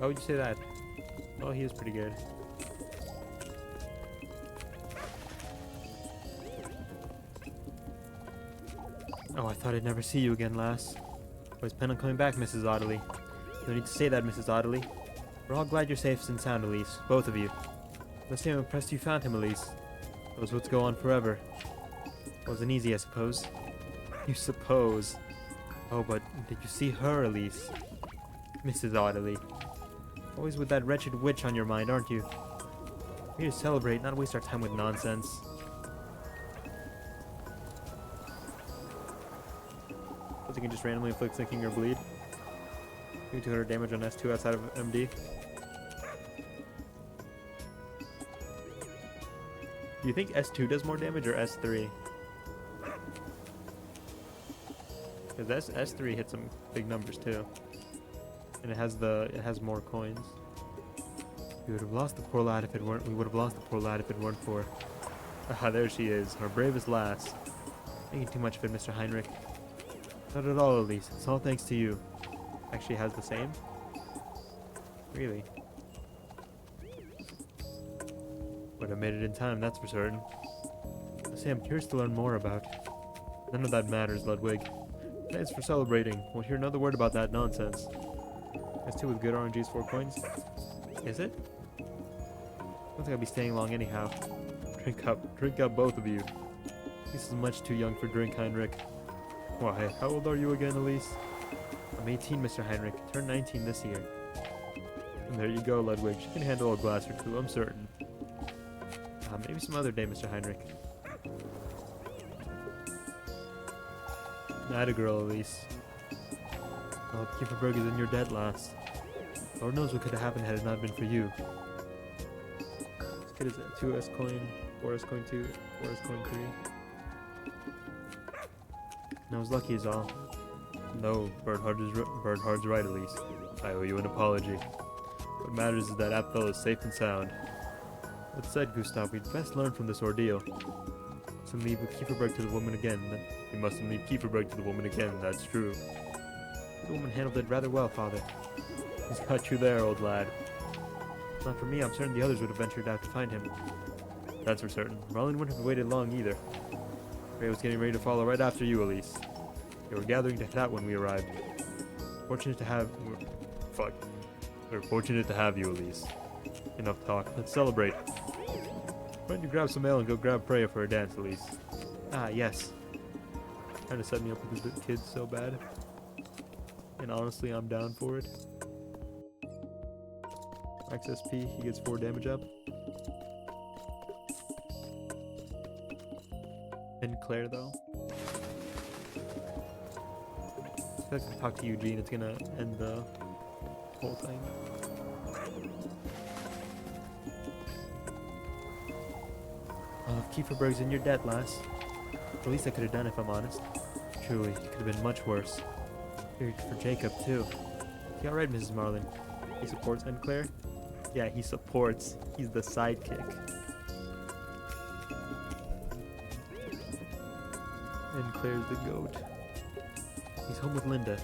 Oh, you say that? Oh, he is pretty good. Oh, I thought I'd never see you again, lass. I was planning on coming back, Mrs. Audley. No need to say that, Mrs. Audley. We're all glad you're safe and sound, Elise. Both of you. Let's see how impressed you found him, Elise. Those woods go on forever. Wasn't easy, I suppose. You suppose. Oh, but did you see her, Elise? Mrs. Audley. Always with that wretched witch on your mind, aren't you? We need to celebrate, not waste our time with nonsense. Suppose you can just randomly inflict sinking or bleed. Do 200 damage on S2 outside of MD. Do you think S2 does more damage or S3? Because S3 hits some big numbers too. And it has more coins. We would have lost the poor lad if it weren't. We would have lost the poor lad if it weren't for. Ah, there she is, our bravest lass. Thinking too much of it, Mr. Heinrich. Not at all, Elise. It's all thanks to you. Actually, has the same. Really. Would have made it in time, that's for certain. I say I'm curious to learn more about. None of that matters, Ludwig. Thanks for celebrating. Won't hear another word about that nonsense. S2 with good RNG's 4 coins. Is it? I don't think I'll be staying long anyhow. Drink up, both of you. This is much too young for drink, Heinrich. Why, how old are you again, Elise? I'm 18, Mr. Heinrich. Turned 19 this year. And there you go, Ludwig. She can handle a glass or two, I'm certain. Maybe some other day, Mr. Heinrich. Atta girl, Elise. Well, Keeperberg is in your debt, lass. Lord knows what could have happened had it not been for you. This kid is a 2S coin, 4S coin 2, 4S coin 3. And I was lucky as all. No, Bernhard's right, Elise. I owe you an apology. What matters is that Apfel is safe and sound. That said, Gustav, we'd best learn from this ordeal. To leave Kieferberg to the woman again. We mustn't leave Kieferberg to the woman again, that's true. The woman handled it rather well, father. He's got you there, old lad. If not for me, I'm certain the others would have ventured out to find him. That's for certain. Marlin wouldn't have waited long either. Ray was getting ready to follow right after you, Elise. They were gathering to head out when we arrived. Fortunate to have... Fuck. We're fortunate to have you, Elise. Enough talk. Let's celebrate. Why don't you grab some ale and go grab Freya for a dance, Elise? Ah, yes. Trying to set me up with this kid so bad. And honestly, I'm down for it. Max SP, he gets 4 damage up. And Claire, though. I feel like if I talk to Eugene, it's gonna end the whole thing. Well, if Kieferberg's in your debt, lass. The least I could have done, if I'm honest. Truly, it could have been much worse. Here for Jacob, too. You alright, Mrs. Marlin? He supports Aunt Claire? Yeah, he supports. He's the sidekick. And Claire's the goat. He's home with Linda.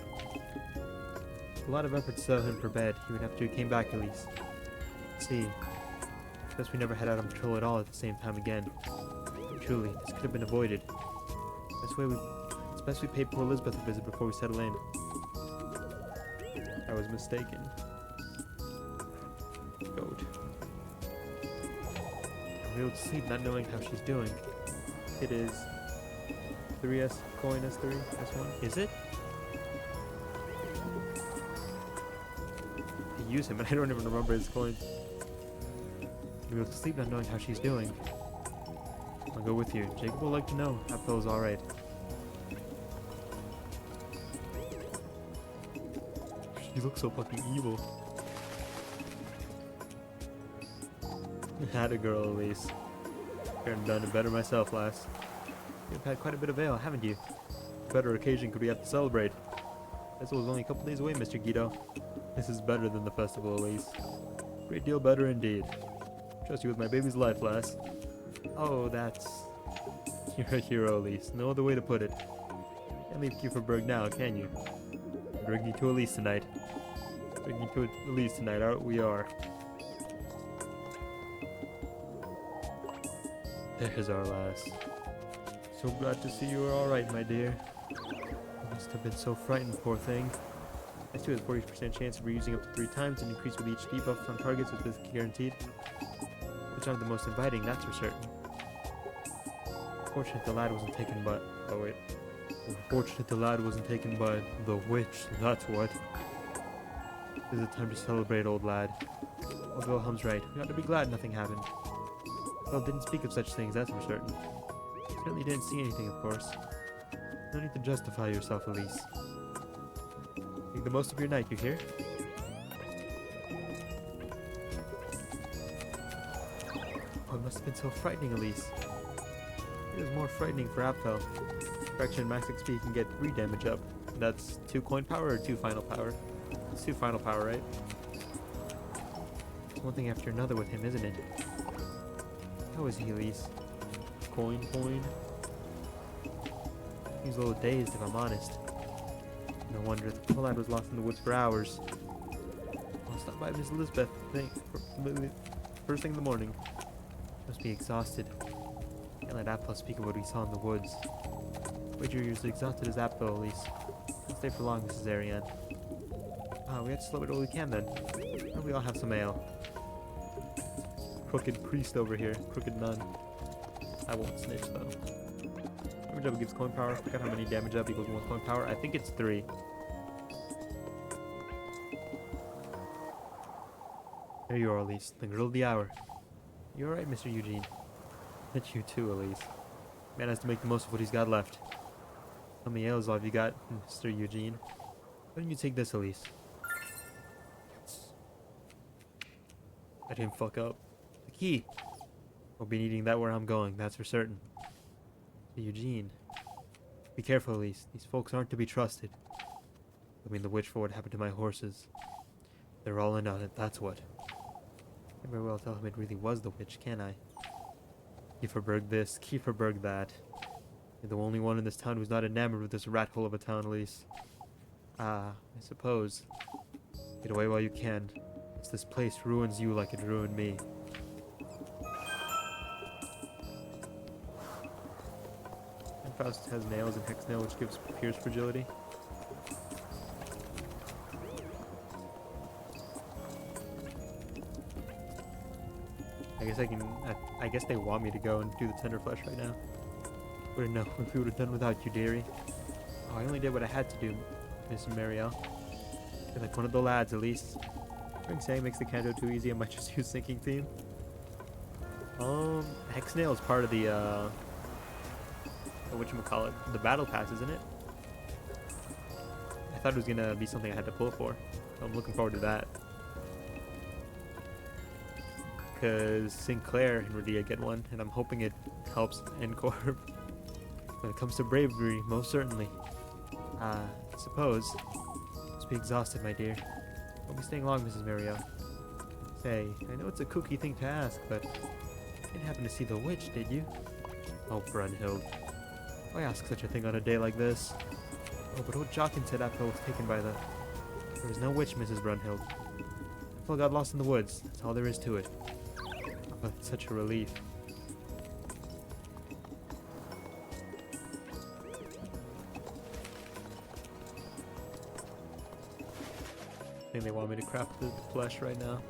A lot of effort to settle him for bed, even after he came back at least. See, guess we never head out on patrol at all at the same time again. But truly, this could have been avoided. It's best we pay poor Elizabeth a visit before we settle in. I was mistaken. Goat. I'm able to sleep not knowing how she's doing. It is 3S coin S3 S1. Is it? I use him and I don't even remember his coins. I'm able to sleep not knowing how she's doing. I'll go with you. Jacob will like to know how Phil's alright. She looks so fucking evil. Had a girl, Elise. Couldn't done it better myself, lass. You've had quite a bit of ale, haven't you? What better occasion could we have to celebrate? Festival's only a couple days away, Mr. Guido. This is better than the festival, Elise. Great deal better indeed. Trust you with my baby's life, lass. Oh, that's... You're a hero, Elise. No other way to put it. Can't leave Kieferberg now, can you? I'm bringing you to Elise tonight. Bringing you to Elise tonight, we are. There's our lass. So glad to see you are alright, my dear. You must have been so frightened, poor thing. S2 has a 40% chance of reusing up to 3 times and increase with each debuff on targets with this guaranteed. Which aren't the most inviting, that's for certain. Fortunate the lad wasn't taken by... Oh wait. Fortunate the lad wasn't taken by the witch, that's what. This is a time to celebrate, old lad. Old Wilhelm's right. We ought to be glad nothing happened. Well, didn't speak of such things, that's for certain. Certainly didn't see anything, of course. No need to justify yourself, Elise. Make the most of your night, you hear? Oh, it must have been so frightening, Elise. It was more frightening for Apfel. Correction, max XP can get 3 damage up. That's 2 coin power or 2 final power? It's 2 final power, right? It's one thing after another with him, isn't it? How is he, Elise? Coin. He's a little dazed, if I'm honest. No wonder the poor lad was lost in the woods for hours. I'll stop by Miss Elizabeth first thing in the morning. She must be exhausted. Can't let Apfel speak of what he saw in the woods. Wager you're as exhausted as Apfel, Elise. Don't stay for long, Mrs. Ariane. Ah, we have to slow it all we can then. And we all have some ale. Crooked priest over here. Crooked nun. I won't snitch though. Damage up gives coin power. I forgot how many damage up equals 1 coin power. I think it's 3. There you are, Elise. The girl of the hour. You alright, Mr. Eugene? And you too, Elise. Man has to make the most of what he's got left. How many ales have you got, Mr. Eugene? Why don't you take this, Elise? I didn't fuck up. The key! I'll be needing that where I'm going, that's for certain. Eugene. Be careful, Elise. These folks aren't to be trusted. I mean the witch for what happened to my horses. They're all in on it, that's what. Can't very well tell him it really was the witch, can I? Kieferberg this, Kieferberg that. You're the only one in this town who's not enamored with this rat hole of a town, Elise. Ah, I suppose. Get away while you can. It's this place ruins you like it ruined me. And Faust has nails and hex nail, which gives Pierce fragility. I guess I can. I guess they want me to go and do the tender flesh right now. Wouldn't know if we would have done without you, dearie. Oh, I only did what I had to do, Miss Marielle. You're like one of the lads, at least. Frank saying makes the canto too easy. I might just use sinking theme. Hexnail is part of the whatchamacallit, the battle pass, isn't it? I thought it was gonna be something I had to pull for. So I'm looking forward to that. Because Sinclair and Radia get one, and I'm hoping it helps Encore. When it comes to bravery, most certainly. I suppose. Must be exhausted, my dear. Won't be staying long, Mrs. Mario. Say, I know it's a kooky thing to ask, but you didn't happen to see the witch, did you? Oh, Brunhild. Why ask such a thing on a day like this? Oh, but old Jockin said Apfel was taken by the... There was no witch, Mrs. Brunhild. Apfel got lost in the woods. That's all there is to it. Oh, it's such a relief. I think they want me to craft the flesh right now.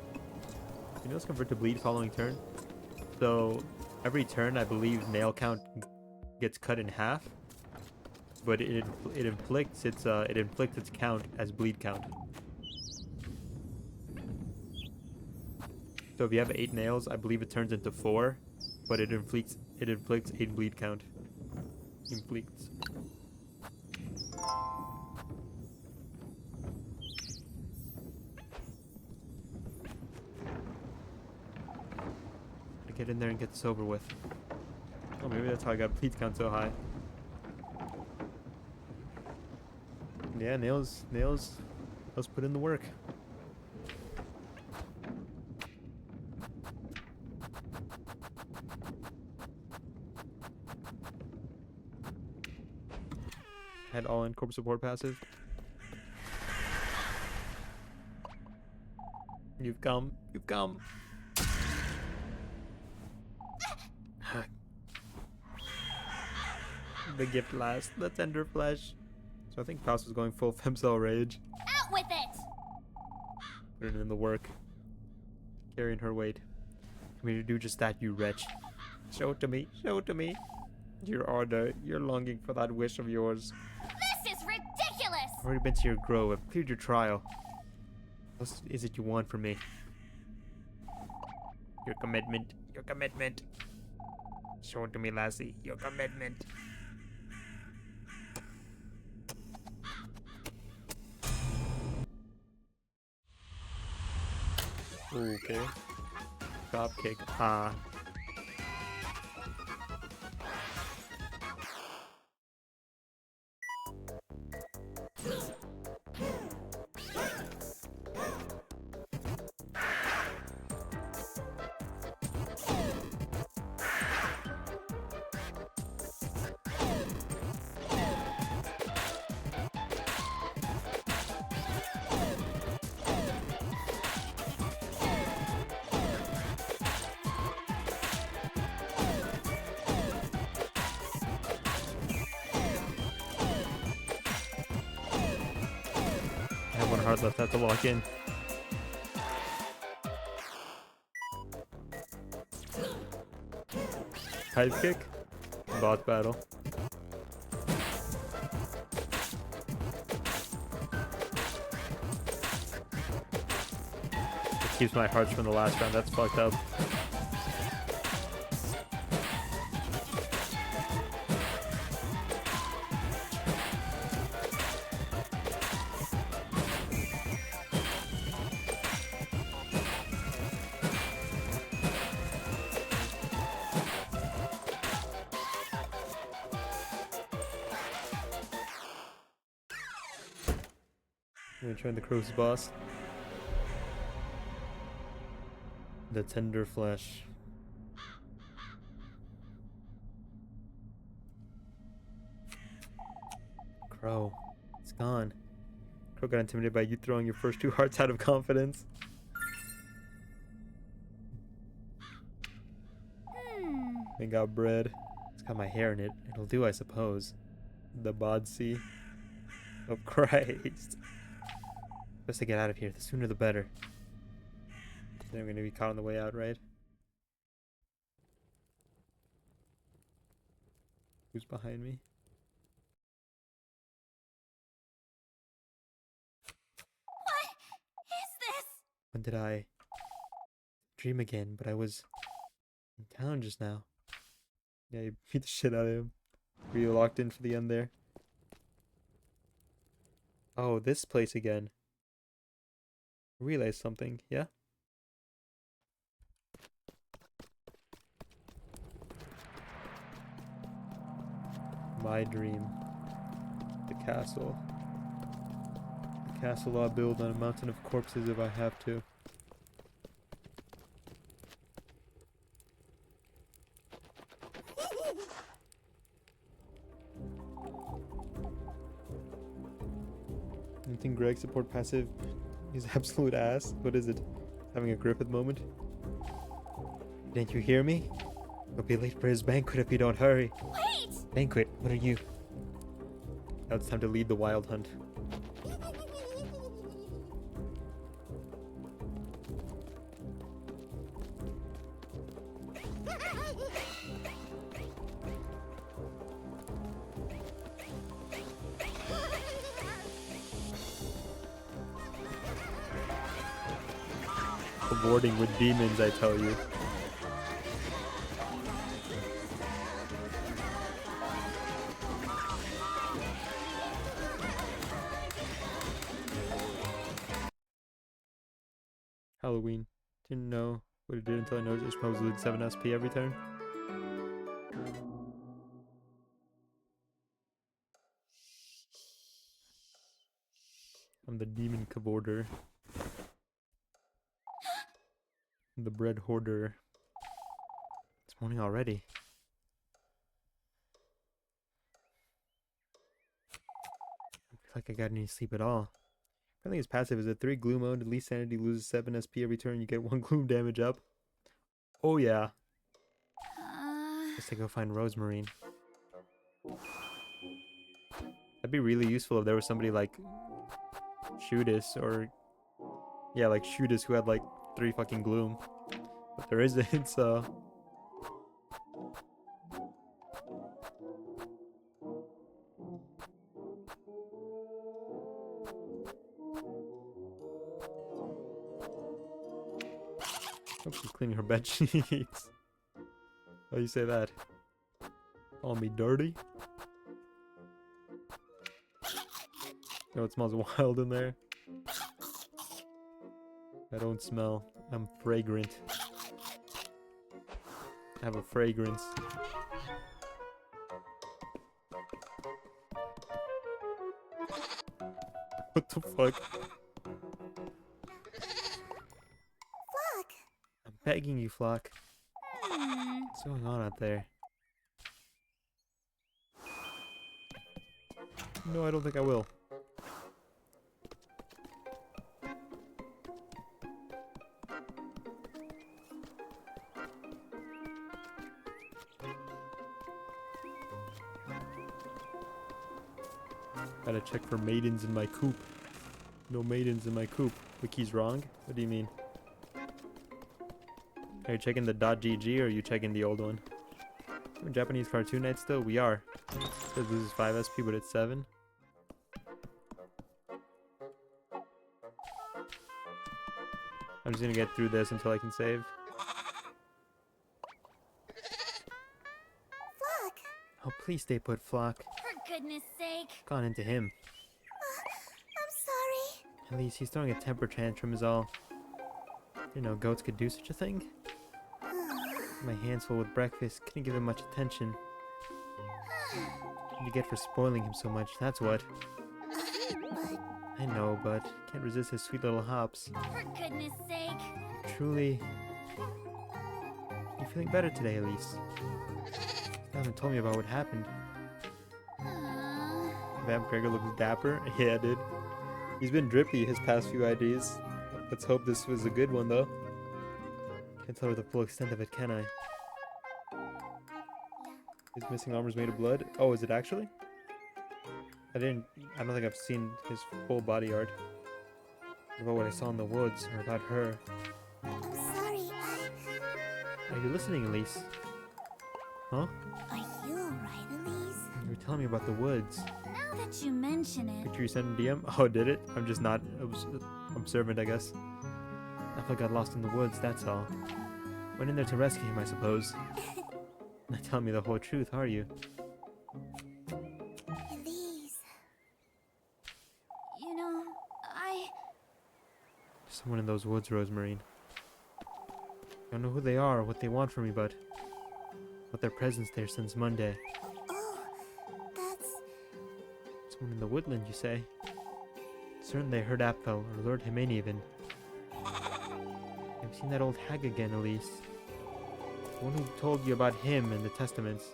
You know it's convert to bleed following turn? So every turn I believe nail count gets cut in half, but it inflicts its count as bleed count. So if you have 8 nails, I believe it turns into 4, but it inflicts 8 bleed count. Inflicts. Get in there and get this over with. Oh, maybe that's how I got bleed count so high. Yeah, nails put in the work. Had all in corp support passive. You've come. The gift last, the tender flesh. So I think Faust was going full femcell rage. Out with it! Putting in the work. Carrying her weight. Come here to do just that, you wretch. Show it to me. Your order, your longing for that wish of yours. This is ridiculous! I've already been to your grove. I've cleared your trial. What else is it you want from me? Your commitment. Show it to me, lassie. Your commitment. Okay. Drop kick. Ah. I have one hard left, I have to lock in. Hive kick. Boss battle. It keeps my hearts from the last round, that's fucked up. I'm gonna join the crow's boss. The tender flesh. Crow. It's gone. Crow got intimidated by you throwing your first 2 hearts out of confidence. I got bread. It's got my hair in it. It'll do, I suppose. The Bodsy of Christ. Best to get out of here. The sooner the better. Then I'm gonna be caught on the way out, right? Who's behind me? What is this? When did I dream again? But I was in town just now. Yeah, you beat the shit out of him. Were you locked in for the end there? Oh, this place again. I realized something, yeah? My dream. The castle. The castle I'll build on a mountain of corpses if I have to. You think Greg support passive is absolute ass? What is it? Having a Griffith moment? Didn't you hear me? He'll be late for his banquet if you don't hurry. Wait! Banquet, what are you? Now it's time to lead the wild hunt. Cavorting with demons, I tell you. Halloween. Didn't know what it did until I noticed it supposed to lose 7 SP every turn. I'm the demon cavorter. The bread hoarder. It's morning already. I feel like I got any sleep at all. Apparently his passive is a 3 gloom mode, at least sanity loses 7 SP every turn, you get 1 gloom damage up. Oh yeah. Guess I go find Rosemarine. That'd be really useful if there was somebody like Shootist or yeah, like Shootist who had like 3 fucking gloom. But there isn't, so hope she's cleaning her bed sheets. How you say that? Call me dirty? Oh, it smells wild in there. I don't smell. I'm fragrant. I have a fragrance. What the fuck? Look! I'm begging you, Flock. What's going on out there? No, I don't think I will. Gotta check for maidens in my coop. No maidens in my coop. Wiki's wrong? What do you mean? Are you checking the .gg or are you checking the old one? Doing Japanese Cartoon Night still? We are. It says this is 5 SP, but it's 7. I'm just gonna get through this until I can save. Flock! Oh, please stay put, Flock. For goodness sake. Gone into him. I'm sorry. At least he's throwing a temper tantrum is all. You know, goats could do such a thing. My hands full with breakfast, couldn't give him much attention. What did you get for spoiling him so much, that's what. But I know, but can't resist his sweet little hops. For goodness sake. Truly... You feeling better today, Elise? You haven't told me about what happened. Vamp Gregor looks dapper. Yeah, dude. He's been drippy his past few IDs. Let's hope this was a good one, though. Can't tell her the full extent of it, can I? His missing armor's made of blood? Oh, is it actually? I don't think I've seen his full body art. What about what I saw in the woods, or about her? I'm sorry, Are you listening, Elise? Huh? Are you alright, Elise? You were telling me about the woods. Now that you mention it... Picture you sent in DM? Oh, did it? I'm just not observant, I guess. I felt I got lost in the woods, that's all. Went in there to rescue him, I suppose. Not telling me the whole truth, are you? Elise... You know, Someone in those woods, Rosemarine. I don't know who they are or what they want from me, but their presence there since Monday. Oh, that's... Someone in the woodland, you say? Certain they heard Apfel, or lured him in even. I've seen that old hag again, Elise. The one who told you about him and the testaments.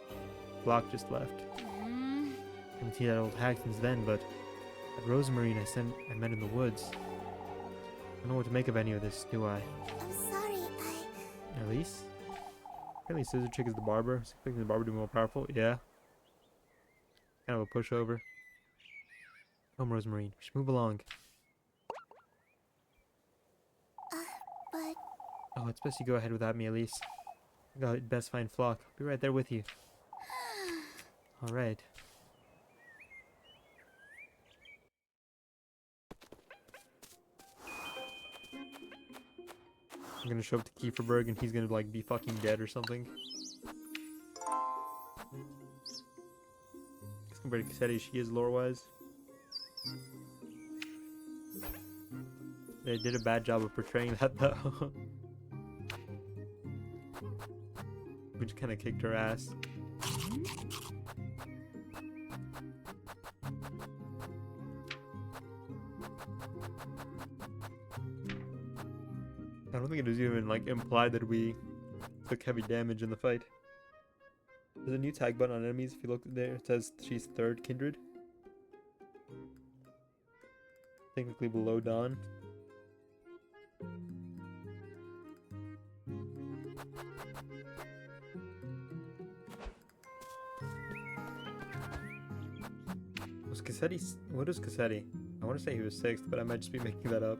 Flock just left. Haven't seen that old hag since then, but at Rosemarine I met in the woods. I don't know what to make of any of this, do I? I'm sorry, Elise? Apparently Scissor Chick is the barber. Expecting the barber to be more powerful? Yeah. Kind of a pushover. Come, Rosemarine. We should move along. but... Oh, it's best you go ahead without me, Elise. I got best find Flock. I'll be right there with you. Alright. I'm gonna show up to Kieferberg and he's gonna like be fucking dead or something. Compared to Cassetti, she is lore-wise. They did a bad job of portraying that though. We just kind of kicked her ass. I don't think it was even like implied that we took heavy damage in the fight. There's a new tag button on enemies. If you look there, it says she's third kindred. Technically below Dawn. Was Cassetti? What is Cassetti? I want to say he was 6th, but I might just be making that up.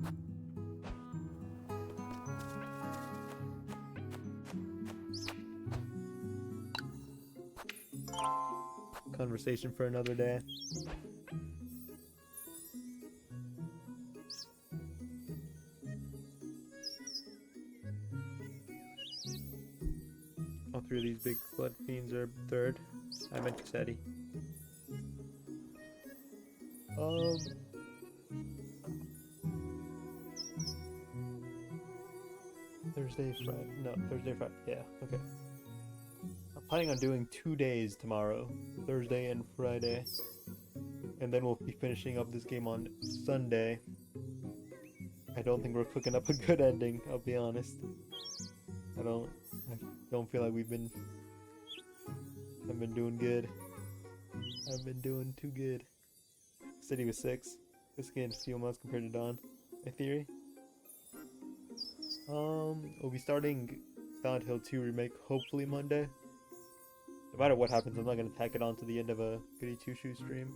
Conversation for another day. All 3 of these big blood fiends are 3rd. I meant Cassetti. Thursday, Friday. No, Thursday, Friday. Yeah, okay. I'm planning on doing 2 days tomorrow. Thursday and Friday. And then we'll be finishing up this game on Sunday. I don't think we're cooking up a good ending, I'll be honest. I don't feel like I've been doing good. I've been doing too good. City was 6. This game's a few months compared to Dawn. My theory. We'll be starting Silent Hill 2 remake hopefully Monday. No matter what happens, I'm not gonna tack it on to the end of a Goody 2-Shoe stream.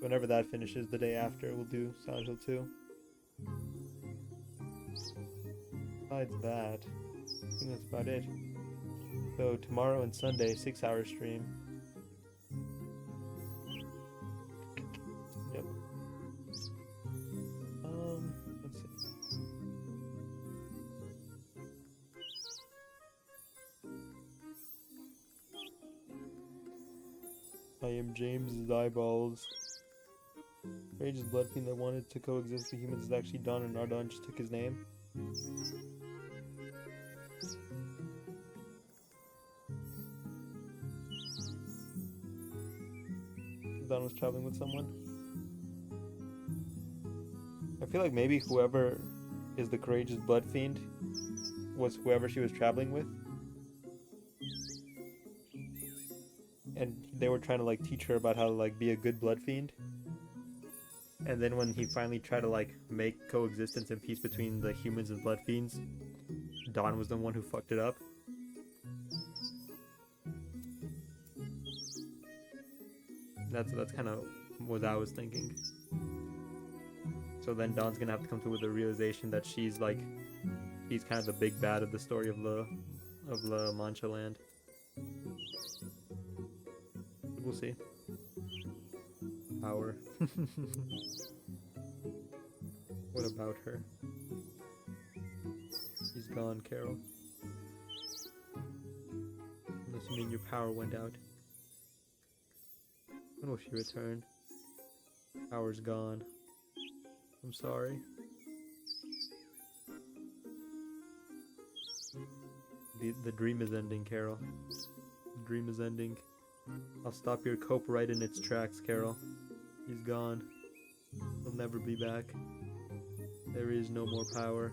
Whenever that finishes, the day after, we'll do Silent Hill 2. Besides that, I think that's about it. So tomorrow and Sunday, 6-hour stream. Yep. Let's see. I am James's eyeballs. Rage's blood fiend that wanted to coexist with humans is actually Don, and Ardon just took his name. Don was traveling with someone. I feel like maybe whoever is the courageous blood fiend was whoever she was traveling with. And they were trying to like teach her about how to like be a good blood fiend. And then when he finally tried to like make coexistence and peace between the humans and blood fiends, Dawn was the one who fucked it up. That's kind of what I was thinking. So then Dawn's gonna have to come to the realization that she's kind of the big bad of the story of La Mancha Land. We'll see. Power. What about her? She's gone, Carol. Unless you mean your power went out. When will she return? Power's gone. I'm sorry. The dream is ending, Carol. The dream is ending. I'll stop your cope right in its tracks, Carol. He's gone. He'll never be back. There is no more power.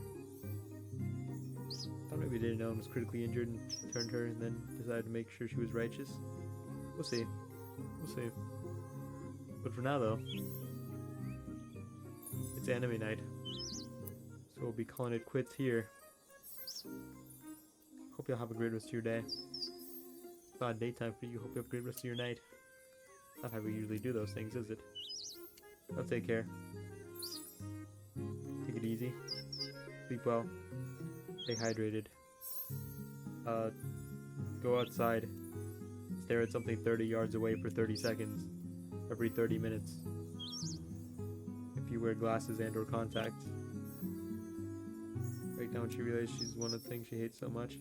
Thought maybe didn't know and was critically injured and she turned her and then decided to make sure she was righteous. We'll see. We'll see. But for now, though, it's anime night. So we'll be calling it quits here. Hope y'all have a great rest of your day. It's not daytime for you. Hope you have a great rest of your night. Not how we usually do those things, is it? I'll take care. Take it easy. Sleep well. Stay hydrated. Go outside. Stare at something 30 yards away for 30 seconds. Every 30 minutes. If you wear glasses and or contacts. Right now when she realizes she's one of the things she hates so much.